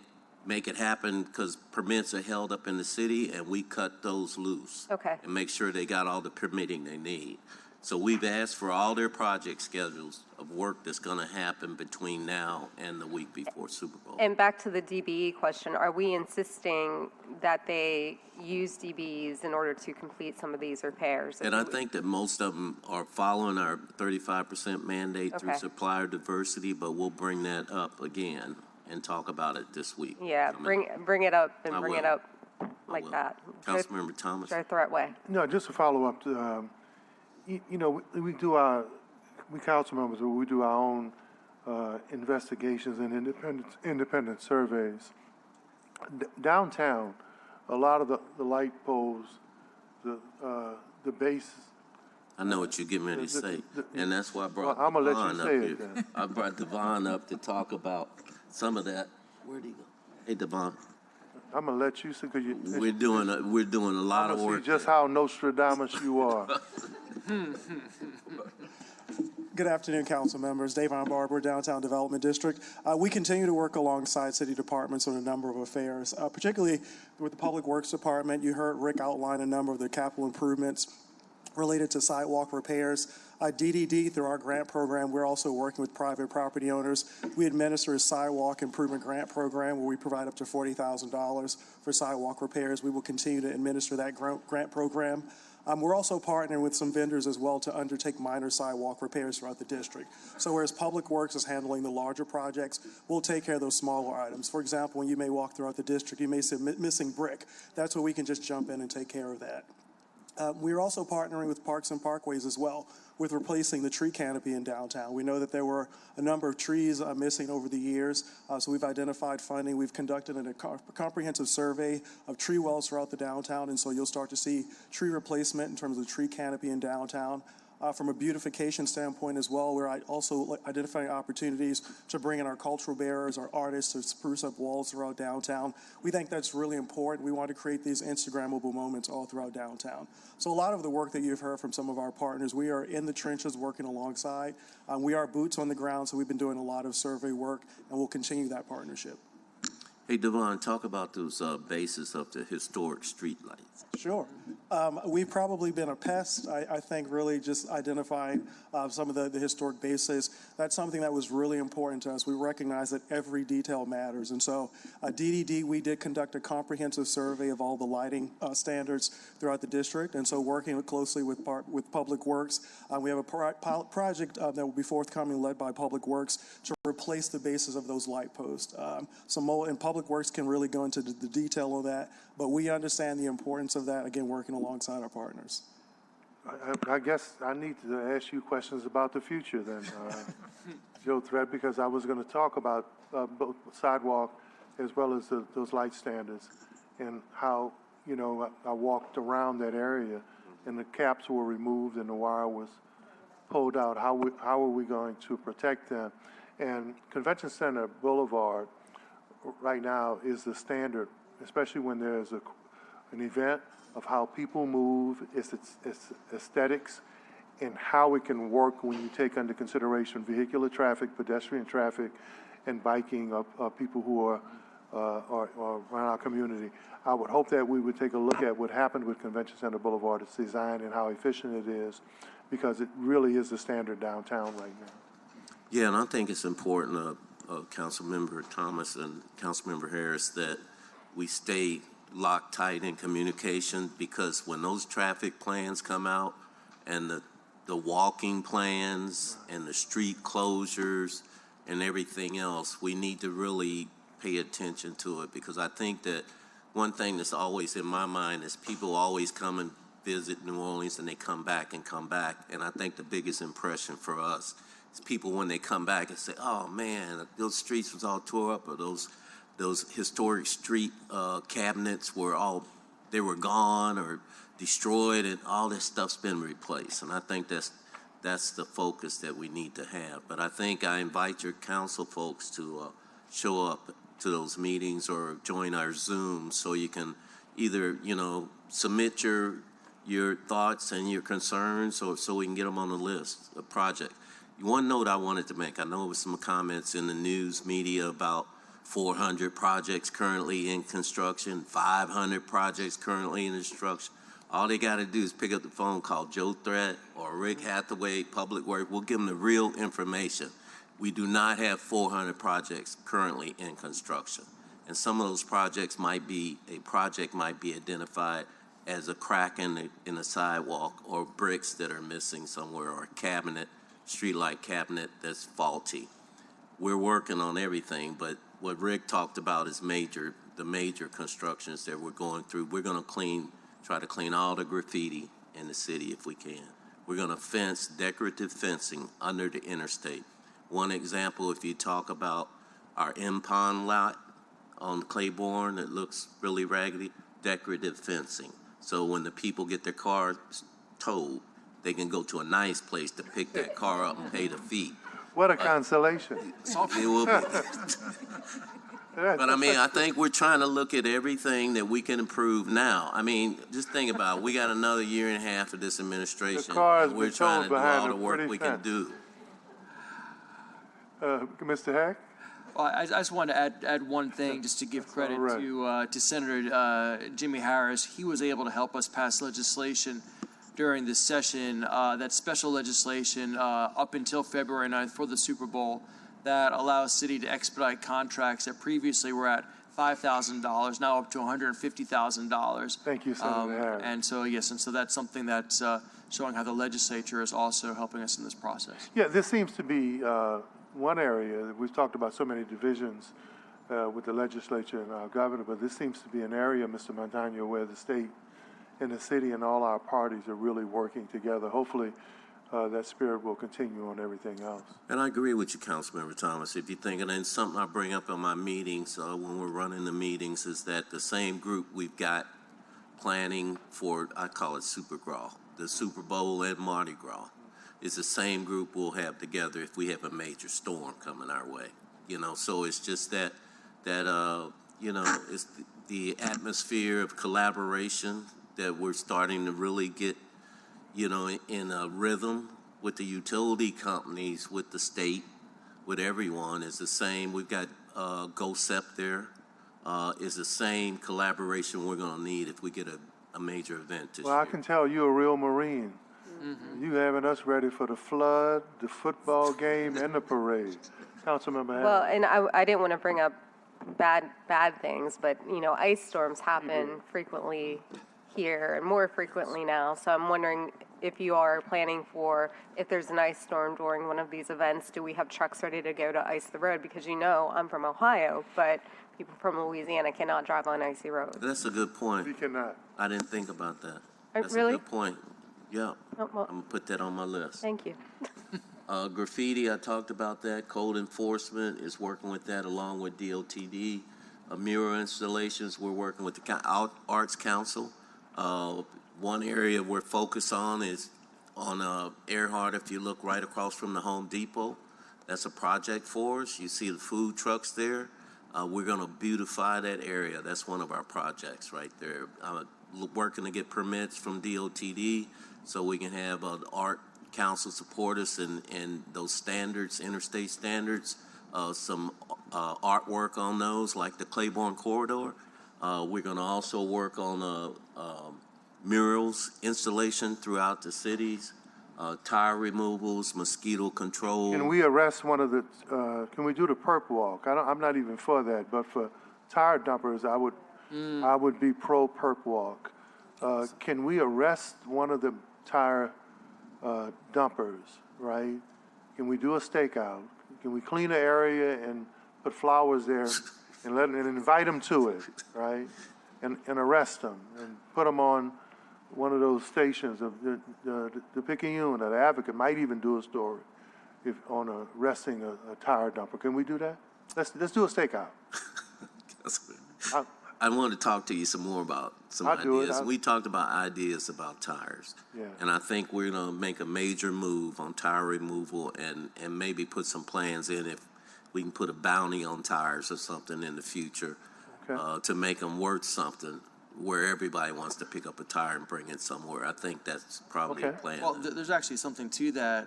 make it happen because permits are held up in the city, and we cut those loose. Okay. And make sure they got all the permitting they need. So we've asked for all their project schedules of work that's going to happen between now and the week before Super Bowl. And back to the DBE question, are we insisting that they use DBEs in order to complete some of these repairs? And I think that most of them are following our 35% mandate through supplier diversity, but we'll bring that up again and talk about it this week. Yeah, bring it up and bring it up like that. Councilmember Thomas. Joe Threatway. No, just to follow up, you know, we council members, we do our own investigations and independent surveys. Downtown, a lot of the light poles, the base. I know what you're getting ready to say, and that's why I brought I'm gonna let Devon you up say here. it then. I brought Devon up to talk about some of that. Where'd he go? Hey, Devon. I'm gonna let you say because we're doing a lot of work. See just how Nostradamus you are. Good afternoon, council members. Davon Barber, Downtown Development District. We continue to work alongside city departments on a number of affairs, particularly with the Public Works Department. You heard Rick outline a number of the capital improvements related to sidewalk repairs. DDD, through our grant program, we're also working with private property owners. We administer a sidewalk improvement grant program where we provide up to $40,000 for sidewalk repairs. We will continue to administer that grant program. We're also partnering with some vendors as well to undertake minor sidewalk repairs throughout the district. So whereas Public Works is handling the larger projects, we'll take care of those smaller items. For example, when you may walk throughout the district, you may see missing brick. That's where we can just jump in and take care of that. We're also partnering with Parks and Parkways as well with replacing the tree canopy in downtown. We know that there were a number of trees missing over the years, so we've identified funding. We've conducted a comprehensive survey of tree wells throughout the downtown, and so you'll start to see tree replacement in terms of the tree canopy in downtown. From a beautification standpoint as well, we're also identifying opportunities to bring in our cultural bearers, our artists, to spruce up walls throughout downtown. We think that's really important. We want to create these Instagrammable moments all throughout downtown. So a lot of the work that you've heard from some of our partners, we are in the trenches working alongside. We are boots on the ground, so we've been doing a lot of survey work, and we'll continue that partnership. Hey, Devon, talk about those bases of the historic streetlights. Sure. We've probably been a pest, I think, really just identifying some of the historic bases. That's something that was really important to us. We recognize that every detail matters. And so DDD, we did conduct a comprehensive survey of all the lighting standards throughout the district. And so working closely with Public Works, we have a project that will be forthcoming led by Public Works to replace the bases of those light posts. And Public Works can really go into the detail of that, but we understand the importance of that, again, working alongside our partners. I guess I need to ask you questions about the future then, Joe Thread, because I was going to talk about both sidewalk as well as those light standards and how, you know, I walked around that area and the caps were removed and the wire was pulled out. How are we going to protect them? And Convention Center Boulevard right now is the standard, especially when there's an event of how people move, its aesthetics, and how it can work when you take under consideration vehicular traffic, pedestrian traffic, and biking of people who are around our community. I would hope that we would take a look at what happened with Convention Center Boulevard, its design, and how efficient it is, because it really is the standard downtown right now. Yeah, and I think it's important, Councilmember Thomas and Councilmember Harris, that we stay locked tight in communication, because when those traffic plans come out and the walking plans and the street closures and everything else, we need to really pay attention to it, because I think that one thing that's always in my mind is people always come and visit New Orleans and they come back, and I think the biggest impression for us is people when they come back and say, oh man, those streets was all tore up, or those historic street cabinets were were gone or destroyed, and all this stuff's been replaced. And I think that's the focus that we need to have. But I think I invite your council folks to show up to those meetings or join our Zoom, so you can either, you know, submit your thoughts and your concerns, or so we can get them on the list, a project. One note I wanted to make, I know there was some comments in the news media about 400 projects currently in construction, 500 projects currently in construction. All they got to do is pick up the phone, call Joe Thread or Rick Hathaway, Public Works. We'll give them the real information. We do not have 400 projects currently in construction. And some of those projects might be identified as a crack in the sidewalk, or bricks that are missing somewhere, or a cabinet, streetlight cabinet that's faulty. We're working on everything, but what Rick talked about is the major constructions that we're going through. We're going to try to clean all the graffiti in the city if we can. We're going to fence decorative fencing under the interstate. One example, if you talk about our impound lot on Claiborne that looks really raggedy, decorative fencing. So when the people get their cars towed, they can go to a nice place to pick that car up and pay the fee. What a consolation. It will be. But I mean, I think we're trying to look at everything that we can improve now. I mean, just think about it. We got another year and a half of this administration. The cars we're trying to do all the work we can do. Mr. Hack? Well, I just wanted to add one thing, just to give credit to Senator Jimmy Harris. He was able to help us pass legislation during this session, that special legislation up until February 9th for the Super Bowl that allows city to expedite contracts that previously were at $5,000, now up to $150,000. Thank you, Senator Harris. And so, yes, and so that's something that's showing how the legislature is also helping us in this process. Yeah, this seems to be one area that we've talked about so many divisions with the legislature and our governor, but this seems to be an area, Mr. Montano, where the state and the city and all our parties are really working together. Hopefully, that spirit will continue on everything else. And I agree with you, Councilmember Thomas. If you think, and then something I bring up in my meetings when we're running the meetings is that the same group we've got planning for, I call it Super Gras, the Super Bowl and Mardi Gras, is the same group we'll have together if we have a major storm coming our way. You know, so it's just that you know, it's the atmosphere of collaboration that we're starting to really get, you know, in a rhythm with the utility companies, with the state, with everyone is the same. We've got GOSEP there, is the same collaboration we're going to need if we get a major event this Well, year. I can tell you're a real Marine. You having us ready for the flood, the football game, and the parade. Councilmember Harris. Well, and I didn't want to bring up bad things, but, you know, ice storms happen frequently here and more frequently now. So I'm wondering if you are planning for, if there's an ice storm during one of these events, do we have trucks ready to go to ice the road? Because, you know, I'm from Ohio, but people from Louisiana cannot drive on icy roads. That's a good point. We cannot. I didn't think about that. That's really? a good point. Yeah, Oh, well, I'm going to put that on my list. thank you. Graffiti, I talked about that. Code enforcement is working with that along with DOTD. Mural installations, we're working with the Arts Council. One area we're focused on is on Earhart. If you look right across from the Home Depot, that's a project for us. You see the food trucks there. We're going to beautify that area. That's one of our projects right there. Working to get permits from DOTD so we can have an art council support us in those standards, interstate standards, some artwork on those, like the Claiborne Corridor. We're going to also work on murals installation throughout the cities, tire removals, mosquito control. Can we arrest one of the, can we do the perp walk? I'm not even for that, but for tire dumpers, I would be pro perp walk. Can we arrest one of the tire dumpers, right? Can we do a stakeout? Can we clean the area and put flowers there and invite them to it, right? And arrest them and put them on one of those stations of the Picayune or the Advocate might even do a story on arresting a tire dumper. Can we do that? Let's do a stakeout. I want to talk to you some more about some ideas. We talked about ideas about tires. Yeah. And I think we're going to make a major move on tire removal and maybe put some plans in if we can put a bounty on tires or something in the future to make them worth something where everybody wants to pick up a tire and bring it somewhere. I think that's probably a plan. Well, there's actually something to that,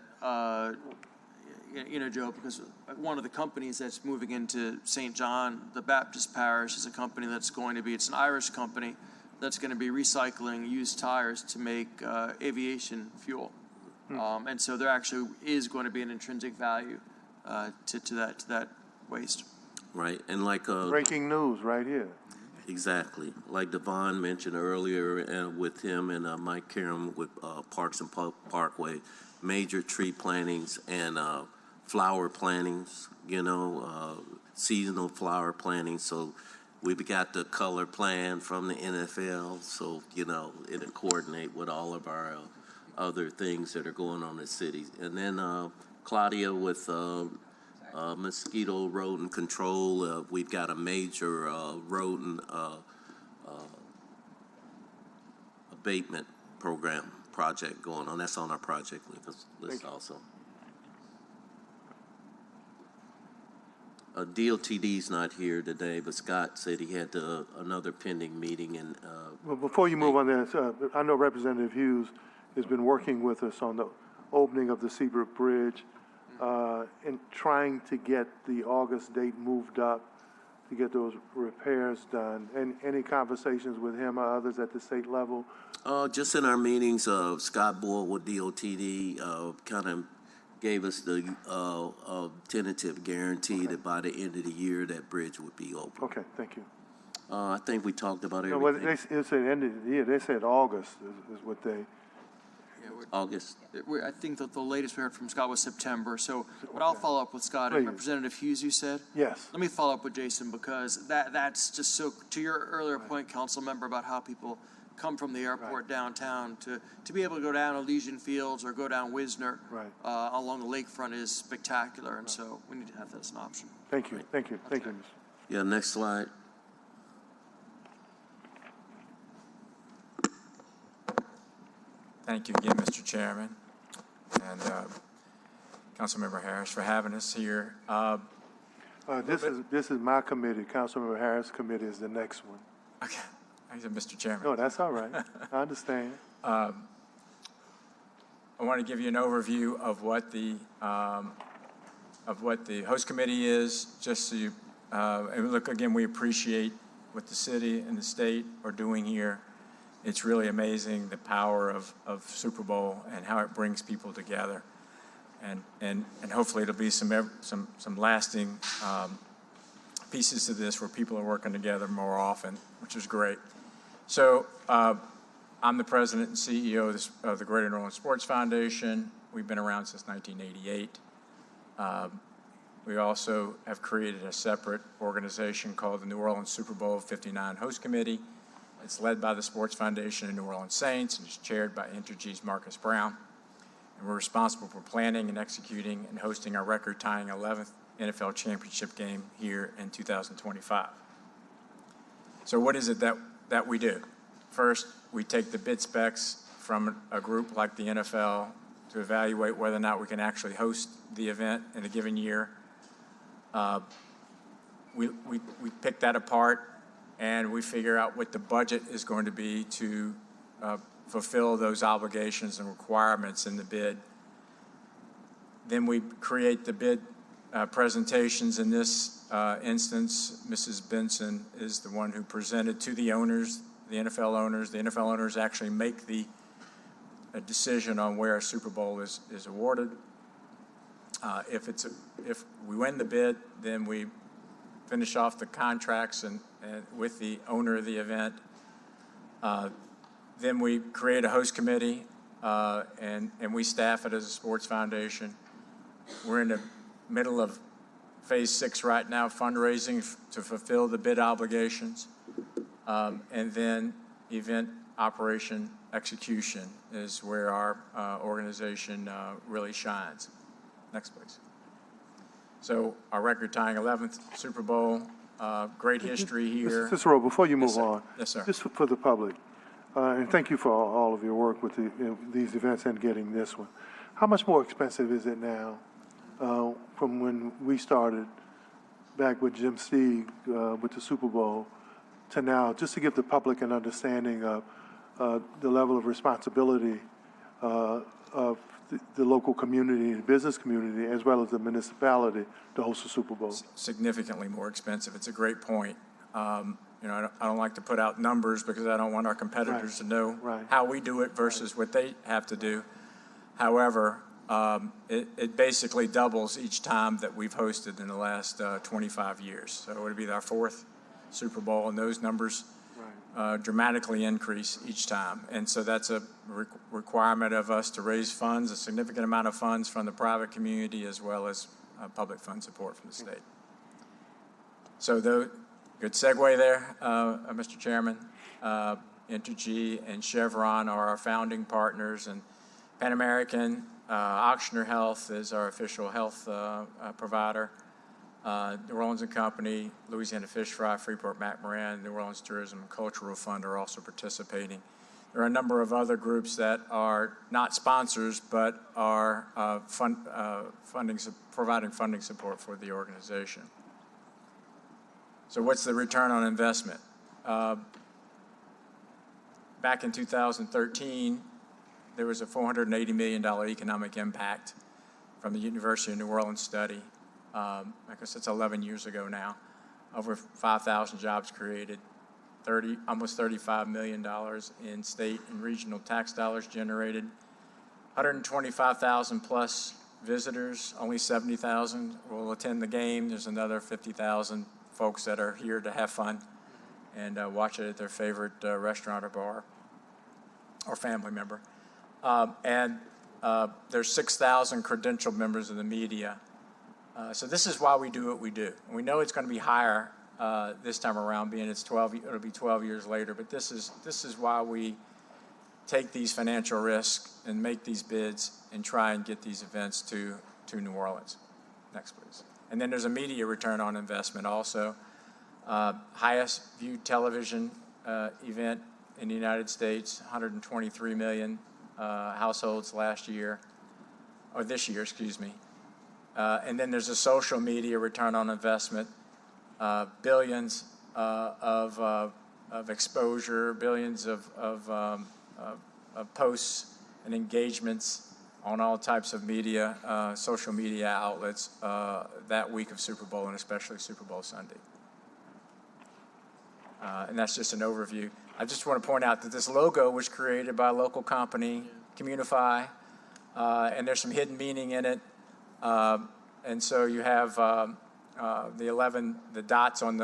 you know, Joe, because one of the companies that's moving into St. John, the Baptist Parish, is a company that's going to be, it's an Irish company that's going to be recycling used tires to make aviation fuel. And so there actually is going to be an intrinsic value to that waste. Right, and like breaking news right here. Exactly, like Devon mentioned earlier, with him and Mike Karam with Parks and Parkway, major tree plantings and flower plantings. You know, seasonal flower plantings. So we've got the color plan from the NFL. So you know, it'll coordinate with all of our other things that are going on in the city. And then Claudia with mosquito rodent control. We've got a major rodent abatement project going on. That's on our project list also. DOTD's not here today, but Scott said he had another pending meeting. And well, before you move on this, I know Representative Hughes has been working with us on the opening of the Seabrook Bridge. in trying to get the August date moved up to get those repairs done. And any conversations with him or others at the state level? Just in our meetings, Scott Boyle with DOTD kind of gave us the tentative guarantee that by the end of the year, that bridge would be open. Okay, thank you. I think we talked about No, everything. well, they said end of the year. They said August is what they. August. I think that the latest we heard from Scott was September, so, but I'll follow up with Scott. And Please. Representative Hughes, you said? Yes. Let me follow up with Jason, because that's just so, to your earlier point, council member, about how people come from the airport downtown to be able to go down Elysian Fields or go down Wisner along the lakefront is spectacular, and so we need to have that as an option. Thank you, thank you, thank you. Yeah, next slide. Thank you again, Mr. Chairman, and Councilmember Harris for having us here. This is my committee. Councilmember Harris' committee is the next one. Okay, thank you, Mr. Chairman. No, that's all right. I understand. I want to give you an overview of what the host committee is, just so you, and look, again, we appreciate what the city and the state are doing here. It's really amazing the power of Super Bowl and how it brings people together, and hopefully it'll be some lasting pieces to this where people are working together more often, which is great. So I'm the president and CEO of the Greater New Orleans Sports Foundation. We've been around since 1988. We also have created a separate organization called the New Orleans Super Bowl 59 Host Committee. It's led by the Sports Foundation and New Orleans Saints, and is chaired by Entergy's Marcus Brown. And we're responsible for planning and executing and hosting our record-tying 11th NFL championship game here in 2025. So what is it that we do? First, we take the bid specs from a group like the NFL to evaluate whether or not we can actually host the event in a given year. We pick that apart, and we figure out what the budget is going to be to fulfill those obligations and requirements in the bid. Then we create the bid presentations. In this instance, Mrs. Benson is the one who presented to the owners, the NFL owners. The NFL owners actually make a decision on where a Super Bowl is awarded. If we win the bid, then we finish off the contracts and with the owner of the event. Then we create a host committee, and we staff it as a sports foundation. We're in the middle of phase 6 right now, fundraising to fulfill the bid obligations. And then event operation execution is where our organization really shines. Next, please. So our record-tying 11th Super Bowl, great history here. Mr. Cicero, before you move on, Yes, sir. just for the public, and thank you for all of your work with these events and getting this one. How much more expensive is it now from when we started back with Jim Steig with the Super Bowl to now, just to give the public an understanding of the level of responsibility of the local community, the business community, as well as the municipality to host a Super Bowl? Significantly more expensive. It's a great point. I don't like to put out numbers because I don't want our competitors to know how we do it versus what they have to do. However, it basically doubles each time that we've hosted in the last 25 years. So it would be our 4th Super Bowl, and those numbers dramatically increase each time. And so that's a requirement of us to raise funds, a significant amount of funds from the private community as well as public fund support from the state. So good segue there, Mr. Chairman. Entergy and Chevron are our founding partners, and Pan American, Ochsner Health is our official health provider. New Orleans and Company, Louisiana Fish Fry, Freeport McMoran, New Orleans Tourism and Cultural Fund are also participating. There are a number of other groups that are not sponsors, but are providing funding support for the organization. So what's the return on investment? Back in 2013, there was a $480 million economic impact from the University of New Orleans study. I guess it's 11 years ago now. Over 5,000 jobs created, almost $35 million in state and regional tax dollars generated, 125,000 plus visitors, only 70,000 will attend the game. There's another 50,000 folks that are here to have fun and watch it at their favorite restaurant or bar or family member. There's 6,000 credentialed members of the media. So this is why we do what we do. And we know it's going to be higher this time around, being it'll be 12 years later. But this is why we take these financial risks and make these bids and try and get these events to New Orleans. Next, please. And then there's a media return on investment also. Highest viewed television event in the United States, 123 million households last year, or this year, excuse me. And then there's a social media return on investment, billions of exposure, billions of posts and engagements on all types of media, social media outlets that week of Super Bowl, and especially Super Bowl Sunday. And that's just an overview. I just want to point out that this logo was created by a local company, Communify, and there's some hidden meaning in it. And so you have the dots on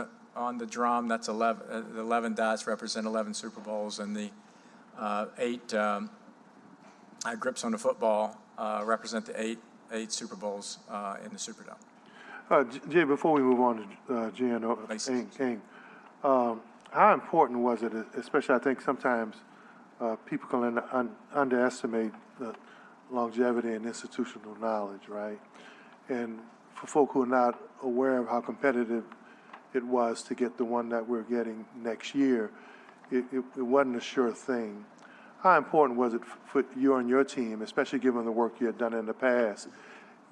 the drum. That's 11. The 11 dots represent 11 Super Bowls, and the 8 grips on the football represent the eight Super Bowls in the Superdome. Jay, before we move on to Ing, how important was it, especially I think sometimes people can underestimate the longevity and institutional knowledge, right? And for folk who are not aware of how competitive it was to get the one that we're getting next year, it wasn't a sure thing. How important was it for you and your team, especially given the work you had done in the past,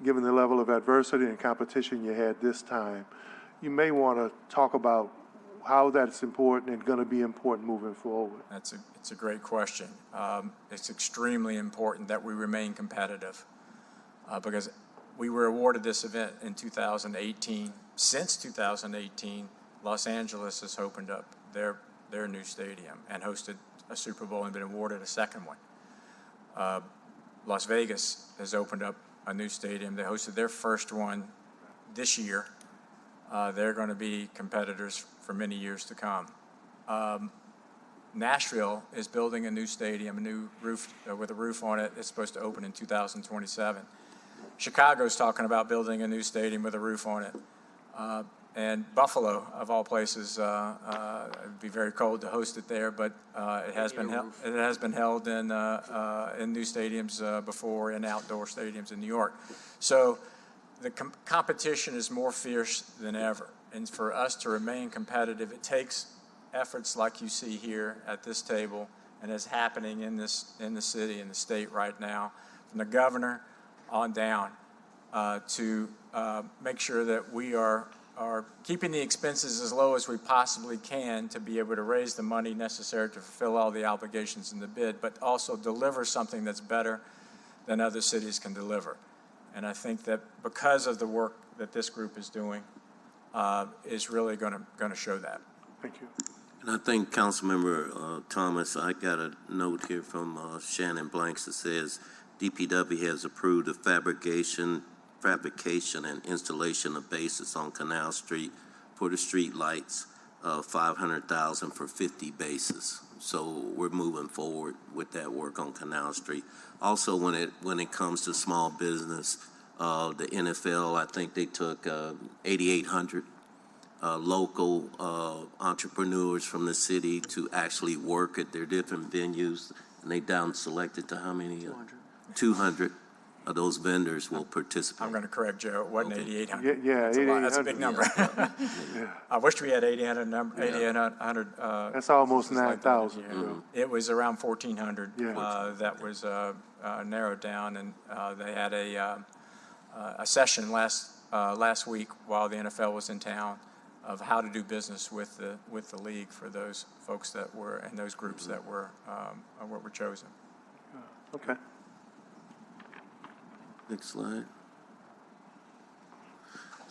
given the level of adversity and competition you had this time? You may want to talk about how that's important and going to be important moving forward. It's a great question. It's extremely important that we remain competitive because we were awarded this event in 2018. Since 2018, Los Angeles has opened up their new stadium and hosted a Super Bowl and been awarded a second one. Las Vegas has opened up a new stadium. They hosted their first one this year. They're going to be competitors for many years to come. Nashville is building a new stadium, a new roof with a roof on it. It's supposed to open in 2027. Chicago's talking about building a new stadium with a roof on it. And Buffalo, of all places, it'd be very cold to host it there, but it has been held in new stadiums before, in outdoor stadiums in New York. So the competition is more fierce than ever. And for us to remain competitive, it takes efforts like you see here at this table and is happening in the city and the state right now, from the governor on down, to make sure that we are keeping the expenses as low as we possibly can to be able to raise the money necessary to fulfill all the obligations in the bid, but also deliver something that's better than other cities can deliver. And I think that because of the work that this group is doing, is really going to show that. Thank you. And I think, Councilmember Thomas, I got a note here from Shannon Blanks that says DPW has approved the fabrication and installation of bases on Canal Street for the street lights, $500,000 for 50 bases. So we're moving forward with that work on Canal Street. Also, when it comes to small business, the NFL, I think they took 8,800 local entrepreneurs from the city to actually work at their different venues, and they down selected to how many? 200 of those vendors will participate. I'm going to correct Joe. It wasn't 8,800. Yeah, 8,800. That's a big number. Yeah. I wish we had 8,800. That's almost 9,000. It was around 1,400 Yeah. that was narrowed down, and they had a session last week while the NFL was in town of how to do business with the league for those folks that were and those groups that were chosen. Okay. Next slide.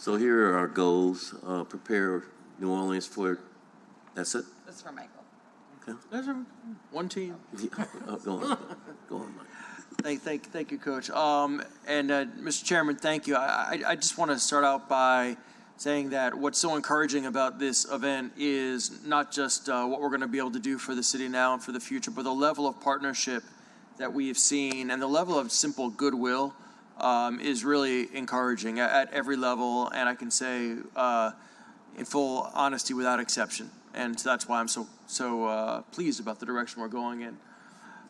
So here are our goals. Prepare New Orleans for, that's it? That's for Michael. That's one team. Go on, Mike. Thank you, Coach. Mr. Chairman, thank you. I just want to start out by saying that what's so encouraging about this event is not just what we're going to be able to do for the city now and for the future, but the level of partnership that we have seen and the level of simple goodwill is really encouraging at every level, and I can say in full honesty, without exception. And so that's why I'm so pleased about the direction we're going in.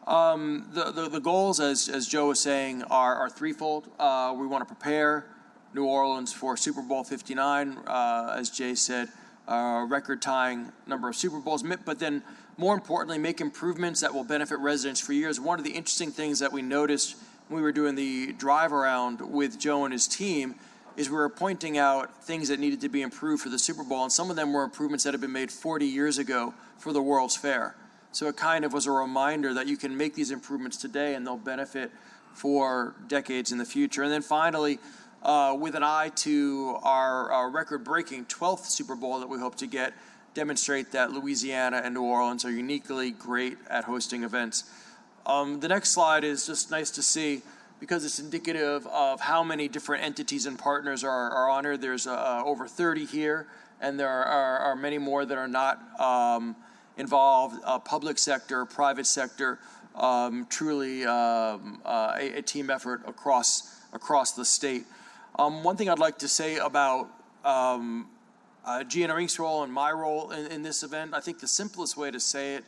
The goals, as Joe was saying, are threefold. We want to prepare New Orleans for Super Bowl 59, as Jay said, record-tying number of Super Bowls, but then more importantly, make improvements that will benefit residents for years. One of the interesting things that we noticed when we were doing the drive around with Joe and his team is we were pointing out things that needed to be improved for the Super Bowl, and some of them were improvements that had been made 40 years ago for the World's Fair. So it kind of was a reminder that you can make these improvements today and they'll benefit for decades in the future. And then finally, with an eye to our record-breaking 12th Super Bowl that we hope to get, demonstrate that Louisiana and New Orleans are uniquely great at hosting events. The next slide is just nice to see because it's indicative of how many different entities and partners are honored. There's over 30 here, and there are many more that are not involved, public sector, private sector, truly a team effort across the state. One thing I'd like to say about Gianna Rink's role and my role in this event, I think the simplest way to say it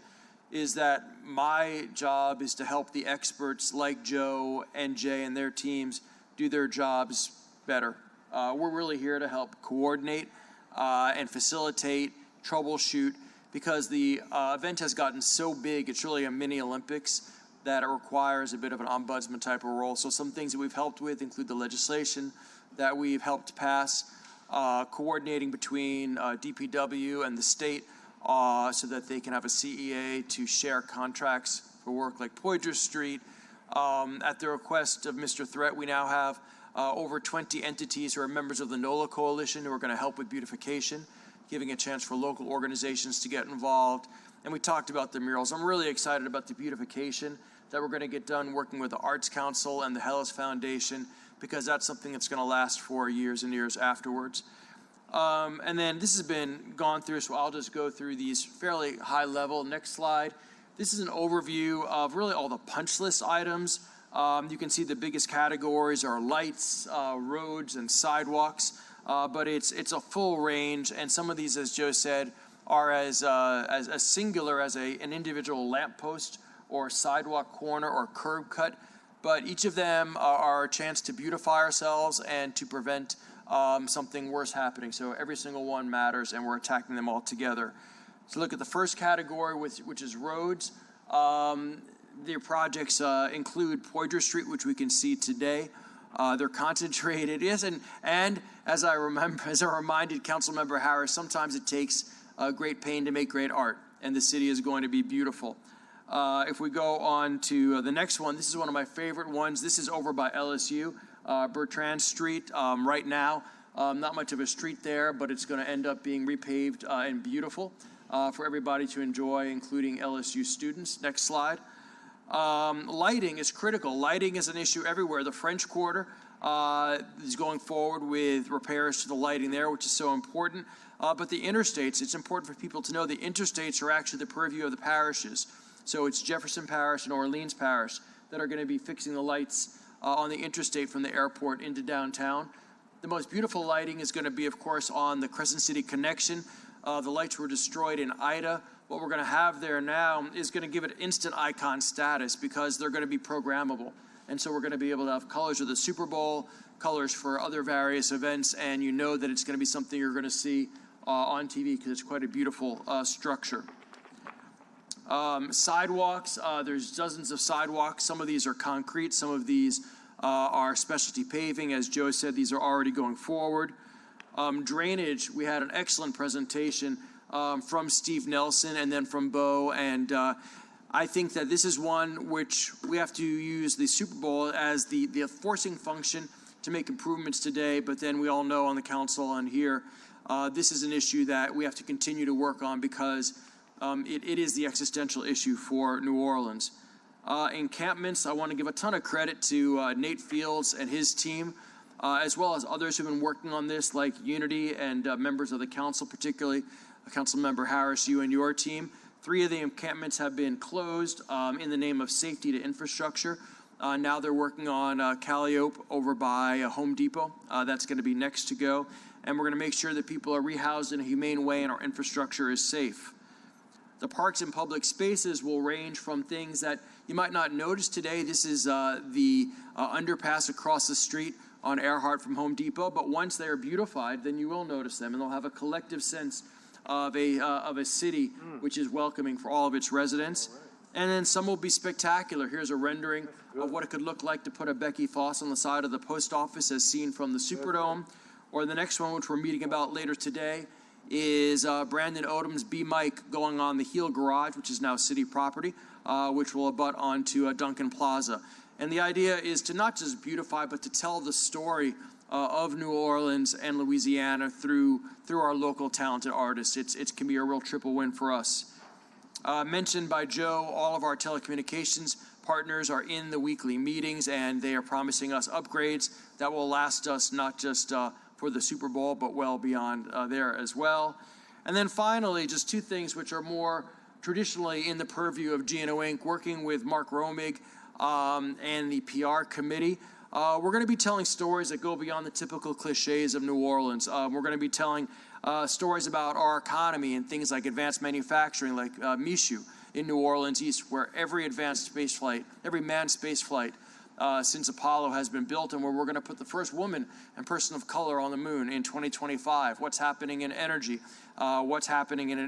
is that my job is to help the experts like Joe and Jay and their teams do their jobs better. We're really here to help coordinate and facilitate, troubleshoot, because the event has gotten so big, it's really a mini Olympics, that it requires a bit of an ombudsman type of role. So some things that we've helped with include the legislation that we've helped pass, coordinating between DPW and the state so that they can have a CEA to share contracts for work like Poydras Street. At the request of Mr. Threat, we now have over 20 entities who are members of the NOLA Coalition who are going to help with beautification, giving a chance for local organizations to get involved. And we talked about the murals. I'm really excited about the beautification that we're going to get done working with the Arts Council and the Hellas Foundation, because that's something that's going to last for years and years afterwards. And then this has been gone through, so I'll just go through these fairly high level. Next slide. This is an overview of really all the punch list items. You can see the biggest categories are lights, roads, and sidewalks, but it's a full range, and some of these, as Joe said, are as singular as an individual lamppost or sidewalk corner or curb cut, but each of them are a chance to beautify ourselves and to prevent something worse happening. So every single one matters, and we're attacking them all together. So look at the first category, which is roads. Their projects include Poydras Street, which we can see today. They're concentrated, yes, and as I reminded Councilmember Harris, sometimes it takes great pain to make great art, and the city is going to be beautiful. If we go on to the next one, this is one of my favorite ones. This is over by LSU, Bertrand Street. Right now, not much of a street there, but it's going to end up being repaved and beautiful for everybody to enjoy, including LSU students. Next slide. Lighting is critical. Lighting is an issue everywhere. The French Quarter is going forward with repairs to the lighting there, which is so important. But the interstates, it's important for people to know the interstates are actually the purview of the parishes. So it's Jefferson Parish and Orleans Parish that are going to be fixing the lights on the interstate from the airport into downtown. The most beautiful lighting is going to be, of course, on the Crescent City Connection. The lights were destroyed in Ida. What we're going to have there now is going to give it instant icon status because they're going to be programmable. And so we're going to be able to have colors of the Super Bowl, colors for other various events, and you know that it's going to be something you're going to see on TV because it's quite a beautiful structure. Sidewalks, there's dozens of sidewalks. Some of these are concrete. Some of these are specialty paving. As Joe said, these are already going forward. Drainage, we had an excellent presentation from Steve Nelson and then from Bo, and I think that this is one which we have to use the Super Bowl as the forcing function to make improvements today, but then we all know on the council and here, this is an issue that we have to continue to work on because it is the existential issue for New Orleans. Encampments, I want to give a ton of credit to Nate Fields and his team, as well as others who've been working on this, like Unity and members of the council, particularly Councilmember Harris, you and your team. 3 of the encampments have been closed in the name of safety to infrastructure. Now they're working on Calliope over by Home Depot. That's going to be next to go. And we're going to make sure that people are rehoused in a humane way and our infrastructure is safe. The parks and public spaces will range from things that you might not notice today. This is the underpass across the street on Earhart from Home Depot. But once they are beautified, then you will notice them, and they'll have a collective sense of a city which is welcoming for all of its residents. And then some will be spectacular. Here's a rendering of what it could look like to put a Becky Foss on the side of the post office as seen from the Superdome. Or the next one, which we're meeting about later today, is Brandon Odom's B. Mike going on the Heel Garage, which is now city property, which will abut onto Duncan Plaza. And the idea is to not just beautify, but to tell the story of New Orleans and Louisiana through our local talented artists. It can be a real triple win for us. Mentioned by Joe, all of our telecommunications partners are in the weekly meetings, and they are promising us upgrades that will last us not just for the Super Bowl, but well beyond there as well. And then finally, just 2 things which are more traditionally in the purview of GNO Inc., working with Mark Romig and the PR committee. We're going to be telling stories that go beyond the typical cliches of New Orleans. We're going to be telling stories about our economy and things like advanced manufacturing, like Michoud in New Orleans East, where every advanced space flight, every manned space flight since Apollo has been built, and where we're going to put the first woman and person of color on the moon in 2025. What's happening in energy? What's happening in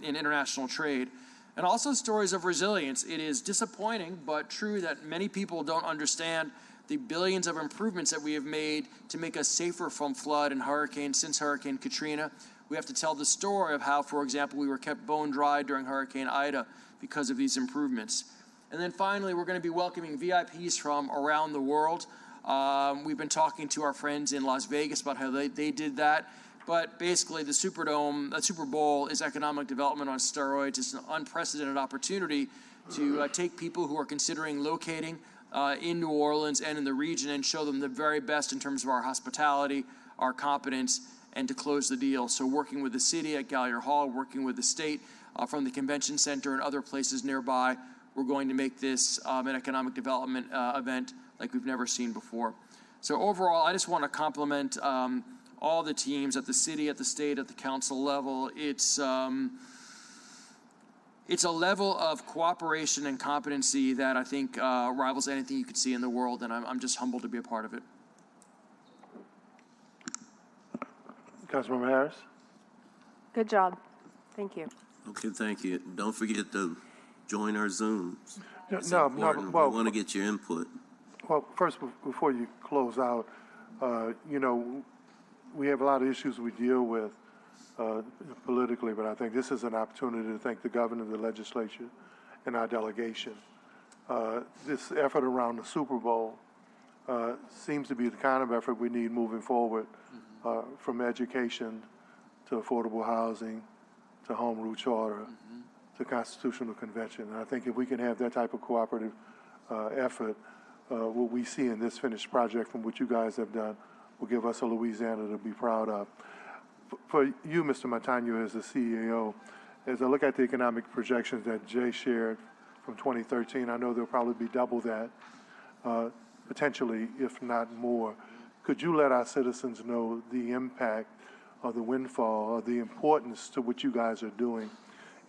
international trade? And also stories of resilience. It is disappointing, but true that many people don't understand the billions of improvements that we have made to make us safer from flood and hurricane since Hurricane Katrina. We have to tell the story of how, for example, we were kept bone dry during Hurricane Ida because of these improvements. And then finally, we're going to be welcoming VIPs from around the world. We've been talking to our friends in Las Vegas about how they did that. But basically, the Super Bowl is economic development on steroids. It's an unprecedented opportunity to take people who are considering locating in New Orleans and in the region and show them the very best in terms of our hospitality, our competence, and to close the deal. So working with the city at Gallier Hall, working with the state from the convention center and other places nearby, we're going to make this an economic development event like we've never seen before. So overall, I just want to compliment all the teams at the city, at the state, at the council level. It's a level of cooperation and competency that I think rivals anything you could see in the world, and I'm just humbled to be a part of it. Councilmember Harris? Good job. Thank you. Okay, thank you. Don't forget to join our Zooms. It's No, important. well, We want to get your input. Well, first, before you close out, we have a lot of issues we deal with politically, but I think this is an opportunity to thank the governor, the legislature, and our delegation. This effort around the Super Bowl seems to be the kind of effort we need moving forward, from education to affordable housing to home rule charter to constitutional convention. And I think if we can have that type of cooperative effort, what we see in this finished project from what you guys have done will give us a Louisiana to be proud of. For you, Mr. Montano, as the CEO, as I look at the economic projections that Jay shared from 2013, I know there'll probably be double that, potentially, if not more. Could you let our citizens know the impact of the windfall, or the importance to what you guys are doing,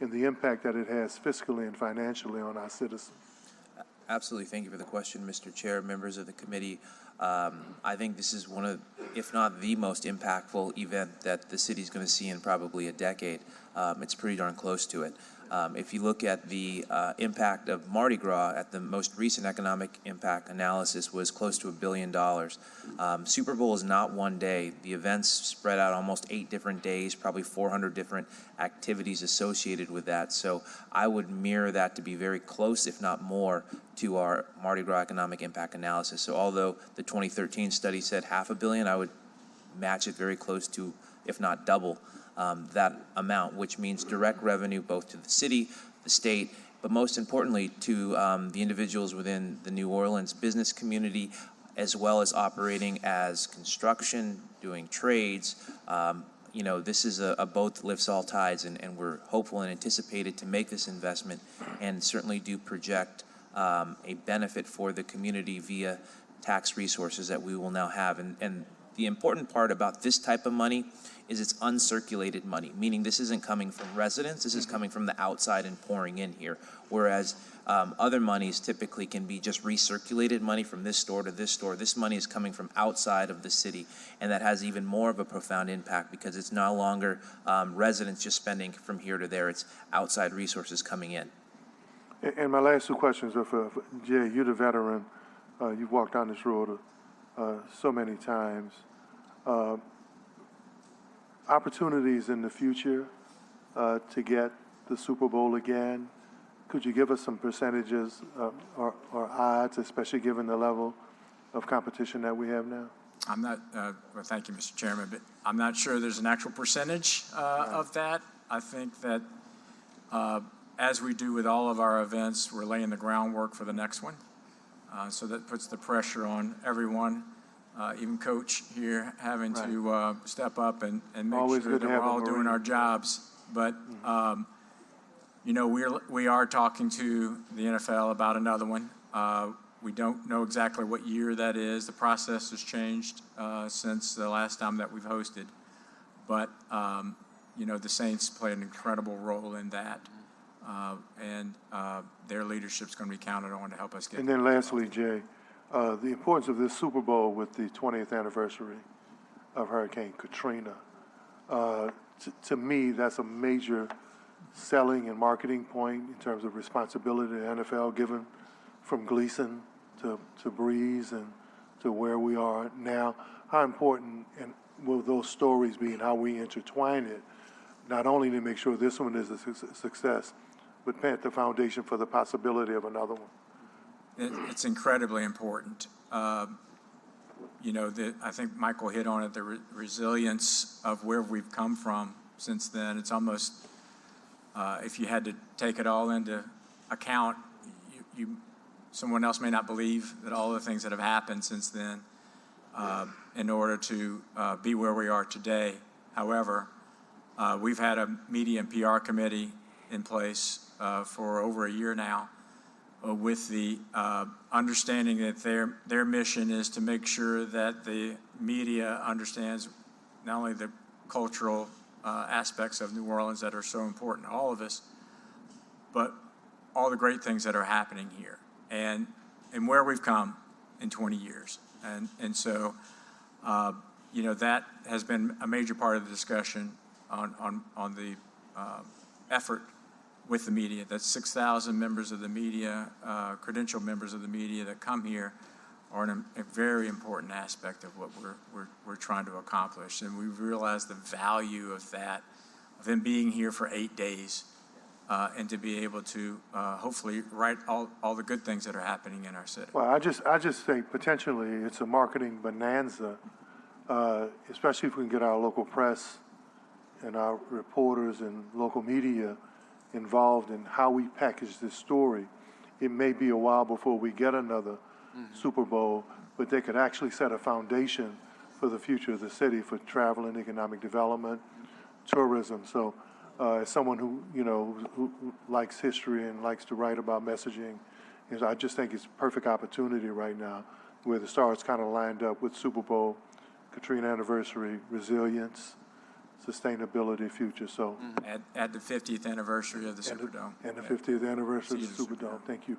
and the impact that it has fiscally and financially on our citizens? Absolutely. Thank you for the question, Mr. Chair, members of the committee. I think this is one of, if not the most impactful event that the city is going to see in probably a decade. It's pretty darn close to it. If you look at the impact of Mardi Gras at the most recent economic impact analysis was close to $1 billion. Super Bowl is not one day. The events spread out almost 8 different days, probably 400 different activities associated with that. So I would mirror that to be very close, if not more, to our Mardi Gras economic impact analysis. So although the 2013 study said $500 million, I would match it very close to, if not double, that amount, which means direct revenue both to the city, the state, but most importantly to the individuals within the New Orleans business community, as well as operating as construction, doing trades. This is a boat that lifts all tides, and we're hopeful and anticipated to make this investment and certainly do project a benefit for the community via tax resources that we will now have. And the important part about this type of money is it's uncirculated money, meaning this isn't coming from residents, this is coming from the outside and pouring in here, whereas other monies typically can be just recirculated money from this store to this store. This money is coming from outside of the city, and that has even more of a profound impact because it's no longer residents just spending from here to there, it's outside resources coming in. And my last 2 questions are for Jay. You're the veteran. You've walked down this road so many times. Opportunities in the future to get the Super Bowl again. Could you give us some percentages or odds, especially given the level of competition that we have now? I'm not, well, thank you, Mr. Chairman, but I'm not sure there's an actual percentage of that. I think that as we do with all of our events, we're laying the groundwork for the next one. So that puts the pressure on everyone. Even Coach here having to step up and make sure that we're all doing our jobs. But, we are talking to the NFL about another one. We don't know exactly what year that is. The process has changed since the last time that we've hosted. But, the Saints play an incredible role in that. And their leadership's going to be counted on to help us get. And then lastly, Jay, the importance of this Super Bowl with the 20th anniversary of Hurricane Katrina. To me, that's a major selling and marketing point in terms of responsibility to the NFL, given from Gleason to Breeze and to where we are now. How important and will those stories be and how we intertwine it, not only to make sure this one is a success, but plant the foundation for the possibility of another one? It's incredibly important. I think Michael hit on it, the resilience of where we've come from since then. It's almost, if you had to take it all into account, someone else may not believe that all the things that have happened since then in order to be where we are today. However, we've had a media and PR committee in place for over a year now, with the understanding that their mission is to make sure that the media understands not only the cultural aspects of New Orleans that are so important to all of us, but all the great things that are happening here and where we've come in 20 years. And so, that has been a major part of the discussion on the effort with the media. That's 6,000 members of the media, credentialed members of the media that come here are a very important aspect of what we're trying to accomplish. And we realize the value of that, of them being here for 8 days, and to be able to hopefully write all the good things that are happening in our city. Well, I just think potentially it's a marketing bonanza, especially if we can get our local press and our reporters and local media involved in how we package this story. It may be a while before we get another Super Bowl, but they could actually set a foundation for the future of the city for travel and economic development, tourism. So as someone who likes history and likes to write about messaging, I just think it's a perfect opportunity right now where the stars kind of lined up with Super Bowl, Katrina anniversary, resilience, sustainability, future. So at the 50th anniversary of the Superdome. And the 50th anniversary of the Superdome. Thank you.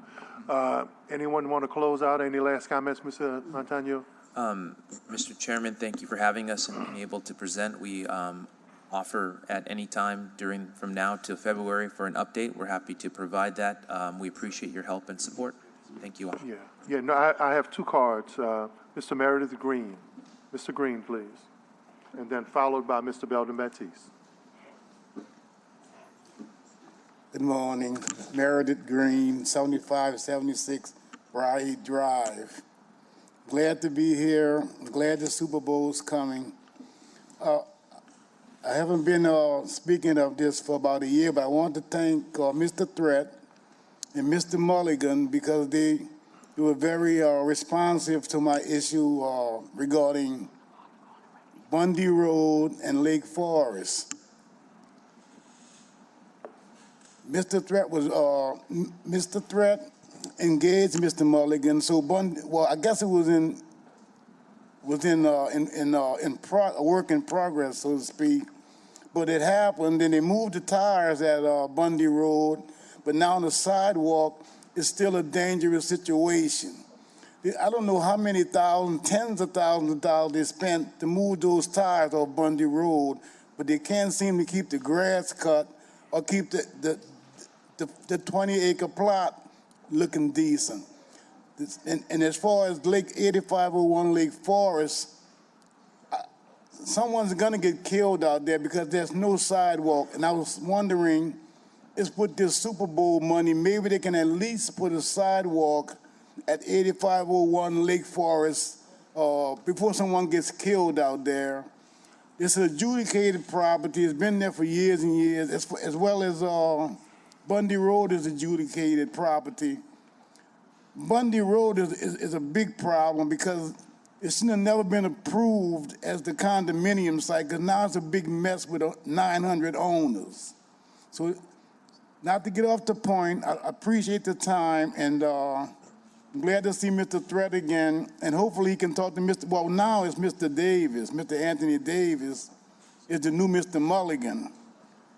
Anyone want to close out? Any last comments, Mr. Montano? Mr. Chairman, thank you for having us and being able to present. We offer at any time from now to February for an update, we're happy to provide that. We appreciate your help and support. Thank you all. Yeah, no, I have two cards. Mr. Meredith Green. Mr. Green, please. And then followed by Mr. Belden Batiste. Good morning. Meredith Green, 7576 Briar Drive. Glad to be here. Glad the Super Bowl's coming. I haven't been speaking of this for about a year, but I want to thank Mr. Threat and Mr. Mulligan because they were very responsive to my issue regarding Bundy Road and Lake Forest. Mr. Threat engaged Mr. Mulligan. So I guess it was in work in progress, so to speak. But it happened, and they moved the tires at Bundy Road. But now the sidewalk is still a dangerous situation. I don't know how many tens of thousands of dollars they spent to move those tires off Bundy Road, but they can't seem to keep the grass cut or keep the 20-acre plot looking decent. And as far as 8501 Lake Forest, someone's gonna get killed out there because there's no sidewalk. And I was wondering, with this Super Bowl money, maybe they can at least put a sidewalk at 8501 Lake Forest before someone gets killed out there. It's an adjudicated property. It's been there for years and years, as well as Bundy Road is adjudicated property. Bundy Road is a big problem because it should have never been approved as the condominium site because now it's a big mess with 900 owners. So not to get off the point, I appreciate the time and I'm glad to see Mr. Threat again and hopefully he can talk to now it's Mr. Davis. Mr. Anthony Davis is the new Mr. Mulligan.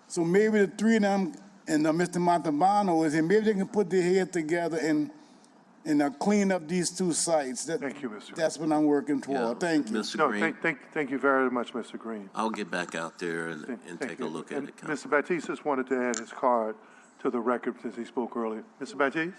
So maybe the three of them and Mr. Montalbano is here. Maybe they can put their heads together and clean up these two sites. Thank you, Mr. Green. That's what I'm working toward. Thank you. Mr. Green. Thank you very much, Mr. Green. I'll get back out there and Thank take you. a look at And it. Mr. Batiste just wanted to add his card to the record since he spoke earlier. Mr. Batiste?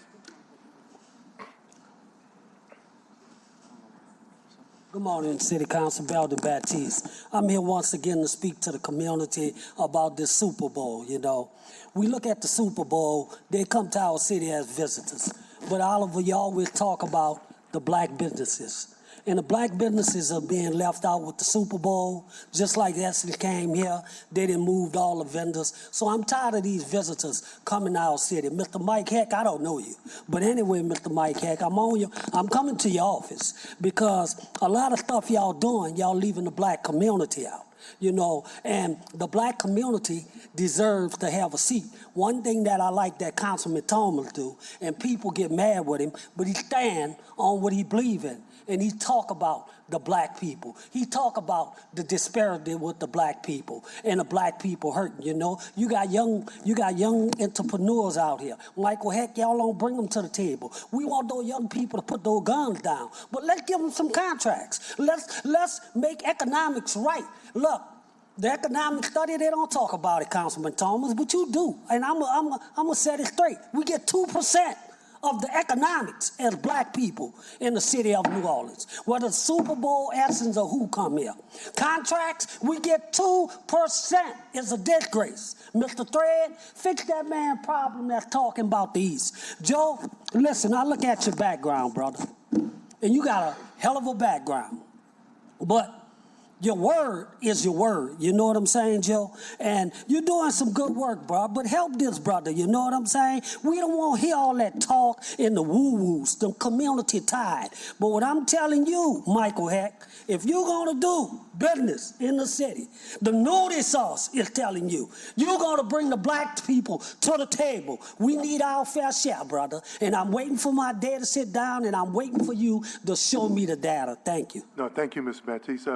Good morning, City Council, Belden Batiste. I'm here once again to speak to the community about this Super Bowl, you know. We look at the Super Bowl, they come to our city as visitors. But Oliver, you always talk about the black businesses. And the black businesses are being left out with the Super Bowl. Just like Essex came here, they done moved all the vendors. So I'm tired of these visitors coming to our city. Mr. Mike Heck, I don't know you. But anyway, Mr. Mike Heck, I'm coming to your office because a lot of stuff y'all doing, y'all leaving the black community out. You know, and the black community deserves to have a seat. One thing that I like that Councilman Thomas do, and people get mad with him, but he stand on what he believe in. And he talk about the black people. He talk about the disparity with the black people and the black people hurting, you know. You got young entrepreneurs out here. Michael Heck, y'all don't bring them to the table. We want those young people to put those guns down. But let's give them some contracts. Let's make economics right. Look, the economic study, they don't talk about it, Councilman Thomas, but you do. And I'm gonna set it straight. We get 2% of the economics as black people in the city of New Orleans. Whether Super Bowl, Essence, or who come here. Contracts, we get 2%. It's a disgrace. Mr. Thread, fix that man problem that's talking about the East. Joe, listen, I look at your background, brother, and you got a hell of a background. But your word is your word. You know what I'm saying, Joe? And you're doing some good work, bro. But help this brother. You know what I'm saying? We don't want to hear all that talk in the woo-woos, the community tide. But what I'm telling you, Michael Heck, if you're going to do business in the city, the notice sauce is telling you, you're going to bring the black people to the table. We need our fair share, brother. And I'm waiting for my day to sit down, and I'm waiting for you to show me the data. Thank you. No, thank you, Mr. Batiste.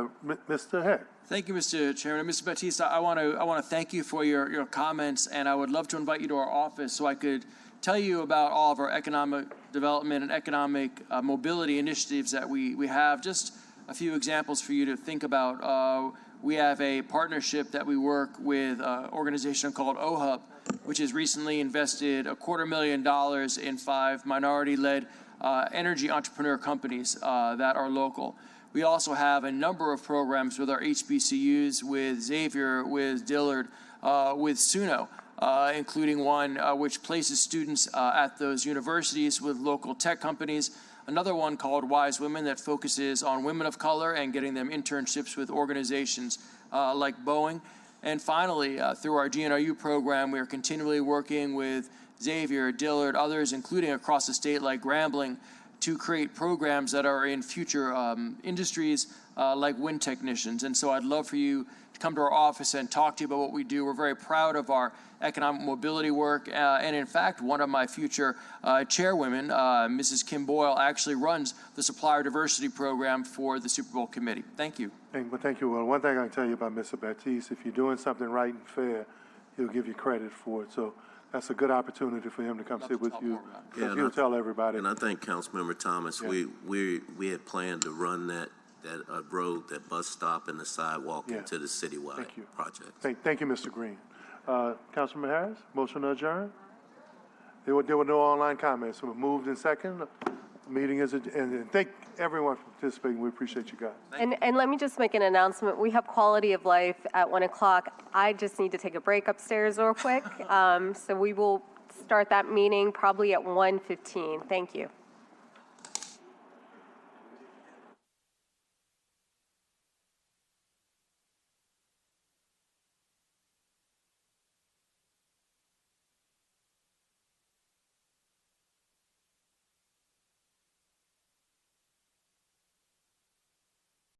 Mr. Heck. Thank you, Mr. Chairman. Mr. Batiste, I want to thank you for your comments, and I would love to invite you to our office so I could tell you about all of our economic development and economic mobility initiatives that we have. Just a few examples for you to think about. we have a partnership that we work with an organization called OHUB, which has recently invested $250,000 in 5 minority-led energy entrepreneur companies that are local. We also have a number of programs with our HBCUs, with Xavier, with Dillard, with SUNO, including one which places students at those universities with local tech companies. Another one called Wise Women that focuses on women of color and getting them internships with organizations like Boeing. And finally, through our GNRU program, we are continually working with Xavier, Dillard, others, including across the state like Grambling, to create programs that are in future industries like wind technicians. And so I'd love for you to come to our office and talk to you about what we do. We're very proud of our economic mobility work. And in fact, one of my future chairwomen, Mrs. Kim Boyle, actually runs the Supplier Diversity Program for the Super Bowl Committee. Thank you. Thank you, Will. One thing I can tell you about Mr. Baptiste, if you're doing something right and fair, he'll give you credit for it. So that's a good opportunity for him to come sit with you. Yeah, He'll tell everybody. And I think Councilmember Thomas, we had planned to run that road, that bus stop and the sidewalk into the citywide project. Thank you, Mr. Green. Councilman Harris, motion to adjourn? There were no online comments. So moved in second. The meeting is adjourned. And thank everyone for participating. We appreciate you guys. And let me just make an announcement. We have quality of life at 1 o'clock. I just need to take a break upstairs real quick. So we will start that meeting probably at 1:15. Thank you.